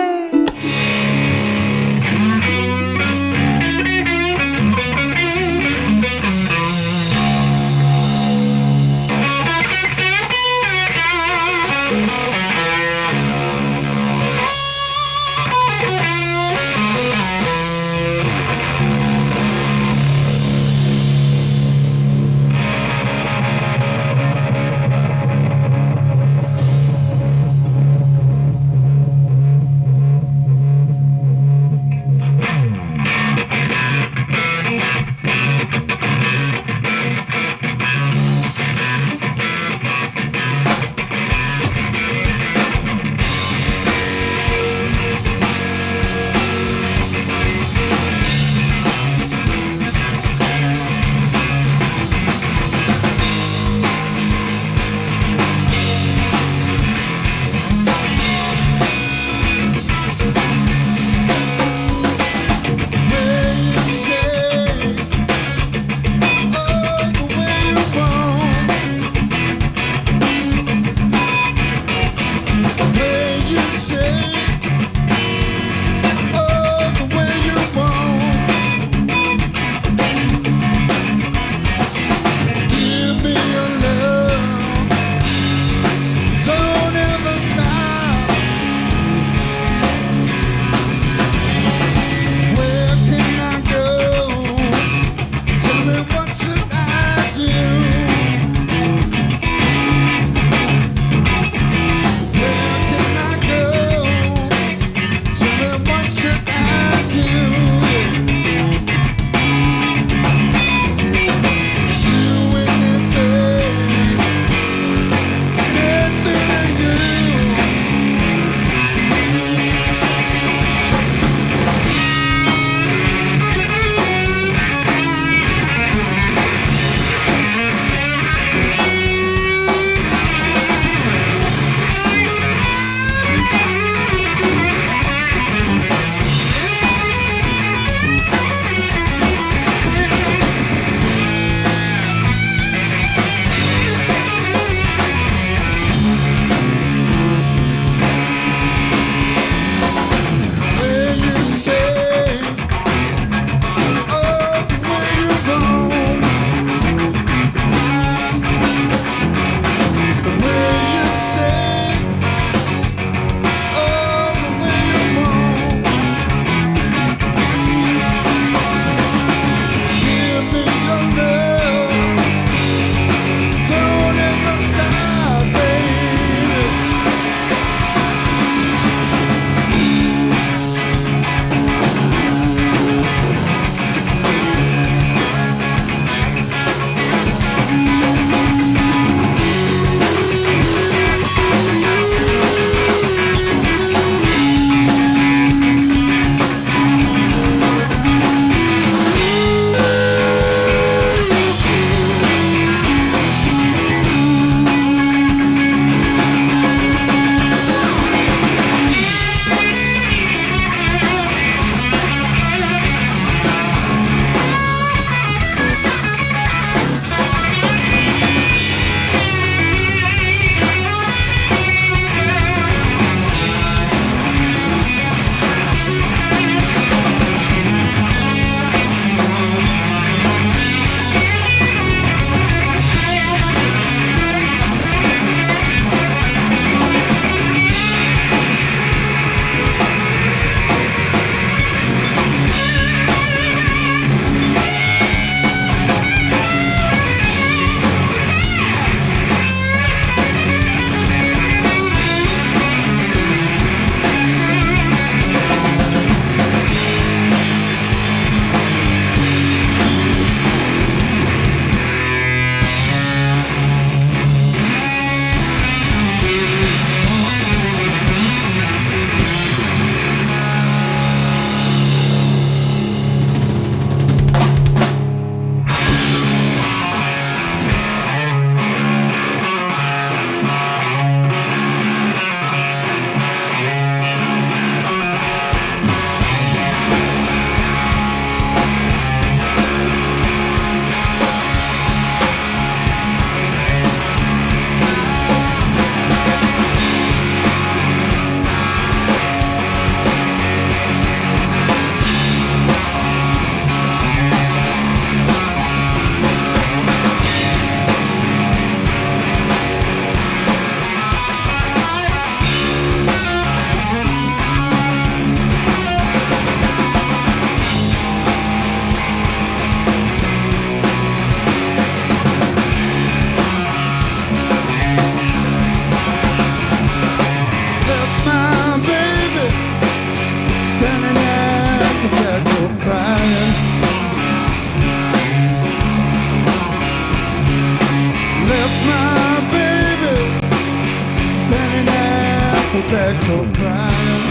tobacco crying.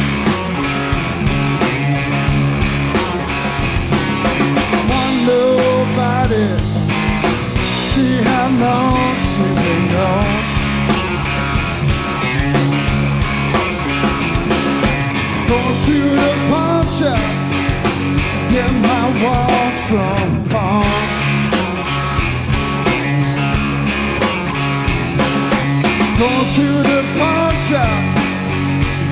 Want nobody, see how long she been gone. Go to the pawn shop, get my watch from pawn. Go to the pawn shop,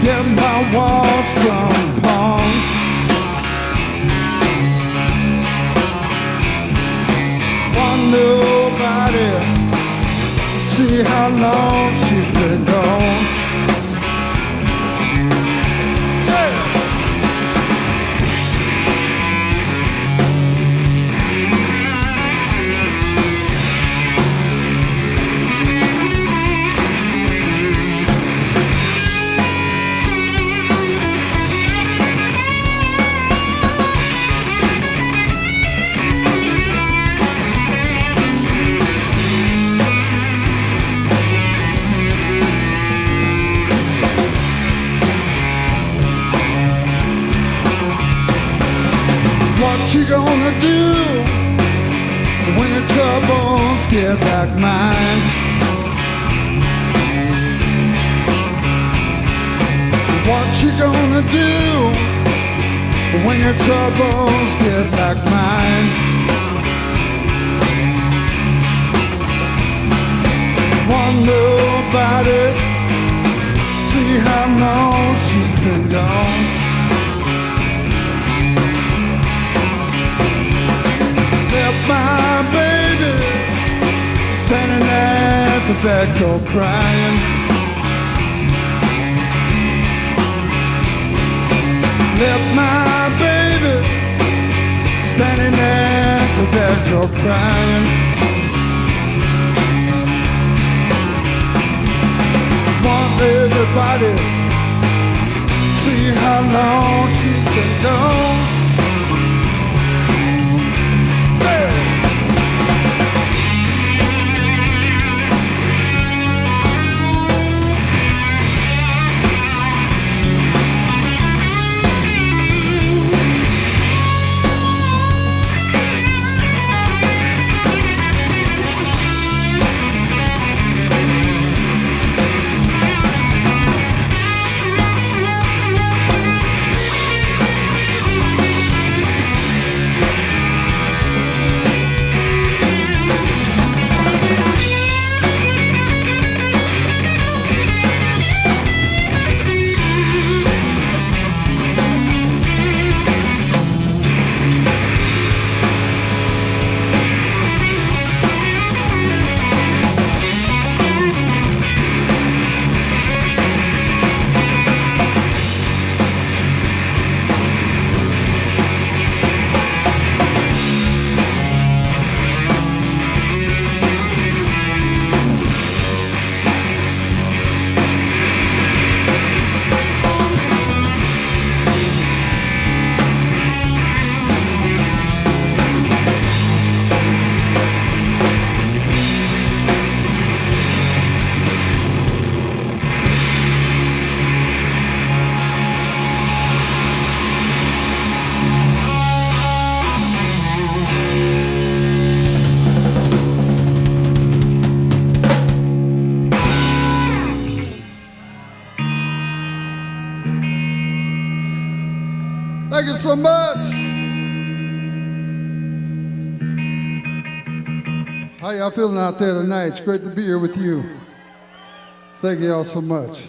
get my watch from pawn. Want nobody, see how long she's been gone. What you gonna do when the troubles get like mine? What you gonna do when your troubles get like mine? Want nobody, see how long she's been gone. Left my baby standing at the back door crying. Left my baby standing at the back door crying. Want everybody, see how long she's been gone. Thank you so much. How y'all feeling out there tonight? It's great to be here with you. Thank you all so much.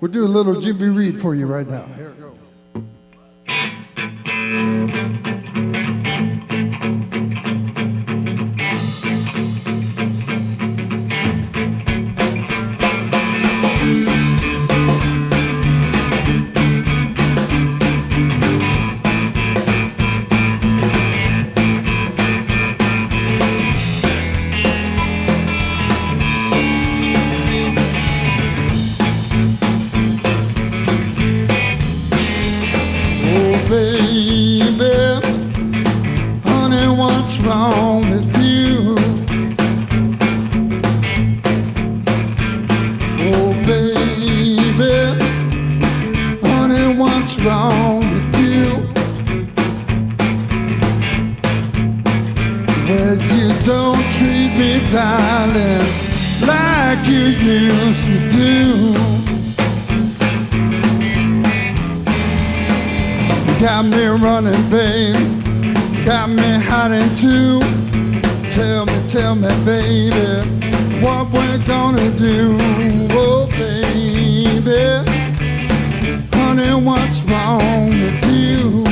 We'll do a little Jimmy Reed for you right now. Here we go. Got me running, babe. Got me hiding too. Tell me, baby, what we're gonna do. Oh, baby, honey, what's wrong with you?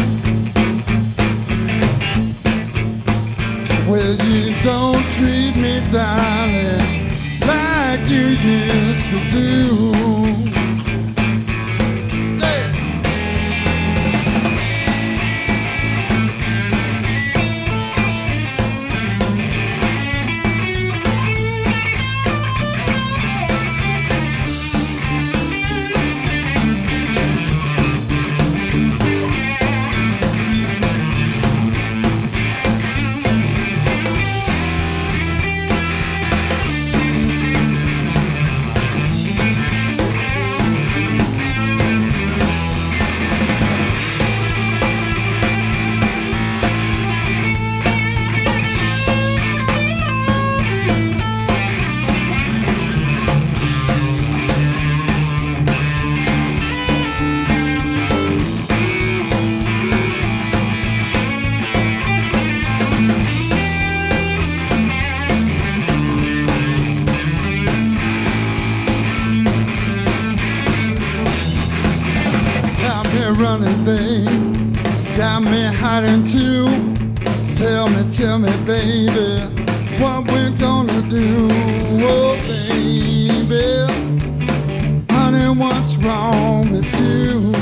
Well, you don't treat me, darling, like you used to do. Running, babe, got me hiding too. Tell me, baby, what we're gonna do. Oh, baby, honey, what's wrong with you?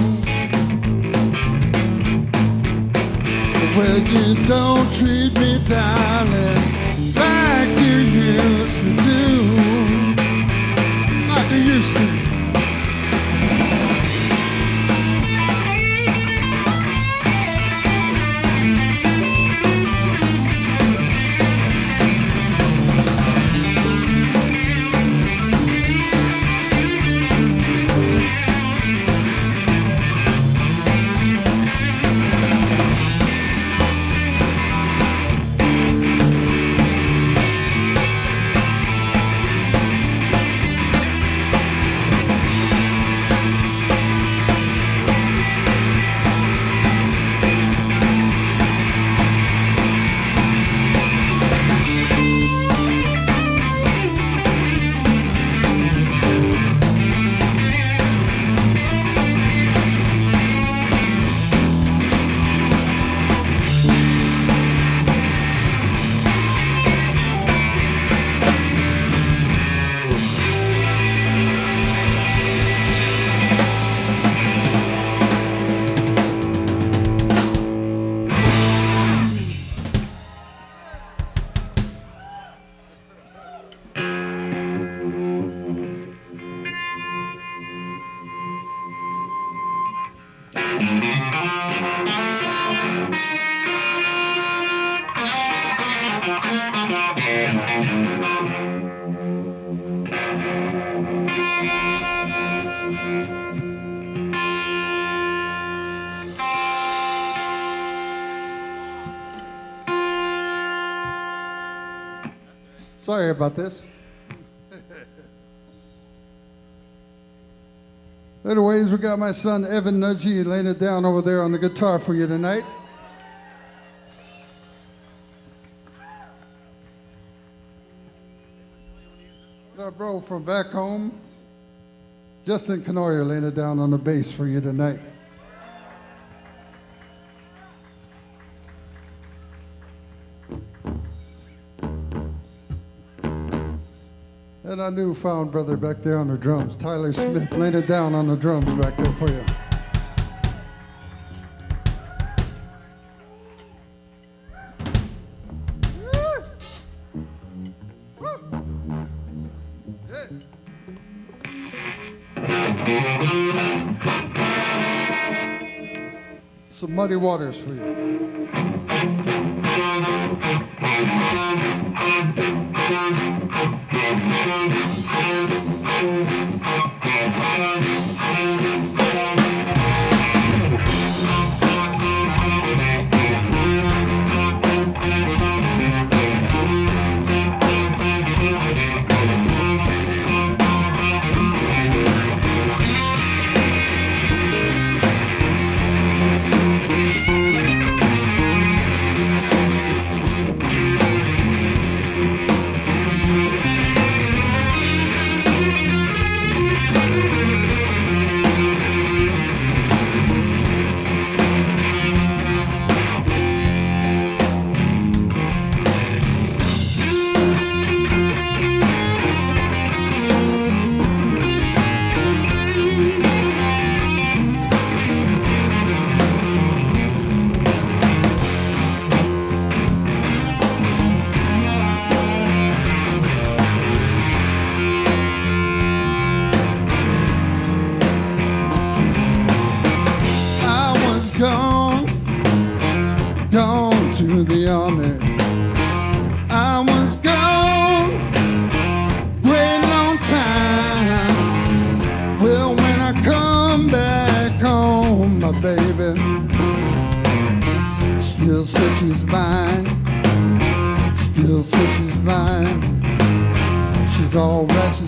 Well, you don't treat me, darling, like you used to do. Like you used to. Sorry about this. Anyways, we got my son Evan Nudgy laying it down over there on the guitar for you tonight. Our bro from back home, Justin Canoyer, laying it down on the bass for you tonight. And our newfound brother back there on the drums, Tyler Smith, laying it down on the drums back there for you. Some Muddy Waters for you.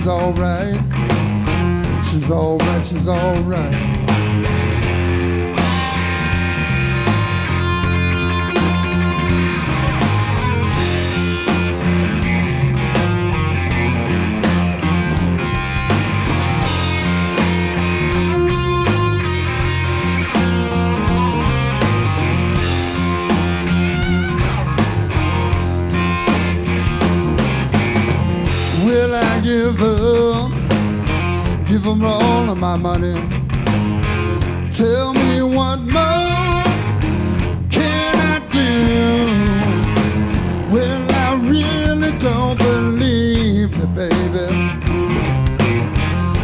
alright. She's alright, she's alright. Will I give her all of my money? Tell me what more can I do? Well, I really don't believe it, baby.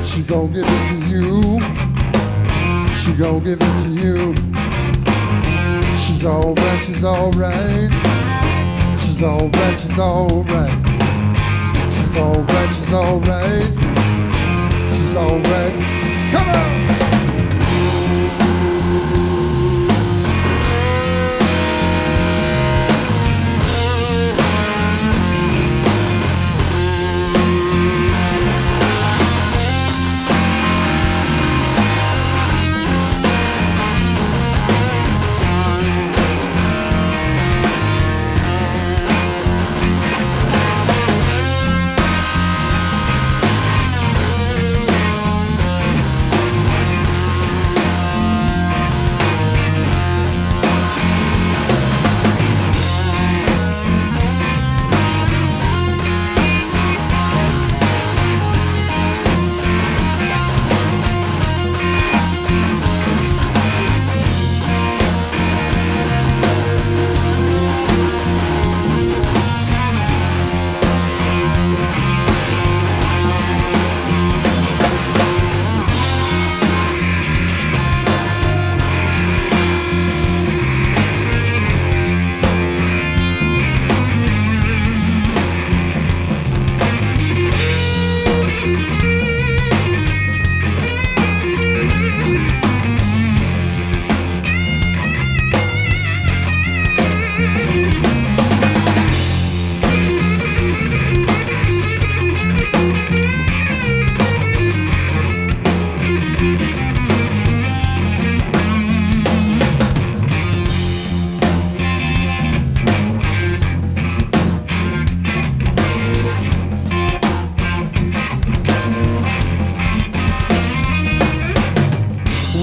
She gon' give it to you. She gon' give it to you. She's alright, she's alright. She's alright, she's alright. She's alright, she's alright. She's alright. Come on!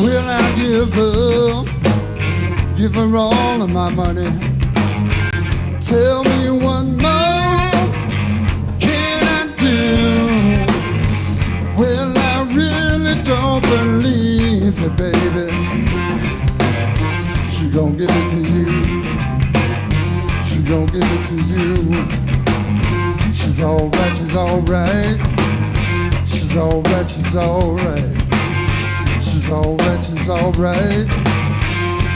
Will I give her all of my money? Tell me what more can I do? Well, I really don't believe it, baby. She gon' give it to you. She gon' give it to you. She's alright, she's alright. She's alright, she's alright. She's alright, she's alright.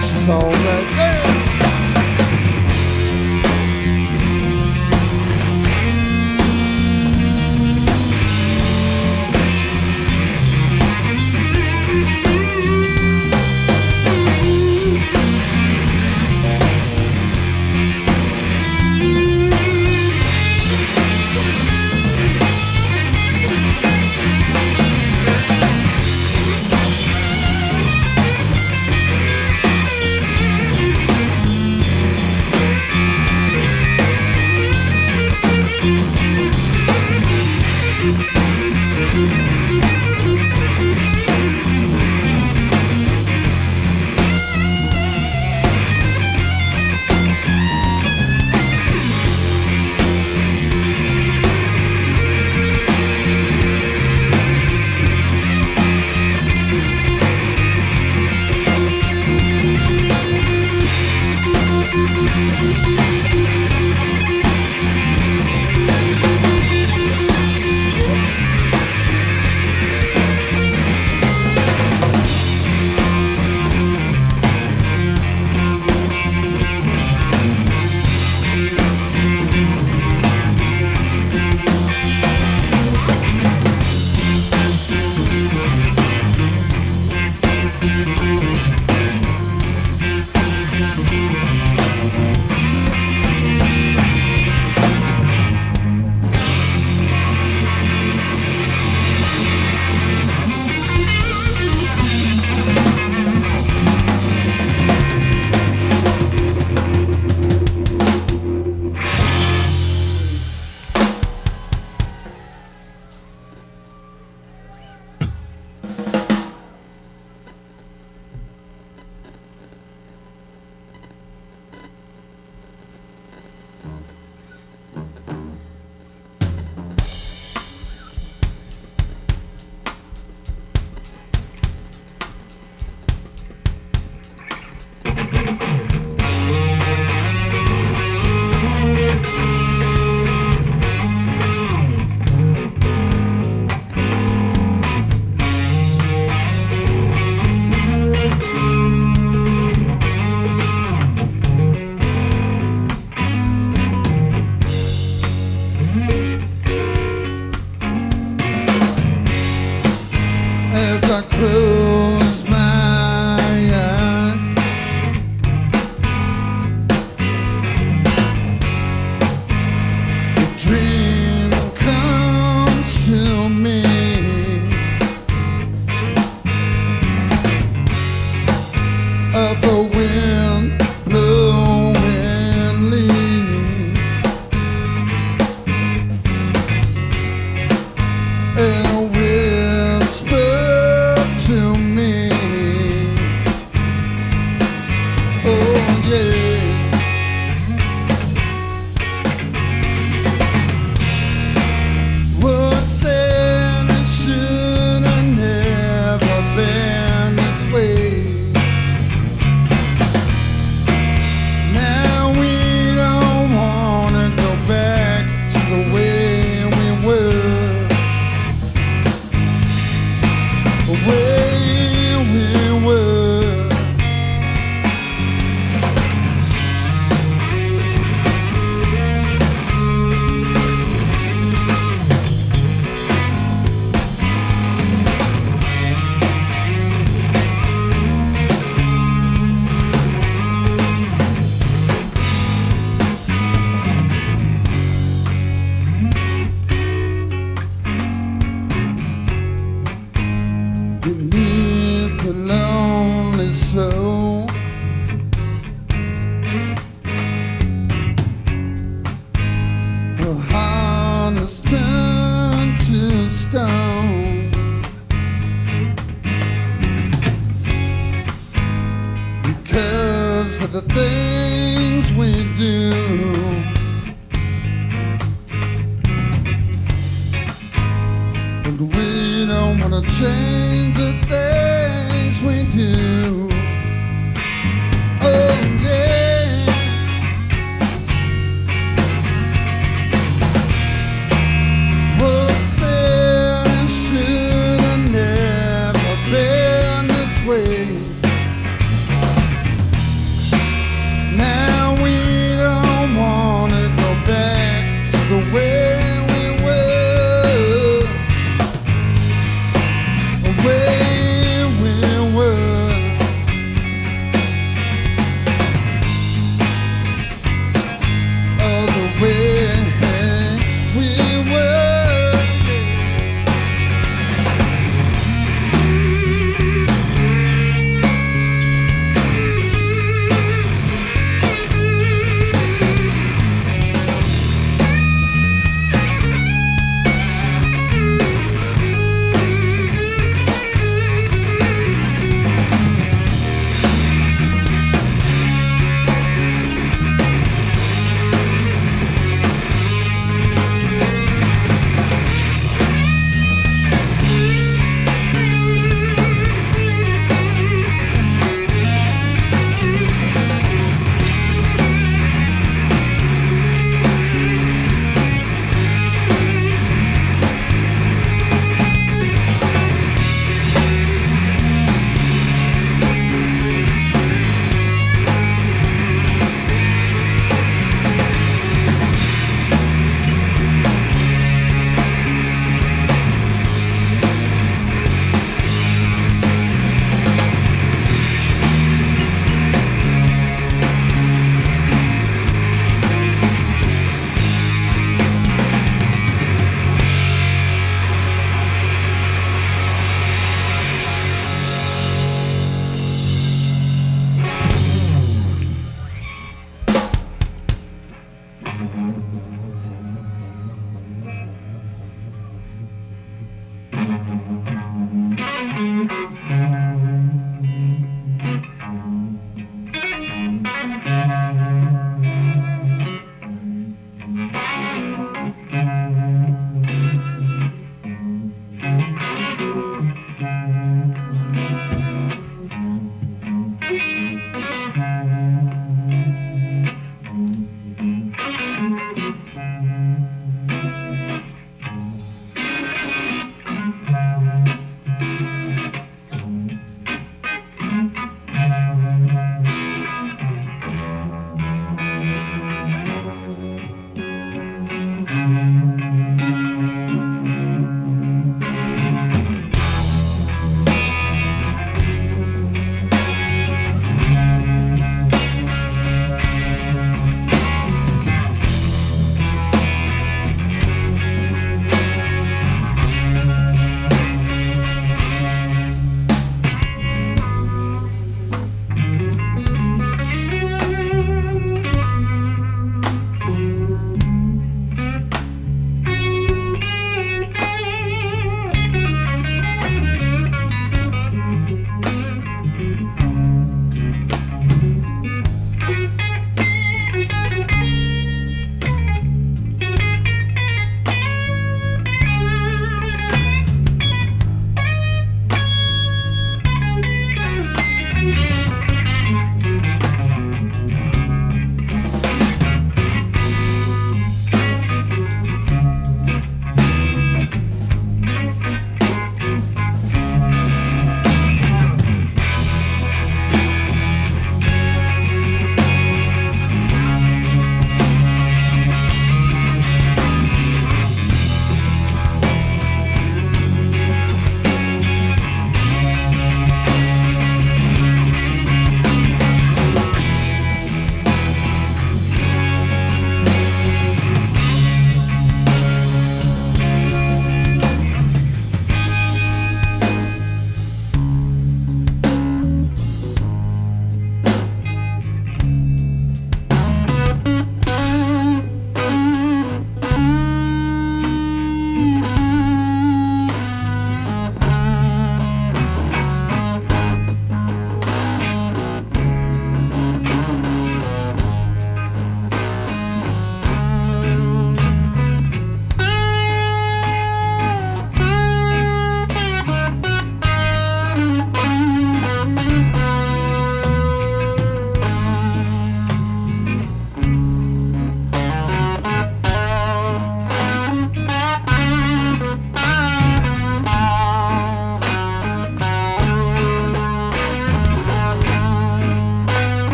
She's alright. Yeah. soul. Her heart is turned to stone. Because of the things we do. And we don't want to change the things we do. Oh yeah. What's said and should have never been this way. Now we don't want to go back to the way we were.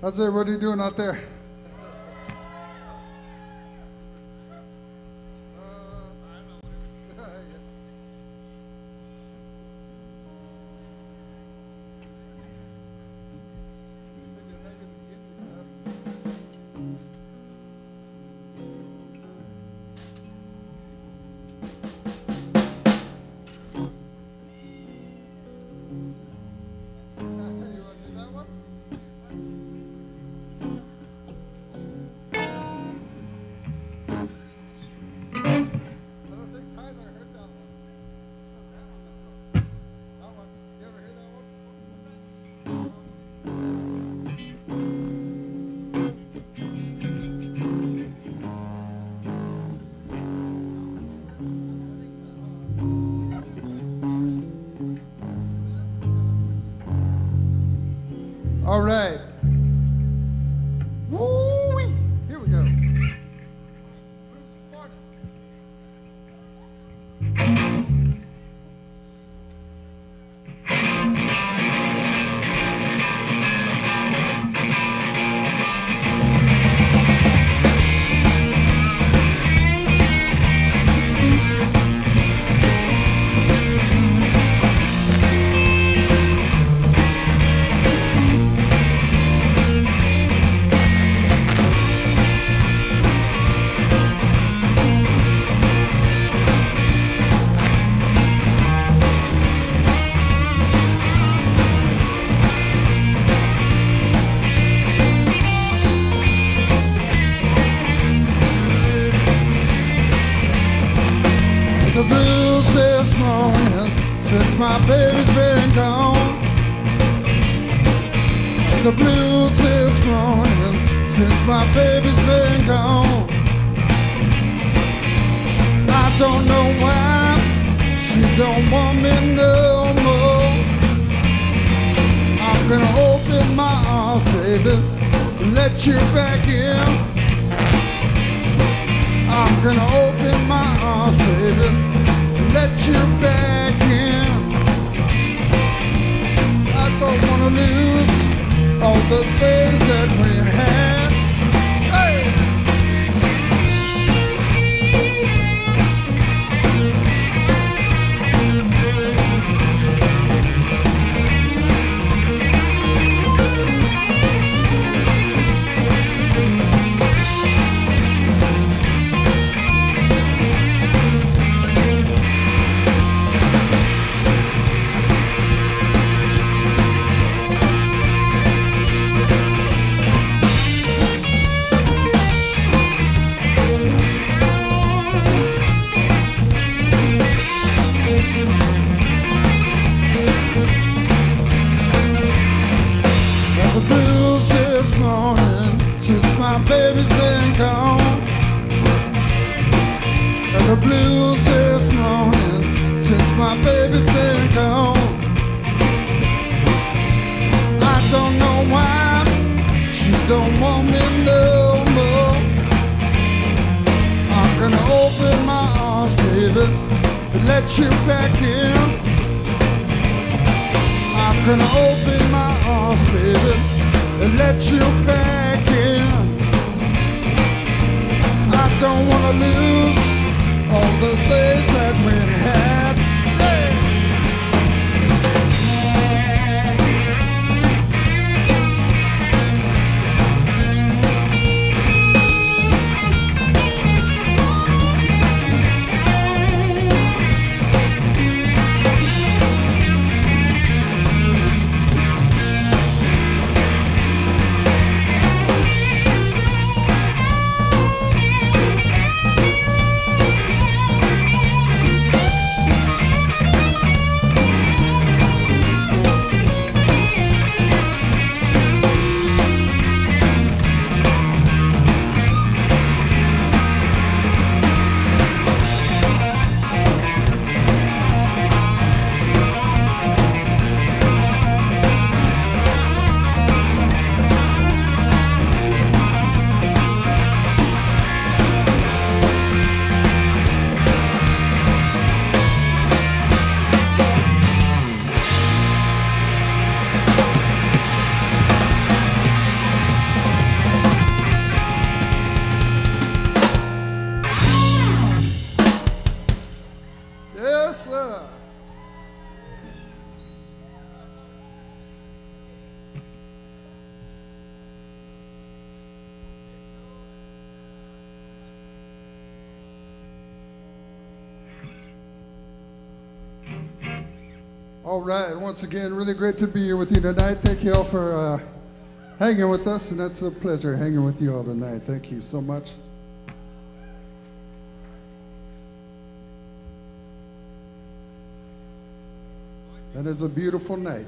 How's everybody doing out there? All right. Woo-wee. Here we go. The blues this morning since my baby's been gone. The blues this morning since my baby's been gone. I don't know why she don't want me no more. I'm gonna open my arms, baby, let you back in. I'm gonna open my arms, baby, let you back in. I don't wanna lose all the things that we had. Hey! The blues this morning since my baby's been gone. The blues this morning since my baby's been gone. I don't know why she don't want me no more. I'm gonna open my arms, baby, and let you back in. I'm gonna open my arms, baby, and let you back in. I don't wanna lose all the things that we had. Hey! All right, once again, really great to be here with you tonight. Thank you all for hanging with us, and it's a pleasure hanging with you all tonight. Thank you so much. And it's a beautiful night.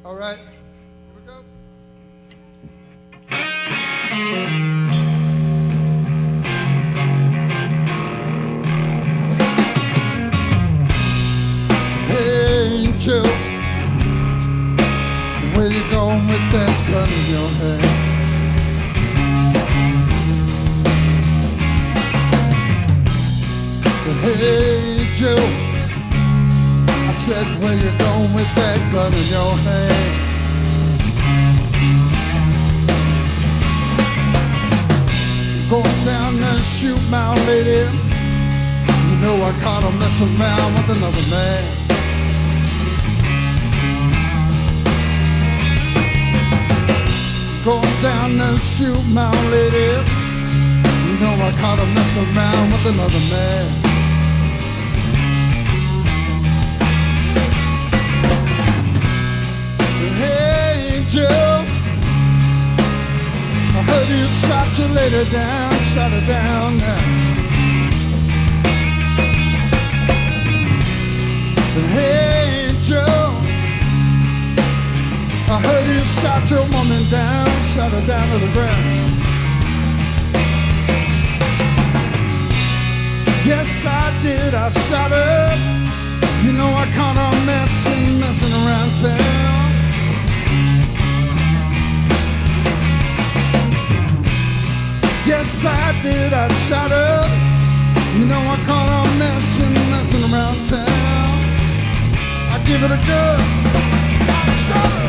All right, here we go. Hey, Joe, where you going with that gun in your hand? Hey, Joe, I said, where you going with that gun in your hand? Going down there, shoot my lady. You know I caught her messing around with another man. Going down there, shoot my lady. You know I caught her messing around with another man. Hey, Joe, I heard you shot your lady down, shot her down now. Hey, Joe, I heard you shot your woman down, shot her down to the ground. Yes, I did, I shot her. You know I caught her messing around town. Yes, I did, I shot her. You know I caught her messing around town. I give it a good, I shot her.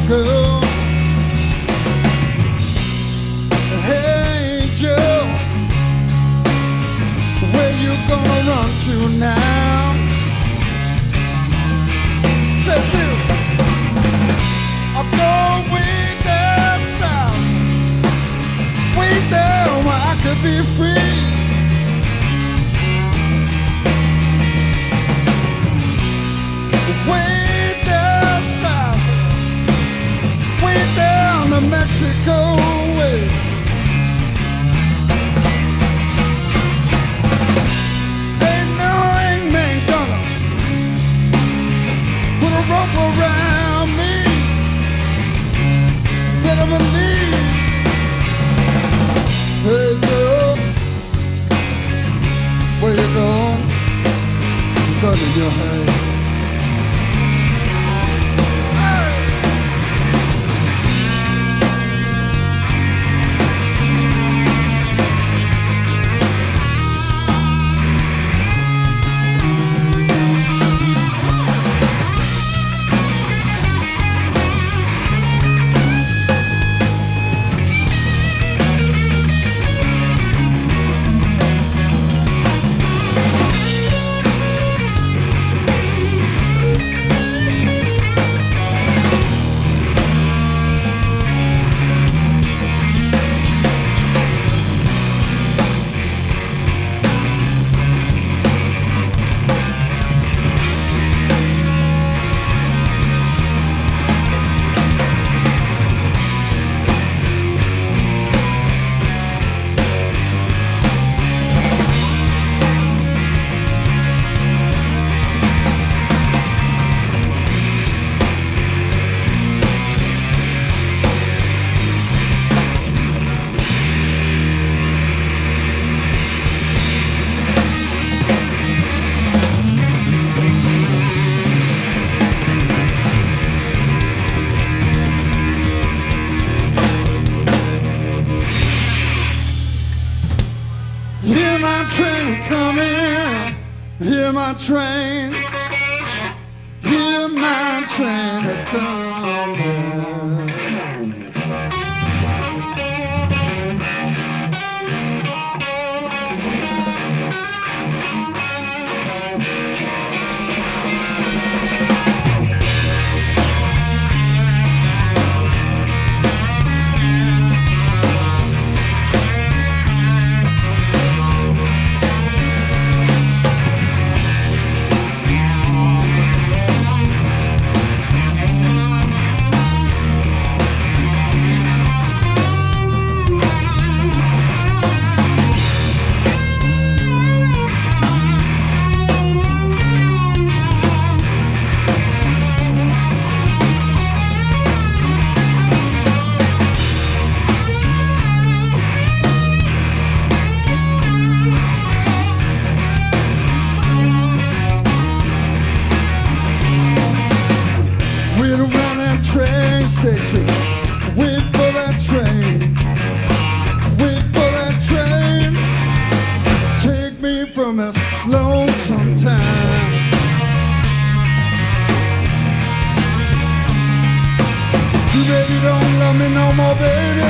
Girl, hey Joe, where you gonna run to now? Say this, I'm going way down south, way down where I could be free. Way down south, way down the Mexico way. Ain't no hangman gonna put a rope around me. Better believe. Hey girl, where you going? Gun in your hand. Hear my train, hear my train a coming. Station. Wait for that train. Wait for that train. Take me from this lonesome time. Too bad you don't love me no more, baby.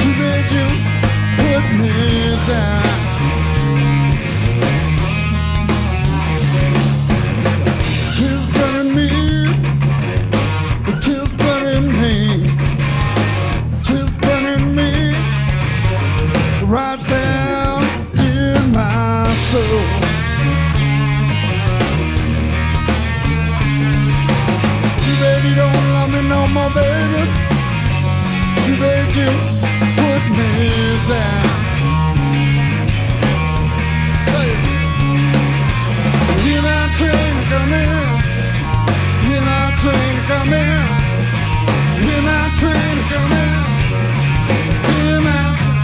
Too bad you put me down. She's burning me. She's burning me, she's burning me right down in my soul. Too bad you don't love me no more, baby. Too bad you put me down. Hey. Hear my train coming. Hear my train coming. Hear my train coming. Hear my train.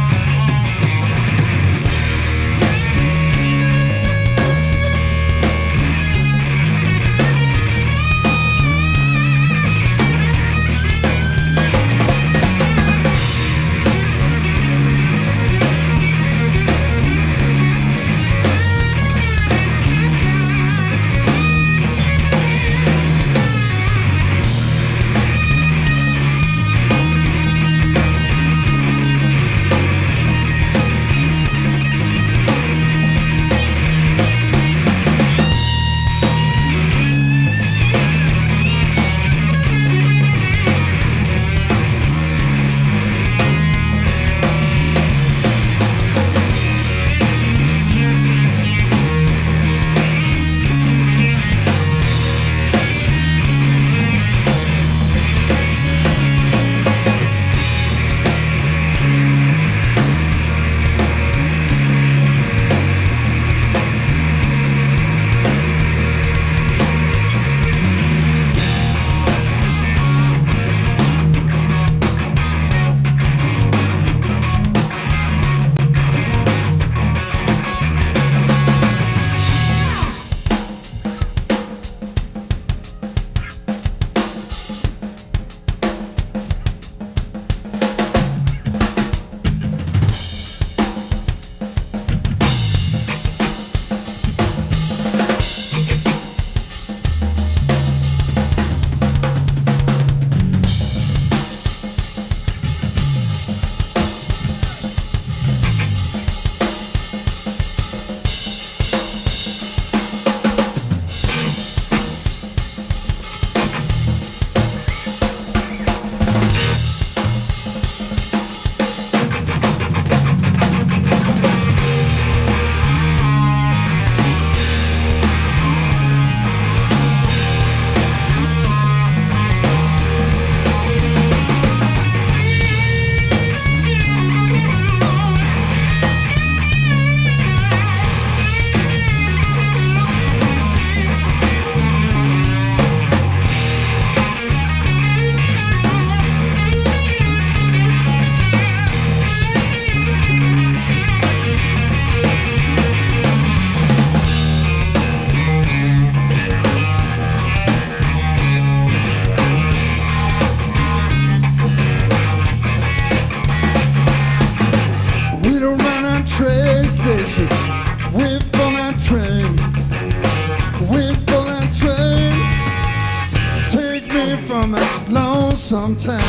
sometime.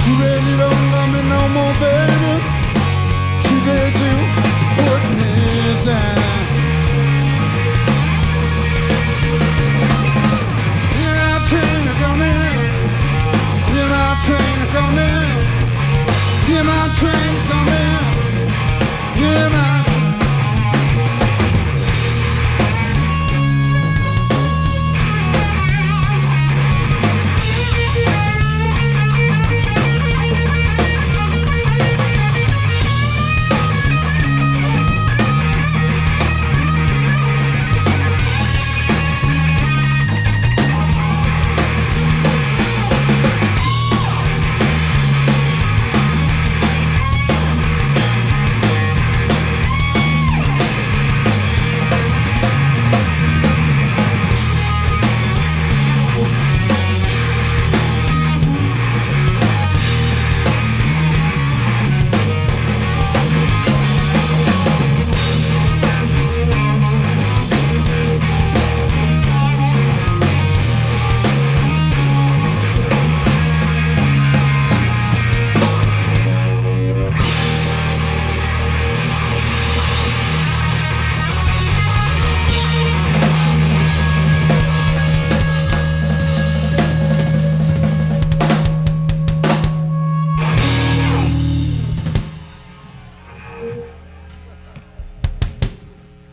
Too bad you don't love me no more, baby. Too bad you put me down. You're not train to come in. You're not train to come in. You're my train to come in. You're my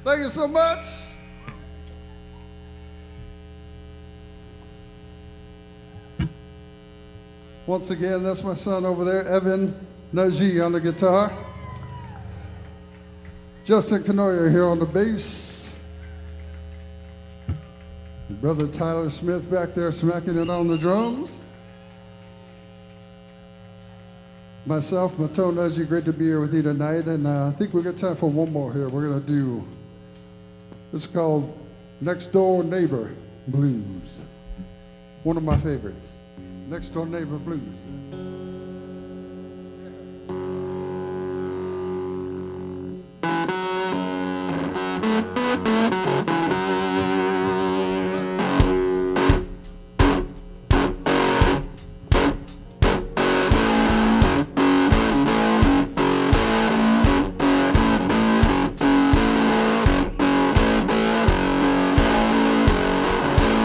Thank you so much. Once again, that's my son over there, Evan Najee on the guitar. Justin Canoyer here on the bass. Brother Tyler Smith back there smacking it on the drums. Myself, Matone Najee, great to be here with you tonight. And I think we got time for one more here. We're going to do, this is called Next Door Neighbor Blues. One of my favorites. Next Door Neighbor Blues.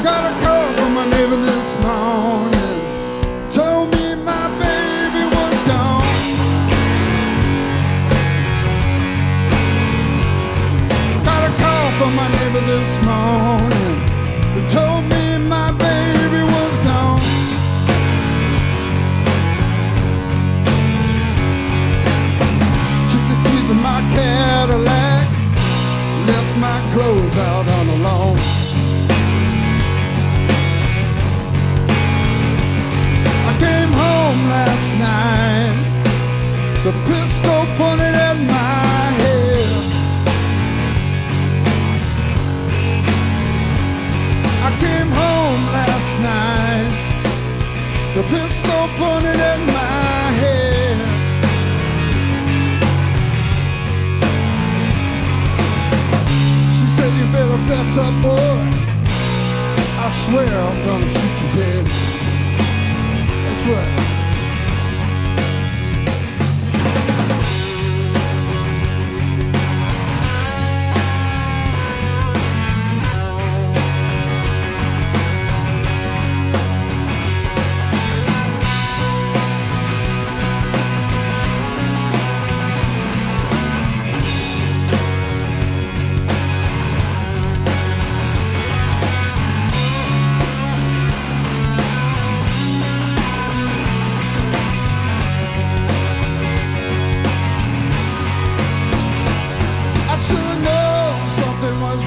Got a call from my neighbor this morning. Told me my baby was gone. Got a call from my neighbor this morning. They told me my baby was gone. Took the keys of my Cadillac. Left my clothes out on the lawn. Came home last night, the pistol pointed at my head. I came home last night, the pistol pointed at my head. She said, you better fess up, boy. I swear I'm gonna shoot you dead. That's right.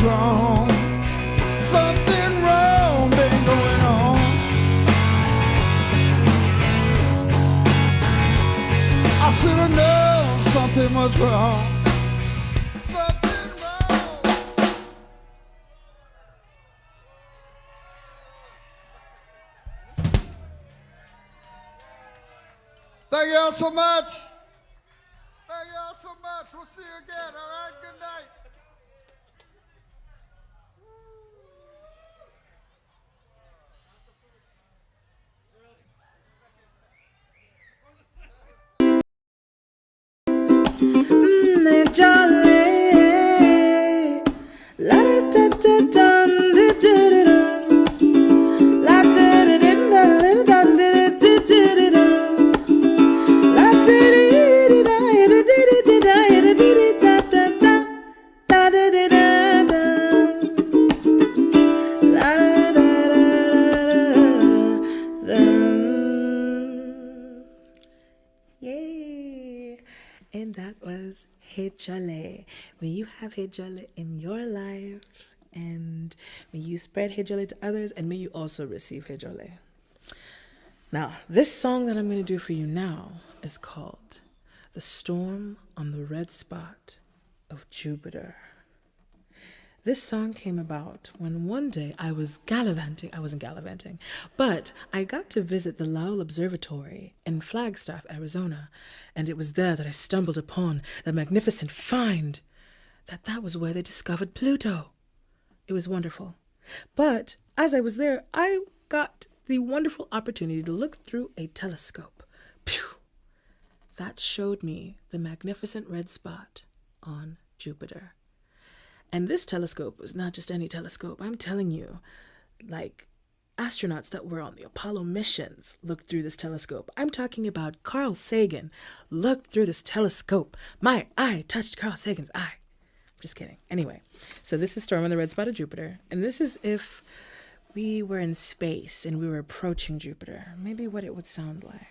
Wrong. Something wrong been going on. I should have known something was wrong. Something wrong. Thank y'all so much. Thank y'all so much. We'll see you again. All right. Good night. goes Hejale. May you have Hejale in your life, and may you spread Hejale to others, and may you also receive Hejale. Now, this song that I'm going to do for you now is called The Storm on the Red Spot of Jupiter. This song came about when one day I was gallivanting. I wasn't gallivanting, but I got to visit the Lowell Observatory in Flagstaff, Arizona, and it was there that I stumbled upon the magnificent find that was where they discovered Pluto. It was wonderful. But as I was there, I got the wonderful opportunity to look through a telescope. Phew! That showed me the magnificent red spot on Jupiter. And this telescope was not just any telescope. I'm telling you, like astronauts that were on the Apollo missions looked through this telescope. I'm talking about Carl Sagan looked through this telescope. My eye touched Carl Sagan's eye. Just kidding. Anyway, so this is Storm on the Red Spot of Jupiter. And this is if we were in space and we were approaching Jupiter. Maybe what it would sound like.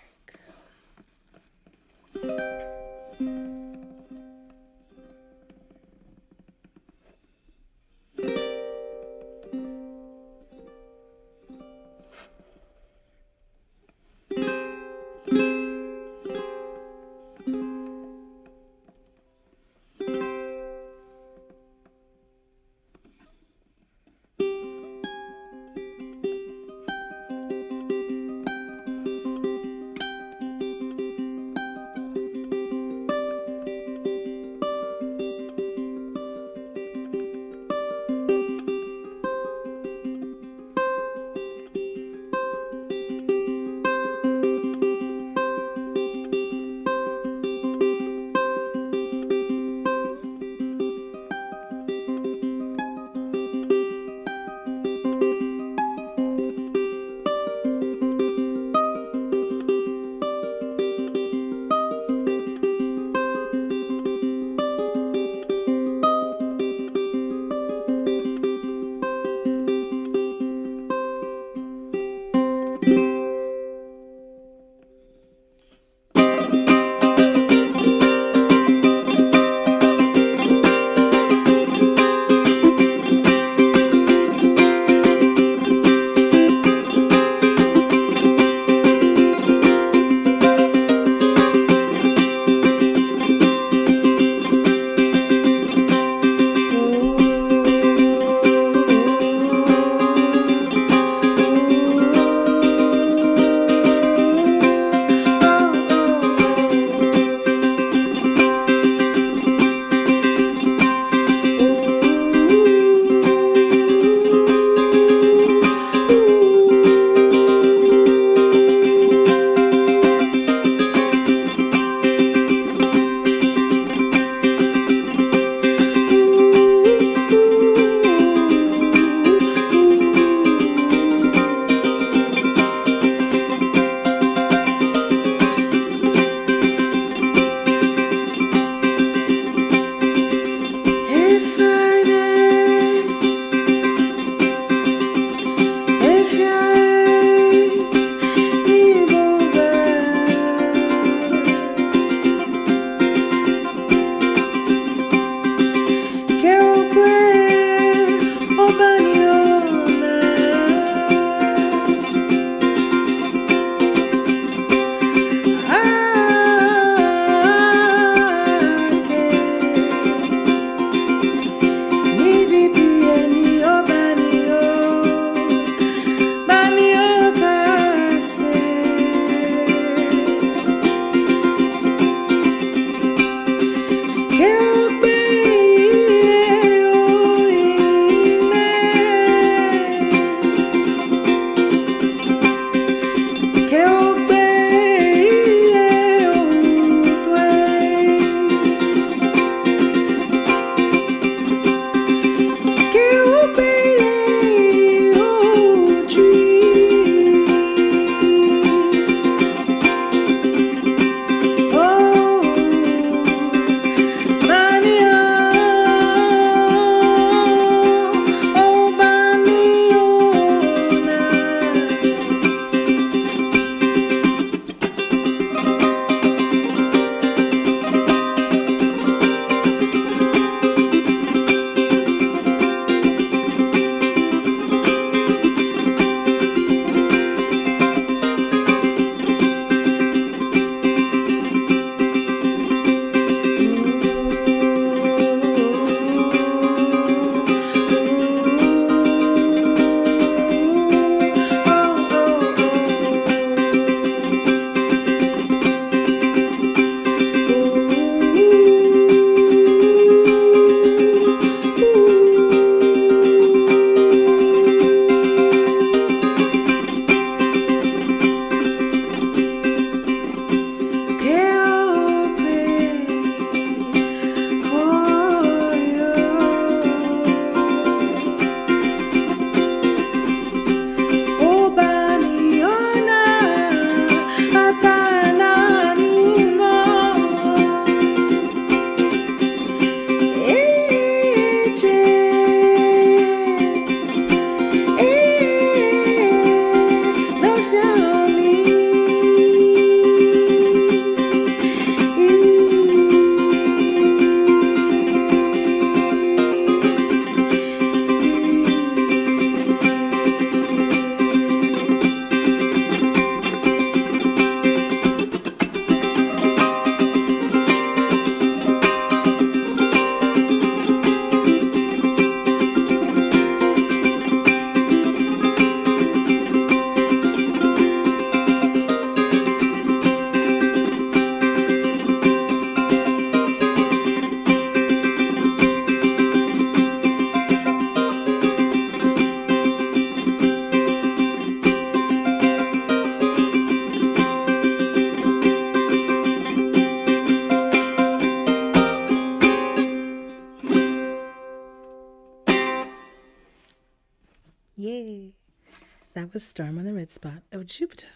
That was Storm on the Red Spot of Jupiter.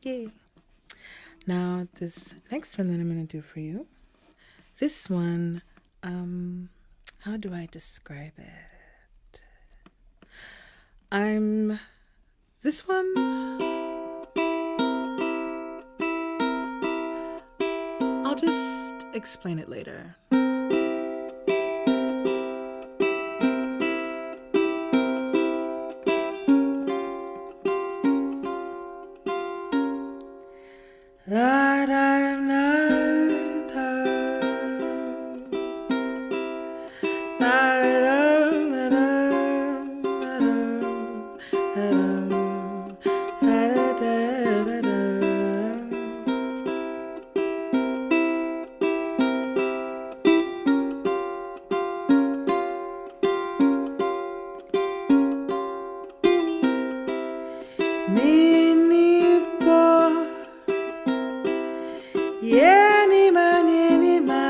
Yay. Now, this next one that I'm going to do for you, this one, how do I describe it? This one, I'll just explain it later. La da da da, la da da da da. Mini boy. Yenima, yenima,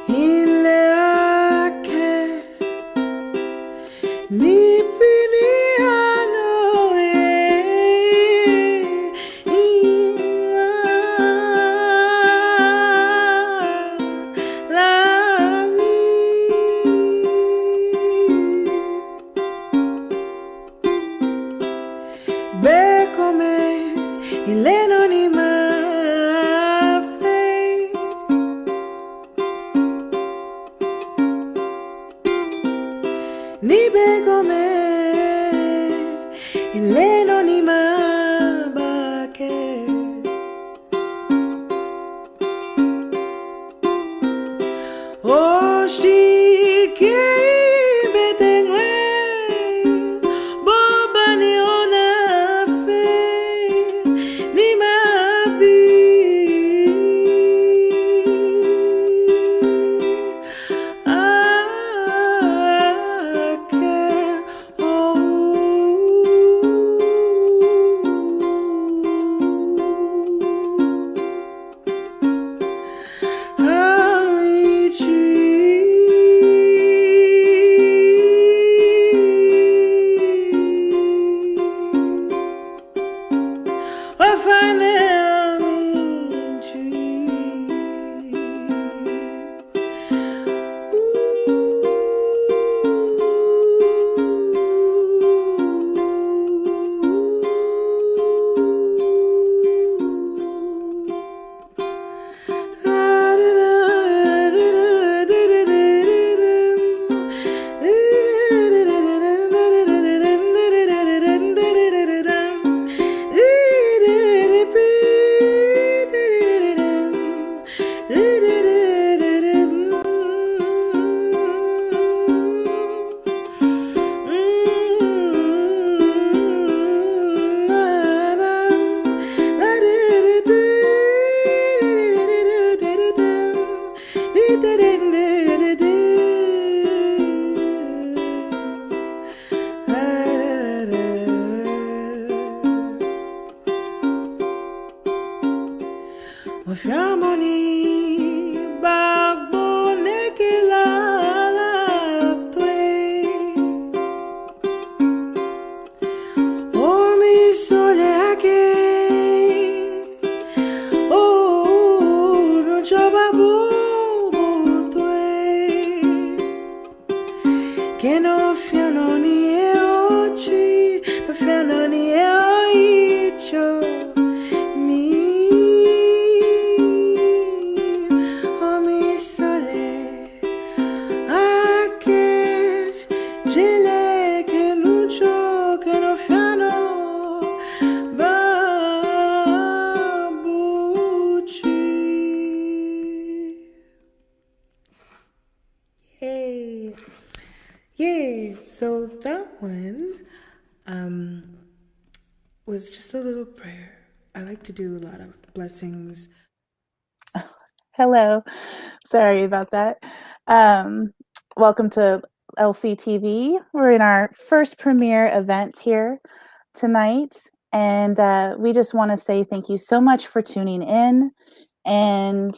ile ake nipiniano Bekome ileno ni mafe ni bekome ileno ni mabake Oshike betengwe boba ni onafe ni mabi ake Que no fiano ni e ochi, no fiano ni e oicho. Mi, oh mi sole, a que gele que nucho, que no fiano, babuchi. Yay. Yay! So that one was just a little prayer. I like to do a lot of blessings. Hello. Sorry about that. Welcome to LCTV. We're in our first premiere event here tonight, and we just want to say thank you so much for tuning in. And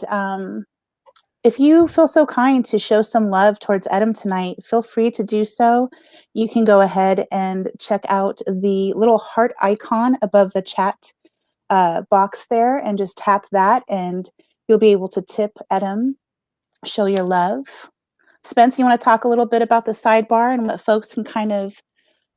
if you feel so kind to show some love towards Edom tonight, feel free to do so. You can go ahead and check out the little heart icon above the chat box there and just tap that, and you'll be able to tip Edom, show your love. Spence, you want to talk a little bit about the sidebar and what folks can kind of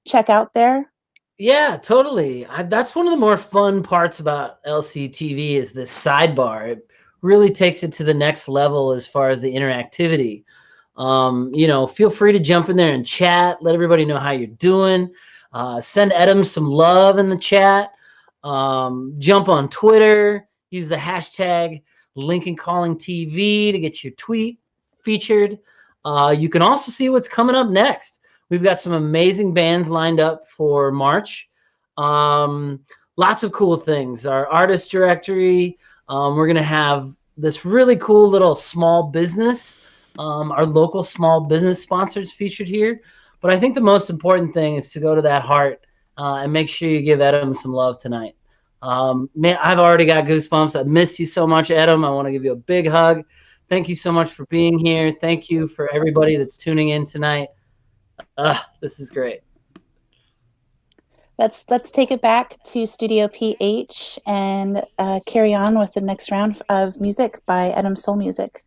check out there? Yeah, totally. That's one of the more fun parts about LCTV is this sidebar. It really takes it to the next level as far as the interactivity. Feel free to jump in there and chat. Let everybody know how you're doing. Send Edom some love in the chat. Jump on Twitter. Use the hashtag Lincoln Calling TV to get your tweet featured. You can also see what's coming up next. We've got some amazing bands lined up for March. Lots of cool things. Our artist directory. We're going to have this really cool little small business, our local small business sponsors featured here. But I think the most important thing is to go to that heart and make sure you give Edom some love tonight. Man, I've already got goosebumps. I've missed you so much, Edom. I want to give you a big hug. Thank you so much for being here. Thank you for everybody that's tuning in tonight. This is great. Let's take it back to Studio PH and carry on with the next round of music by Edom Soul Music.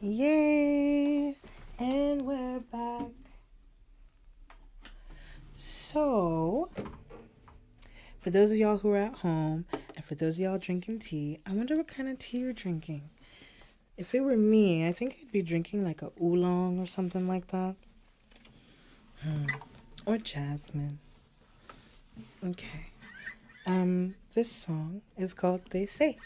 Yay! And we're back. So, for those of y'all who are at home, and for those of y'all drinking tea, I wonder what kind of tea you're drinking. If it were me, I think I'd be drinking like a oolong or something like that. Or jasmine. Okay. This song is called They Say.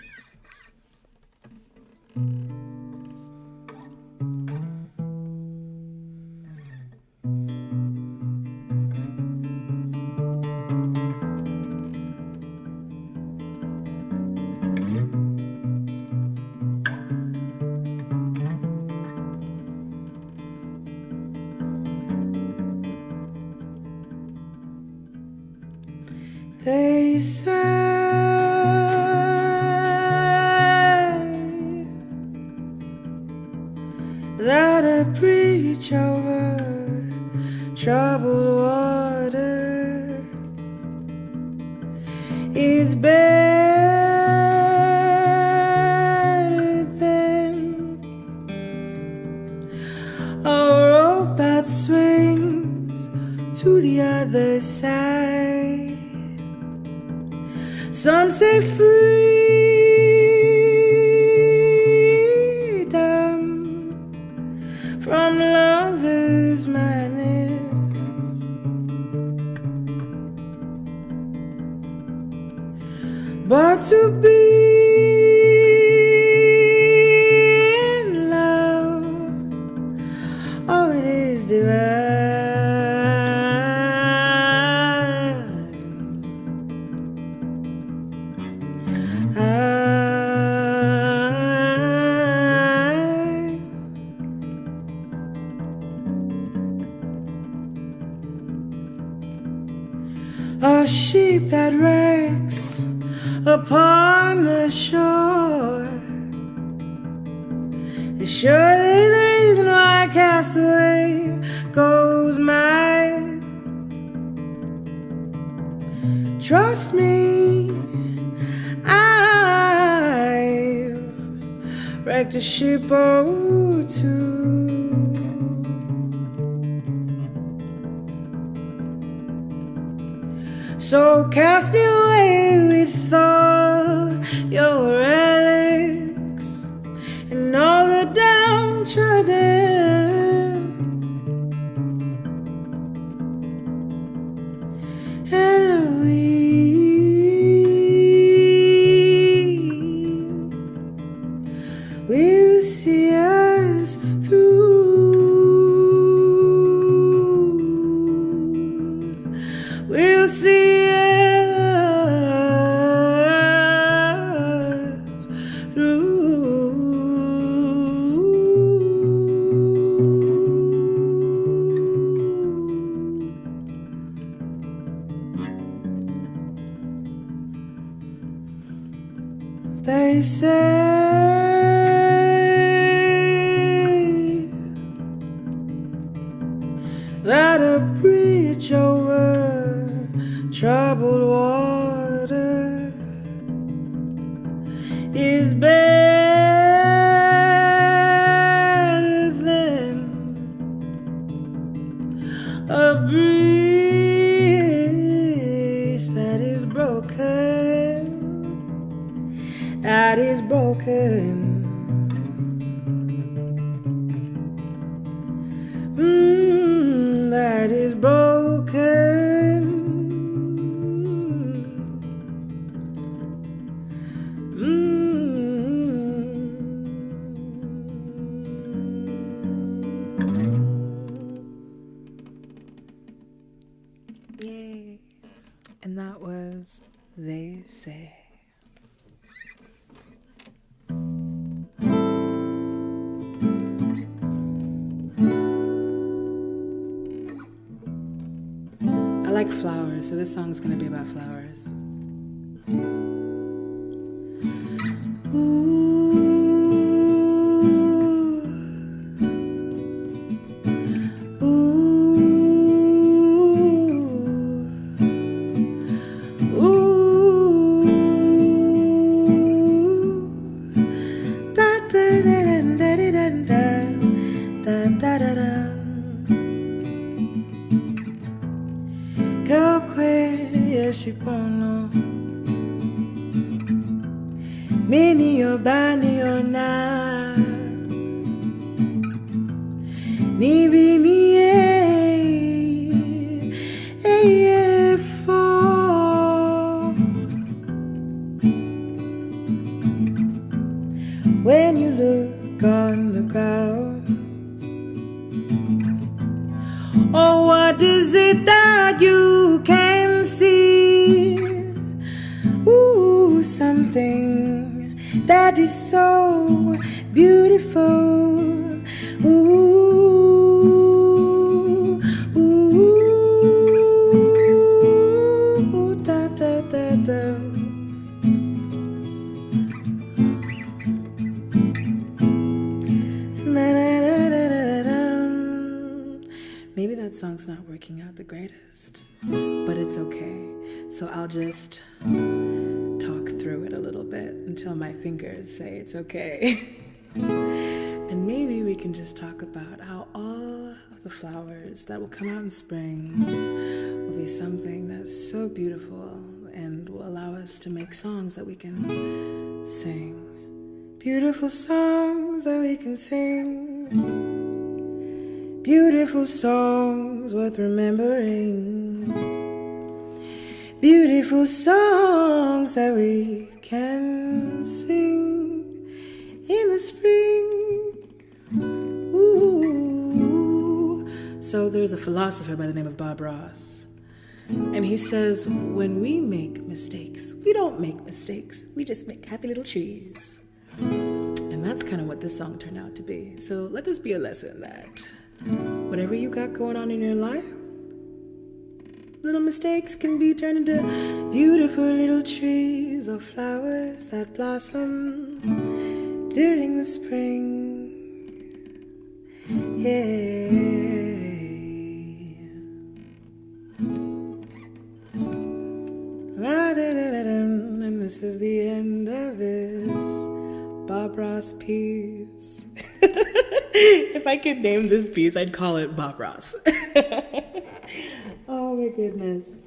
They say that a bridge over troubled water is better than a rope that swings to the other side. Some say freedom from lover's madness, but to be in love, oh, it is divine. A sheep that wrecks upon the shore is surely the reason why castaway goes mad. Trust me, I've wrecked a ship or two. So cast me away with all your relics and all the downtrodden. Elohim will see us through. We'll see us through. say that a bridge over troubled water is better than a bridge that is broken, that is broken. That is broken. Yay. And that was They Say. I like flowers, so this song's gonna be about flowers. Mini o bani o na ni bi ni e for when you look on the ground. Oh, what is it that you can see? Ooh, something that is so beautiful. Ooh, ooh, da da da da. Na, na, na, na, na, na. Maybe that song's not working out the greatest, but it's okay. So I'll just talk through it a little bit until my fingers say it's okay. And maybe we can just talk about how all of the flowers that will come out in spring will be something that's so beautiful and will allow us to make songs that we can sing. Beautiful songs that we can sing. Beautiful songs worth remembering. Beautiful songs that we can sing in the spring. Ooh. So there's a philosopher by the name of Bob Ross, and he says, when we make mistakes, we don't make mistakes, we just make happy little trees. And that's kind of what this song turned out to be. So let this be a lesson that whatever you got going on in your life, little mistakes can be turned into beautiful little trees or flowers that blossom during the spring. Yeah. And this is the end of this Bob Ross piece. If I could name this piece, I'd call it Bob Ross. Oh my goodness.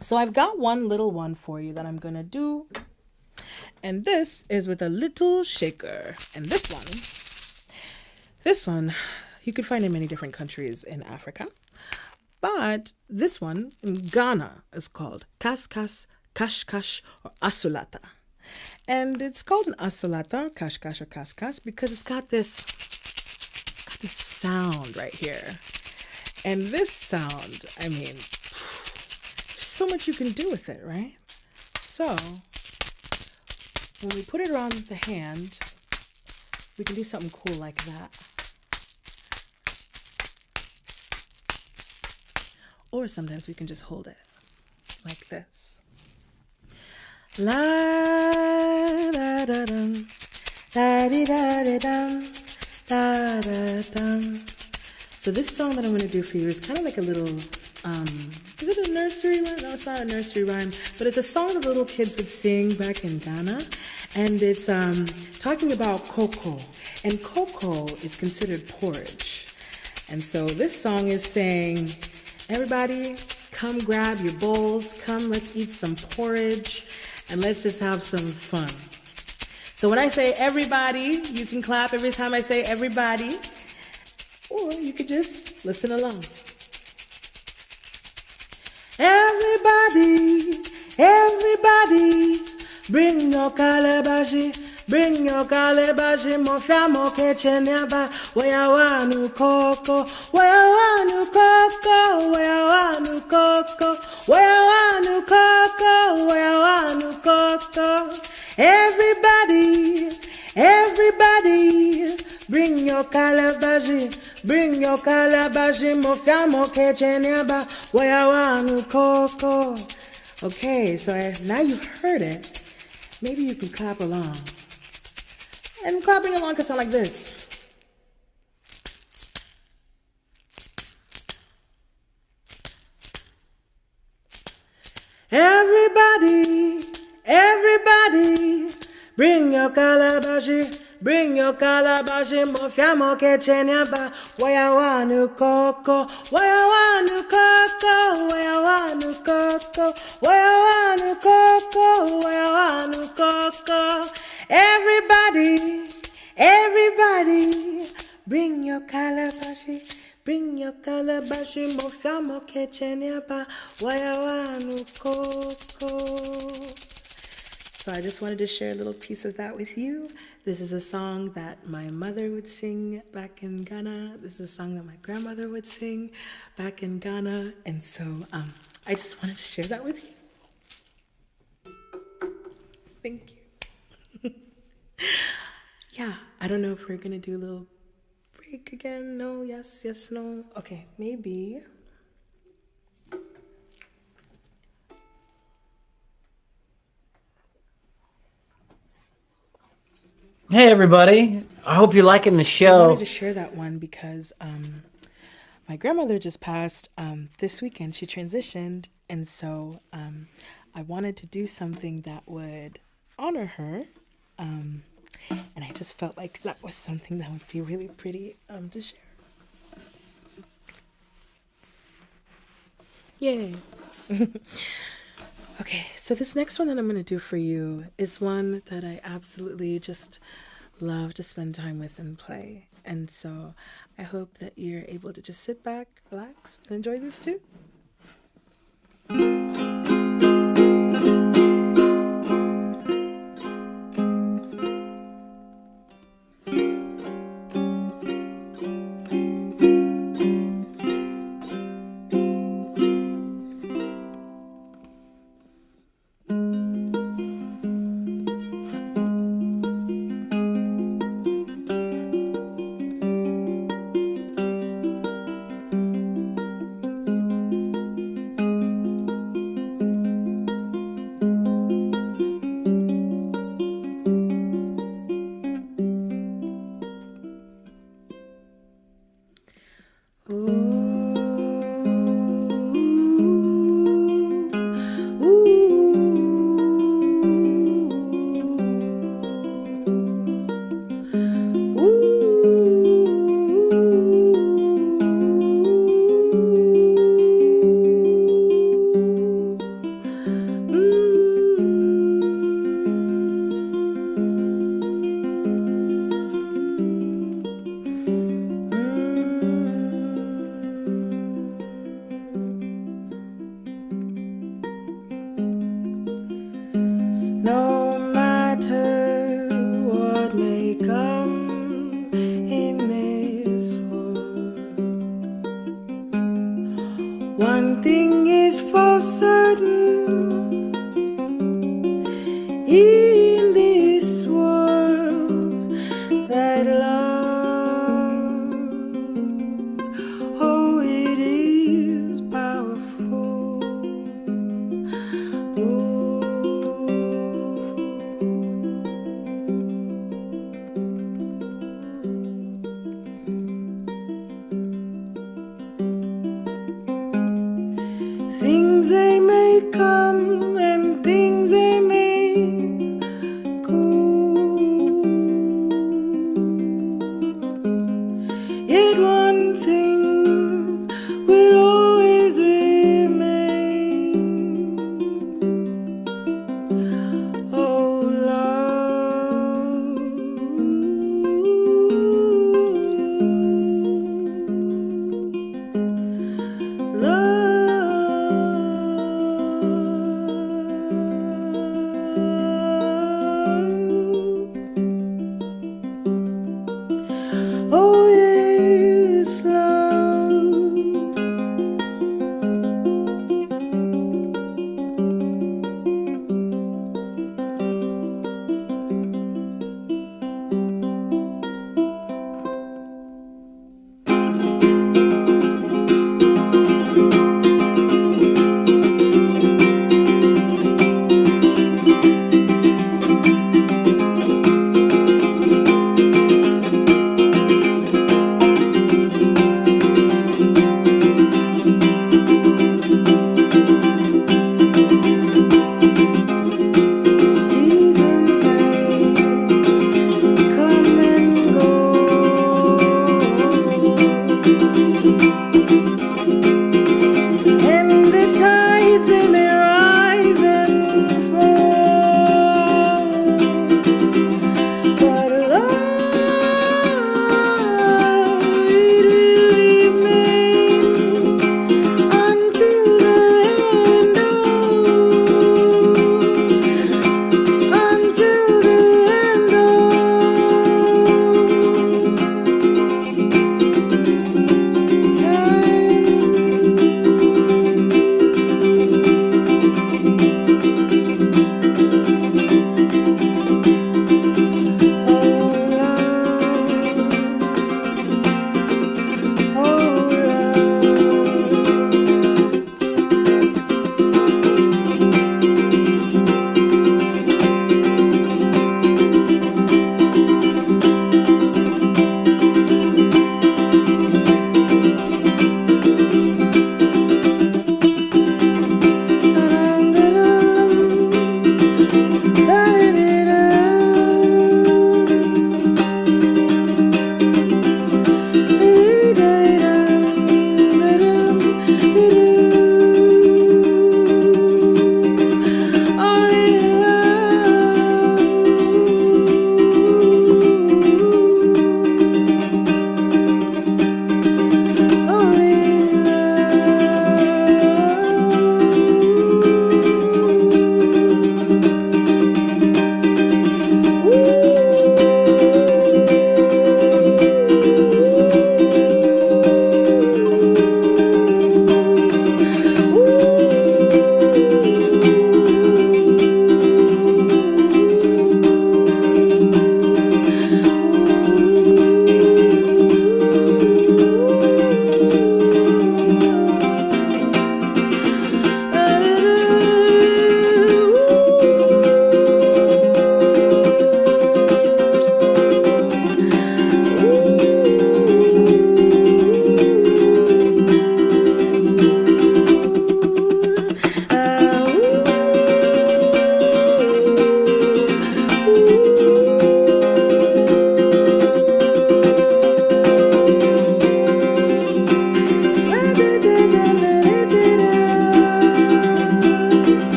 So I've got one little one for you that I'm gonna do. And this is with a little shaker. And this one, you could find in many different countries in Africa. But this one in Ghana is called kaskas, kashkash, or asulata. And it's called an asulata, kashkash, or kaskas because it's got this sound right here. And this sound, I mean, there's so much you can do with it, right? So, when we put it around the hand, we can do something cool like that. Or sometimes we can just hold it like this. La da da dum, da di da di dum, da da dum. So this song that I'm going to do for you is kind of like a little, is it a nursery rhyme? No, it's not a nursery rhyme, but it's a song that little kids would sing back in Ghana, and it's talking about cocoa, and cocoa is considered porridge. And so this song is saying, everybody, come grab your bowls, come let's eat some porridge, and let's just have some fun. So when I say everybody, you can clap every time I say everybody, or you could just listen along. Everybody, everybody, bring your calabash, mon famo kechenyaba, waya wanu coco, waya wanu coco, waya wanu coco, waya wanu coco, waya wanu coco. Everybody, everybody, bring your calabash, mon famo kechenyaba, waya wanu coco. Okay, so now you've heard it. Maybe you can clap along. And clapping along can sound like this. Everybody, everybody, bring your calabash, mon fiamo che ce ne ba, waya wanu coco, waya wanu coco, waya wanu coco, waya wanu coco, waya wanu coco. Everybody, everybody, bring your calabash, mon fiamo che ce ne ba, waya wanu coco. So I just wanted to share a little piece of that with you. This is a song that my mother would sing back in Ghana. This is a song that my grandmother would sing back in Ghana. And so I just wanted to share that with you. Thank you. Yeah, I don't know if we're going to do a little break again. No, yes, yes, no. Okay, maybe. Hey everybody, I hope you're liking the show. So I wanted to share that one because my grandmother just passed this weekend. She transitioned, and so I wanted to do something that would honor her, and I just felt like that was something that would be really pretty to share. Yay. Okay, so this next one that I'm going to do for you is one that I absolutely just love to spend time with and play. And so I hope that you're able to just sit back, relax, and enjoy this too. One thing is for certain, in this world, that love, oh, it is powerful. Ooh. Yet one thing will always remain. Oh, love. Oh, yes, love.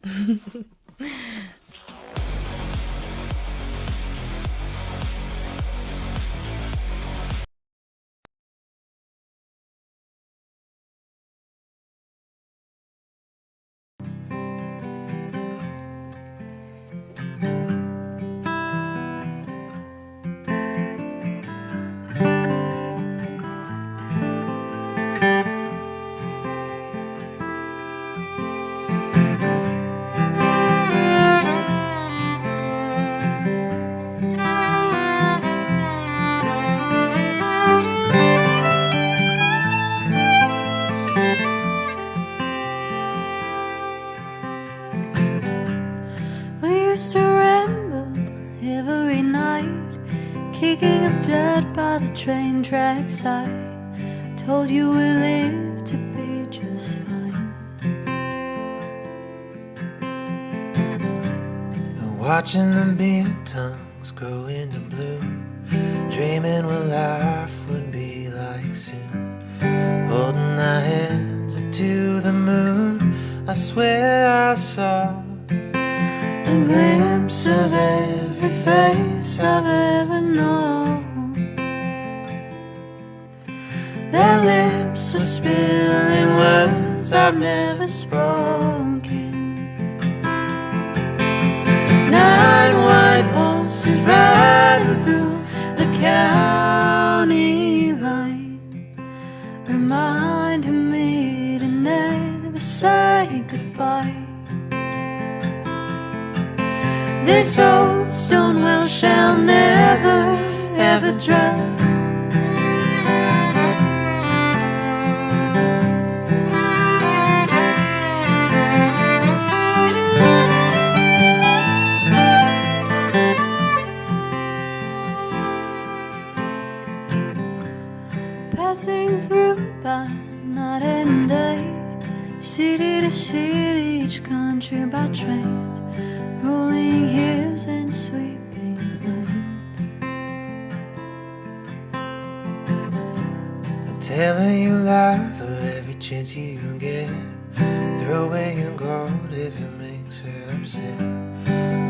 We used to ramble every night, kicking up dirt by the train tracks. I told you we lived to be just fine. Watching the beer tongues grow into bloom, dreaming what life would be like soon. Holding our hands up to the moon, I swear I saw a glimpse of every face I've ever known. Their lips were spilling words I've never spoken. 9 white horses riding through the county line, reminding me to never say goodbye. This old stone well shall never, ever dry. Passing through by night and day, city to city, each country by train, rolling hills and sweeping plains. I tell her you love her every chance you get. Throw away your gold if it makes her upset.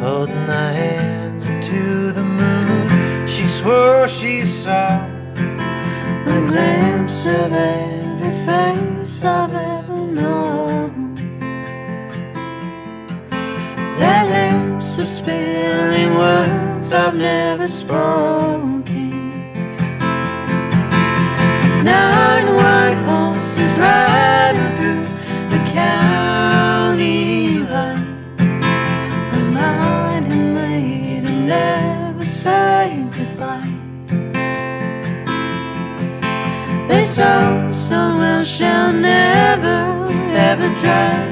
Holding our hands up to the moon, she swore she saw a glimpse of every face I've ever known. Their lips were spilling words I've never spoken. 9 white horses riding through the county line, reminding me to never say goodbye. This old stone well shall never, ever dry.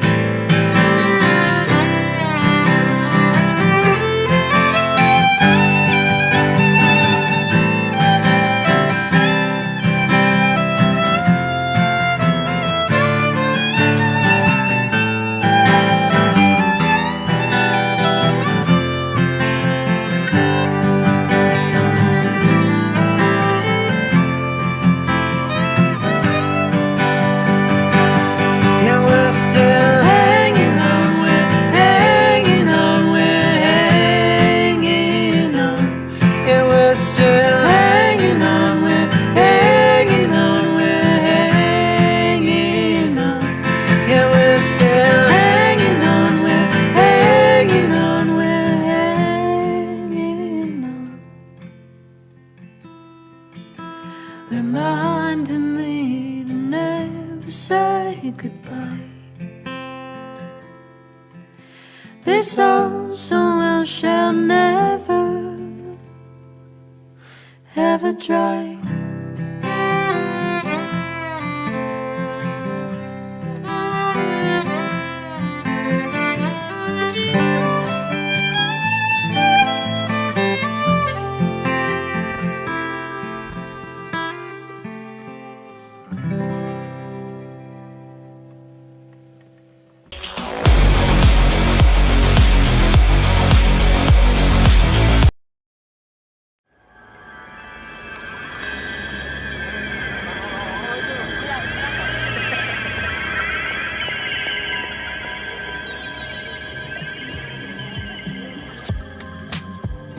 Reminding me to never say goodbye. This old stone well shall never, ever dry.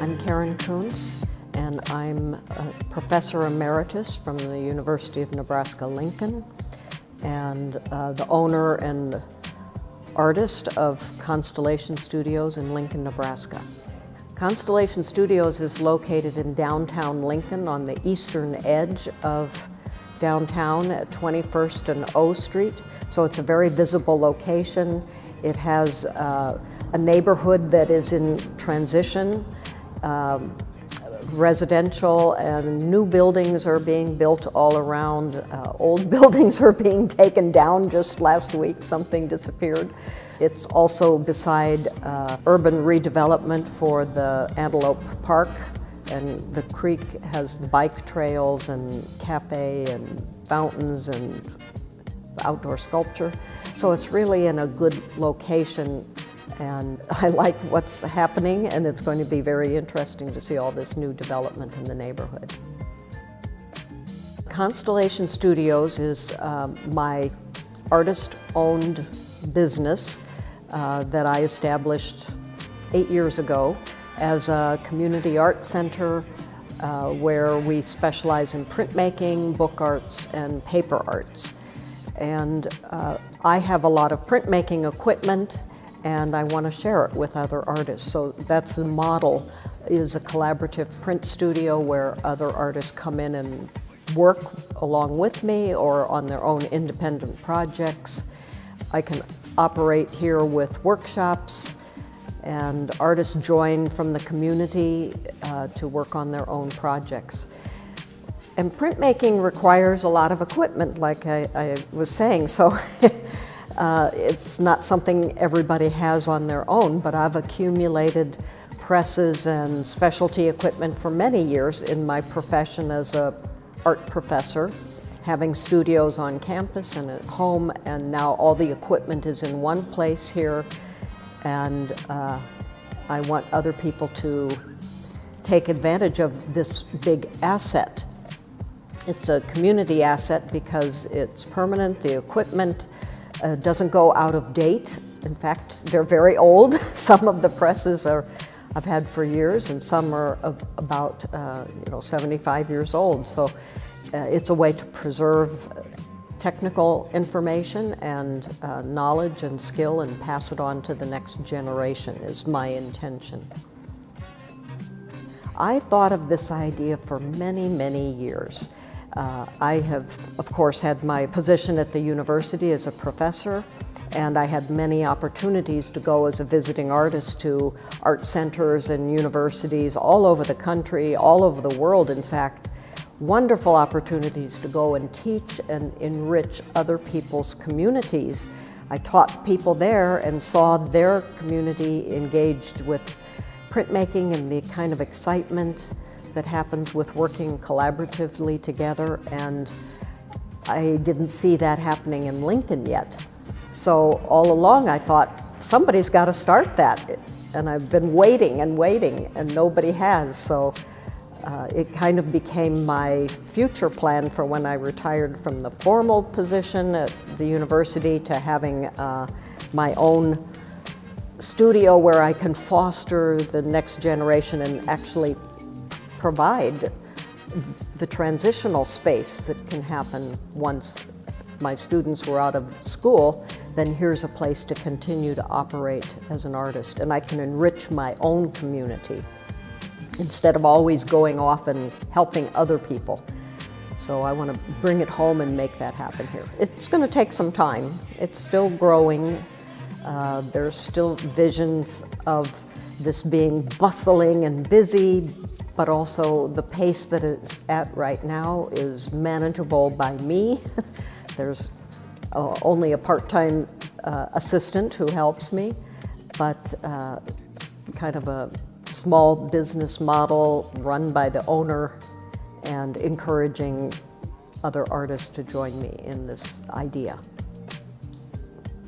I'm Karen Kuntz, and I'm a professor emeritus from the University of Nebraska-Lincoln, and the owner and artist of Constellation Studios in Lincoln, Nebraska. Constellation Studios is located in downtown Lincoln on the eastern edge of downtown at 21st and O Street. So it's a very visible location. It has a neighborhood that is in transition. Residential and new buildings are being built all around. Old buildings are being taken down. Just last week, something disappeared. It's also beside urban redevelopment for the Antelope Park, and the creek has bike trails and cafe and fountains and outdoor sculpture. So it's really in a good location, and I like what's happening, and it's going to be very interesting to see all this new development in the neighborhood. Constellation Studios is my artist-owned business that I established 8 years ago as a community art center where we specialize in printmaking, book arts, and paper arts. And I have a lot of printmaking equipment, and I want to share it with other artists. So that's the model, is a collaborative print studio where other artists come in and work along with me or on their own independent projects. I can operate here with workshops, and artists join from the community to work on their own projects. And printmaking requires a lot of equipment, like I was saying, so it's not something everybody has on their own, but I've accumulated presses and specialty equipment for many years in my profession as an art professor, having studios on campus and at home, and now all the equipment is in one place here, and I want other people to take advantage of this big asset. It's a community asset because it's permanent. The equipment doesn't go out of date. In fact, they're very old. Some of the presses I've had for years, and some are about 75 years old. So it's a way to preserve technical information and knowledge and skill and pass it on to the next generation is my intention. I thought of this idea for many, many years. I have, of course, had my position at the university as a professor, and I had many opportunities to go as a visiting artist to art centers and universities all over the country, all over the world, in fact. Wonderful opportunities to go and teach and enrich other people's communities. I taught people there and saw their community engaged with printmaking and the kind of excitement that happens with working collaboratively together, and I didn't see that happening in Lincoln yet. So all along I thought, somebody's got to start that, and I've been waiting and waiting, and nobody has. So it kind of became my future plan for when I retired from the formal position at the university to having my own studio where I can foster the next generation and actually provide the transitional space that can happen once my students were out of school. Then here's a place to continue to operate as an artist, and I can enrich my own community instead of always going off and helping other people. So I want to bring it home and make that happen here. It's going to take some time. It's still growing. There's still visions of this being bustling and busy, but also the pace that it's at right now is manageable by me. There's only a part-time assistant who helps me, but kind of a small business model run by the owner and encouraging other artists to join me in this idea.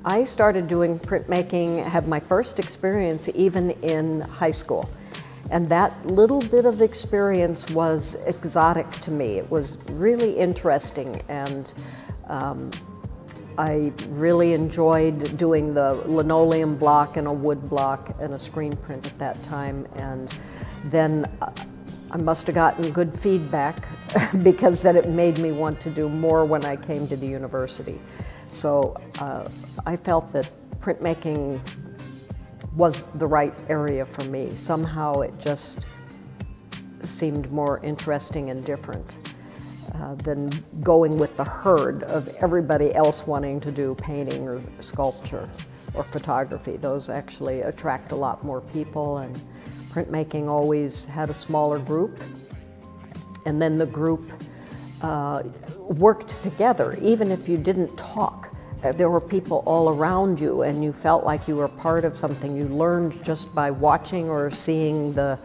I started doing printmaking, had my first experience even in high school. And that little bit of experience was exotic to me. It was really interesting, and I really enjoyed doing the linoleum block and a wood block and a screen print at that time. And then I must have gotten good feedback because then it made me want to do more when I came to the university. So I felt that printmaking was the right area for me. Somehow it just seemed more interesting and different than going with the herd of everybody else wanting to do painting or sculpture or photography. Those actually attract a lot more people, and printmaking always had a smaller group. And then the group worked together, even if you didn't talk. There were people all around you, and you felt like you were part of something. You learned just by watching or seeing the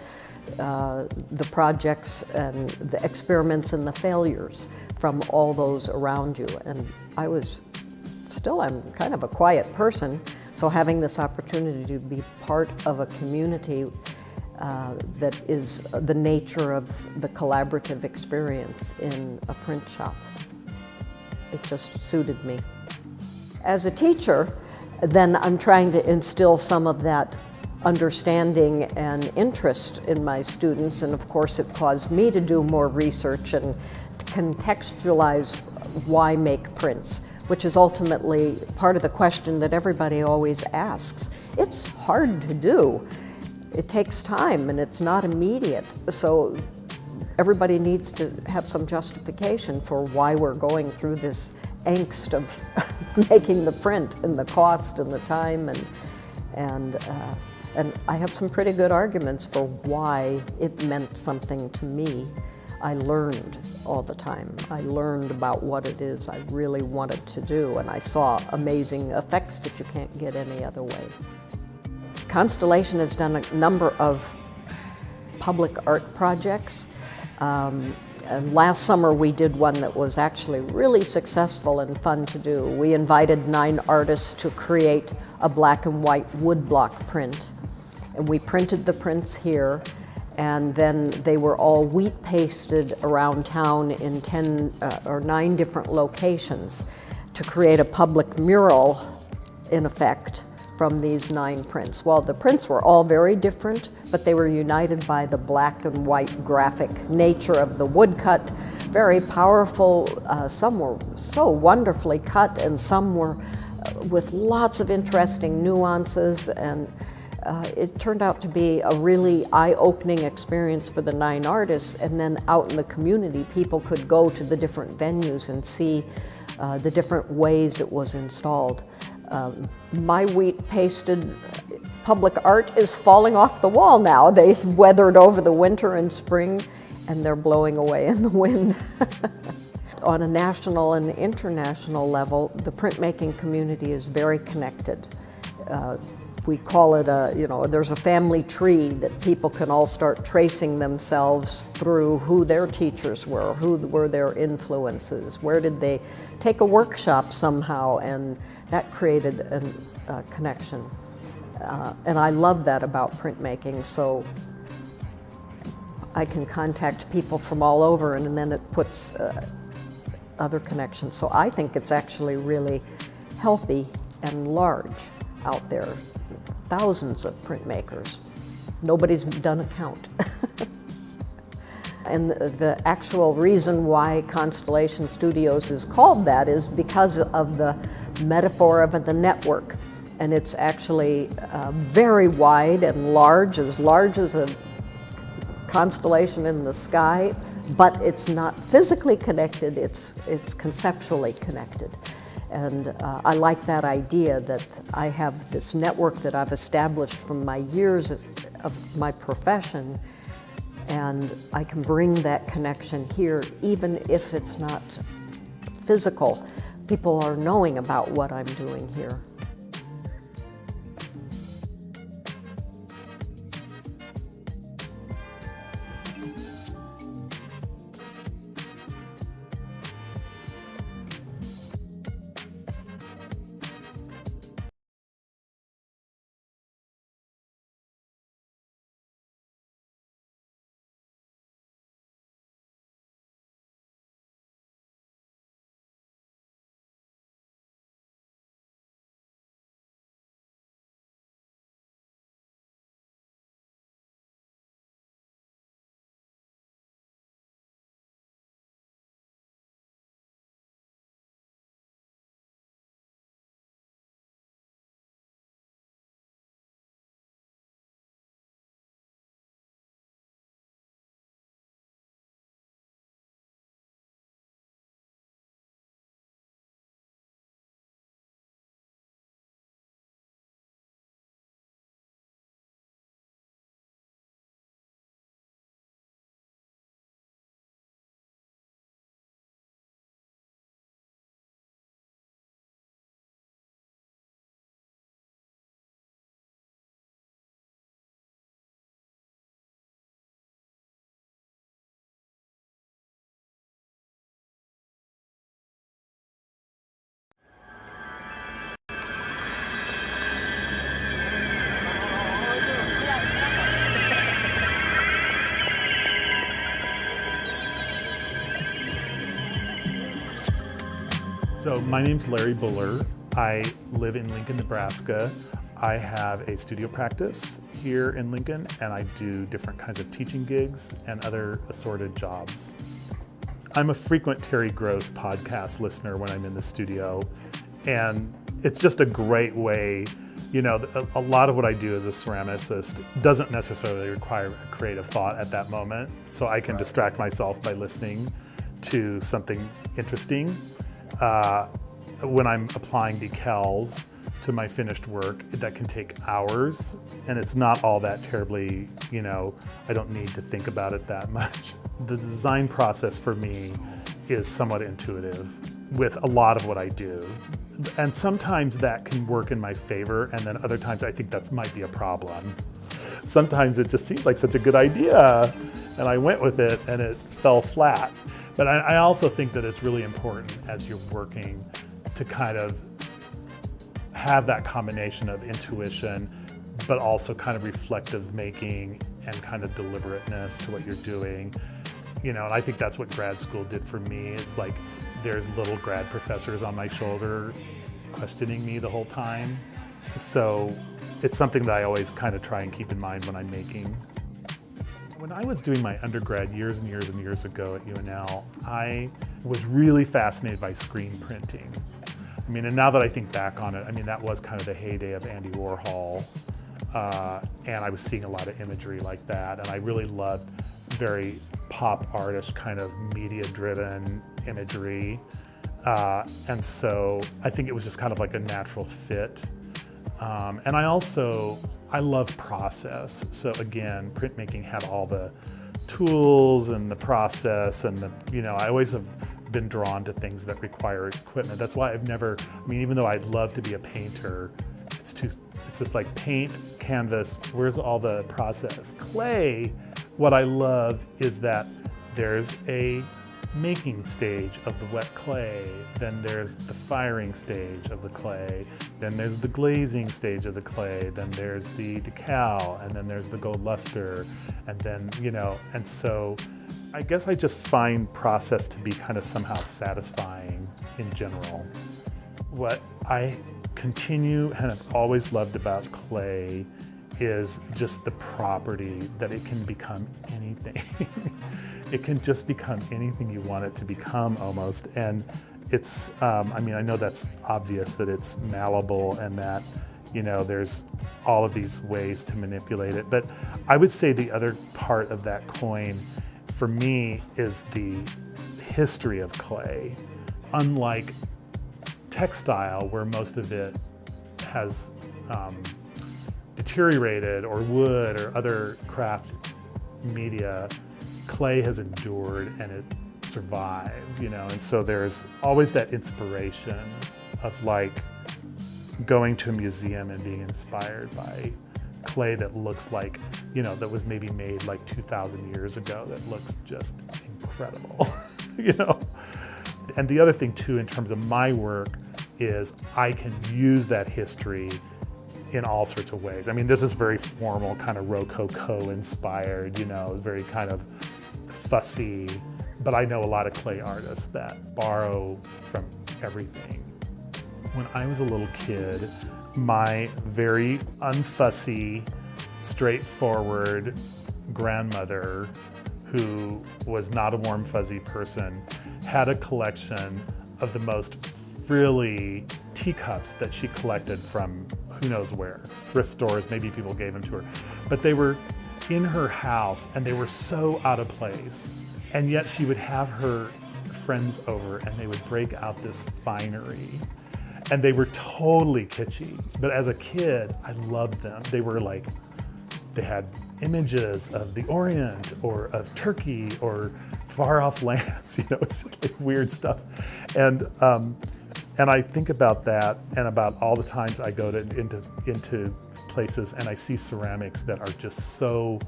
projects and the experiments and the failures from all those around you. And I'm kind of a quiet person, so having this opportunity to be part of a community that is the nature of the collaborative experience in a print shop, it just suited me. As a teacher, then I'm trying to instill some of that understanding and interest in my students, and of course it caused me to do more research and to contextualize why make prints, which is ultimately part of the question that everybody always asks. It's hard to do. It takes time and it's not immediate, so everybody needs to have some justification for why we're going through this angst of making the print and the cost and the time, and I have some pretty good arguments for why it meant something to me. I learned all the time. I learned about what it is I really wanted to do, and I saw amazing effects that you can't get any other way. Constellation has done a number of public art projects. And last summer we did one that was actually really successful and fun to do. We invited 9 artists to create a black and white woodblock print. And we printed the prints here, and then they were all wheat pasted around town in 10 or 9 different locations to create a public mural, in effect, from these 9 prints. Well, the prints were all very different, but they were united by the black and white graphic nature of the woodcut. Very powerful. Some were so wonderfully cut, and some were with lots of interesting nuances, and it turned out to be a really eye-opening experience for the 9 artists. And then out in the community, people could go to the different venues and see the different ways it was installed. My wheat pasted public art is falling off the wall now. They weathered over the winter and spring, and they're blowing away in the wind. On a national and international level, the printmaking community is very connected. We call it there's a family tree that people can all start tracing themselves through who their teachers were, who were their influences, where did they take a workshop somehow, and that created a connection. And I love that about printmaking, so I can contact people from all over, and then it puts other connections. So I think it's actually really healthy and large out there. Thousands of printmakers. Nobody's done a count. And the actual reason why Constellation Studios is called that is because of the metaphor of the network. And it's actually very wide and large as a constellation in the sky, but it's not physically connected, it's conceptually connected. And I like that idea that I have this network that I've established from my years of my profession, and I can bring that connection here even if it's not physical. People are knowing about what I'm doing here. So my name's Larry Buller. I live in Lincoln, Nebraska. I have a studio practice here in Lincoln, and I do different kinds of teaching gigs and other assorted jobs. I'm a frequent Terry Gross podcast listener when I'm in the studio, and it's just a great way. You know, a lot of what I do as a ceramicist doesn't necessarily require a creative thought at that moment, so I can distract myself by listening to something interesting. When I'm applying decals to my finished work, that can take hours, and it's not all that terribly, you know, I don't need to think about it that much. The design process for me is somewhat intuitive with a lot of what I do. And sometimes that can work in my favor, and then other times I think that might be a problem. Sometimes it just seemed like such a good idea, and I went with it, and it fell flat. But I also think that it's really important as you're working to kind of have that combination of intuition, but also kind of reflective making and kind of deliberateness to what you're doing. You know, and I think that's what grad school did for me. It's like there's little grad professors on my shoulder questioning me the whole time. So it's something that I always kind of try and keep in mind when I'm making. When I was doing my undergrad years and years and years ago at UNL, I was really fascinated by screen printing. I mean, and now that I think back on it, I mean, that was kind of the heyday of Andy Warhol. And I was seeing a lot of imagery like that. And I really loved very pop artist kind of media-driven imagery. And so I think it was just kind of like a natural fit. And I love process. So again, printmaking had all the tools and the process and the, you know, I always have been drawn to things that require equipment. That's why I've never, I mean, even though I'd love to be a painter, it's just like paint, canvas, where's all the process? Clay, what I love is that there's a making stage of the wet clay, then there's the firing stage of the clay, then there's the glazing stage of the clay, then there's the decal, and then there's the gold luster, and then, you know, and so I guess I just find process to be kind of somehow satisfying in general. What I continue and have always loved about clay is just the property that it can become anything. It can just become anything you want it to become almost. And it's, I mean, I know that's obvious that it's malleable and that, you know, there's all of these ways to manipulate it. But I would say the other part of that coin for me is the history of clay. Unlike textile, where most of it has deteriorated, or wood or other craft media, clay has endured and it survived, you know, and so there's always that inspiration of like going to a museum and being inspired by clay that looks like, you know, that was maybe made like 2,000 years ago that looks just incredible, you know. And the other thing too, in terms of my work, is I can use that history in all sorts of ways. I mean, this is very formal, kind of Rococo inspired, you know, very kind of fussy, but I know a lot of clay artists that borrow from everything. When I was a little kid, my very unfussy, straightforward grandmother, who was not a warm, fuzzy person, had a collection of the most frilly teacups that she collected from who knows where, thrift stores, maybe people gave them to her. But they were in her house and they were so out of place. And yet she would have her friends over and they would break out this finery. And they were totally kitschy. But as a kid, I loved them. They were like, they had images of the Orient or of Turkey or far off lands, you know, it's just like weird stuff. And I think about that and about all the times I go into places and I see ceramics that are just so,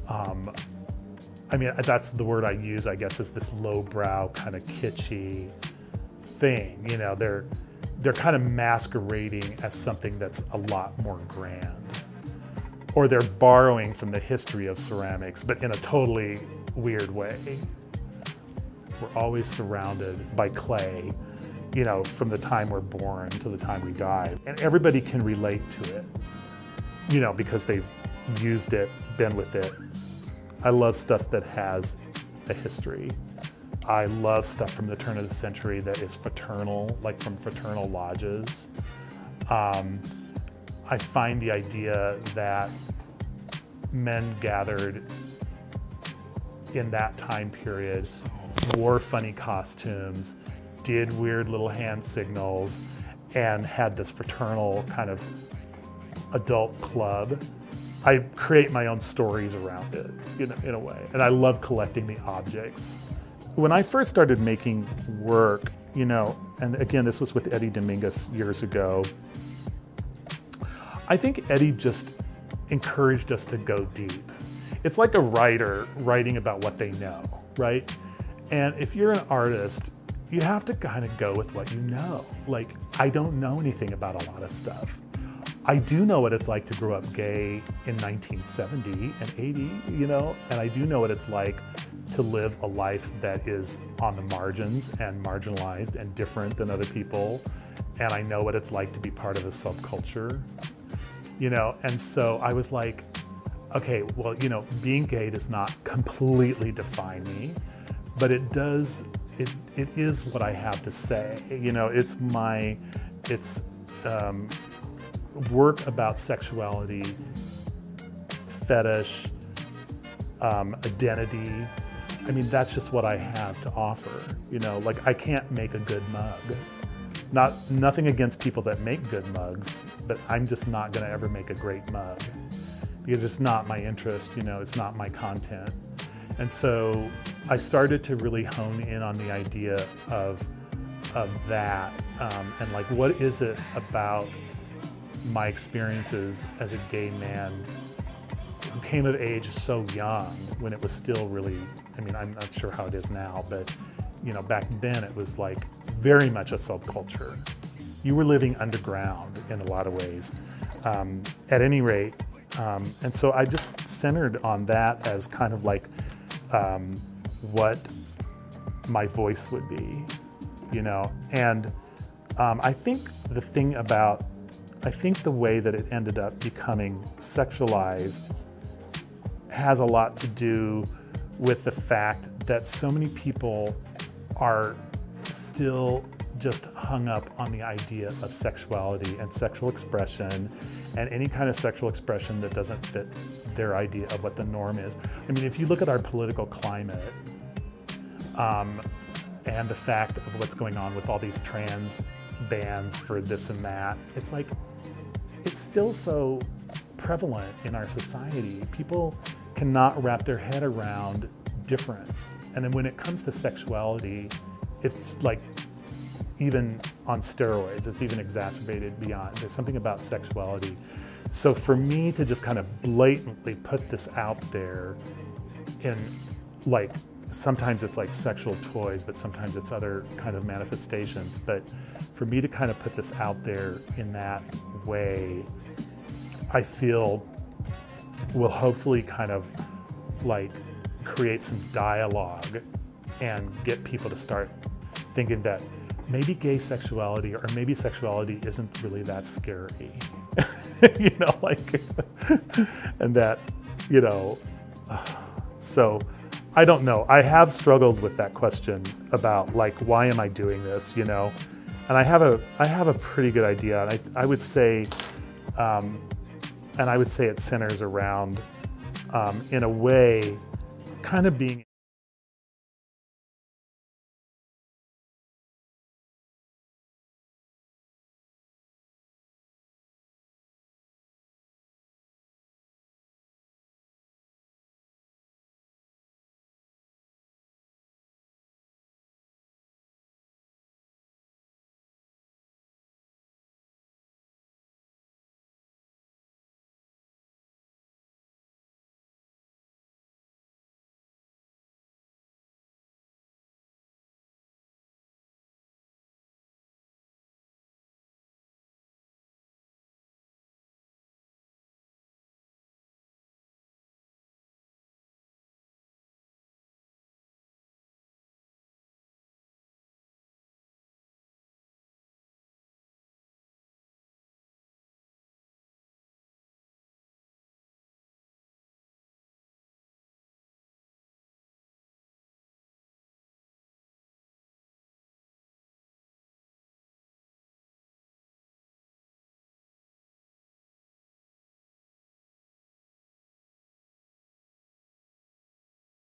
I mean, that's the word I use, I guess, is this lowbrow kind of kitschy thing. You know, they're kind of masquerading as something that's a lot more grand. Or they're borrowing from the history of ceramics, but in a totally weird way. We're always surrounded by clay you know, from the time we're born to the time we die. And everybody can relate to it, you know, because they've used it, been with it. I love stuff that has a history. I love stuff from the turn of the century that is fraternal, like from fraternal lodges. I find the idea that men gathered in that time period, wore funny costumes, did weird little hand signals, and had this fraternal kind of adult club. I create my own stories around it, you know, in a way, and I love collecting the objects. When I first started making work, you know, and again, this was with Eddie Dominguez years ago, I think Eddie just encouraged us to go deep. It's like a writer writing about what they know, right? And if you're an artist, you have to kind of go with what you know. Like, I don't know anything about a lot of stuff. I do know what it's like to grow up gay in 1970 and 80, you know, and I do know what it's like to live a life that is on the margins and marginalized and different than other people. And I know what it's like to be part of a subculture, you know, and so I was like, okay, well, you know, being gay does not completely define me, but it does, it is what I have to say. You know, it's work about sexuality, fetish, identity. I mean, that's just what I have to offer. You know, like I can't make a good mug. Nothing against people that make good mugs, but I'm just not gonna ever make a great mug because it's not my interest, you know, it's not my content. And so I started to really hone in on the idea of that, and like, what is it about my experiences as a gay man who came of age so young when it was still really, I mean, I'm not sure how it is now, but you know, back then it was like very much a subculture. You were living underground in a lot of ways, at any rate. And so I just centered on that as kind of like what my voice would be, you know? And I think the way that it ended up becoming sexualized has a lot to do with the fact that so many people are still just hung up on the idea of sexuality and sexual expression and any kind of sexual expression that doesn't fit their idea of what the norm is. I mean, if you look at our political climate and the fact of what's going on with all these trans bans for this and that, it's like, it's still so prevalent in our society. People cannot wrap their head around difference. And then when it comes to sexuality, it's like even on steroids, it's even exacerbated beyond. There's something about sexuality. So for me to just kind of blatantly put this out there in like, sometimes it's like sexual toys, but sometimes it's other kind of manifestations. But for me to kind of put this out there in that way, I feel will hopefully kind of like create some dialogue and get people to start thinking that maybe gay sexuality or maybe sexuality isn't really that scary. You know, like, and that, you know, so I don't know. I have struggled with that question about like, why am I doing this, you know? And I have a pretty good idea. And I would say, it centers around, in a way, kind of being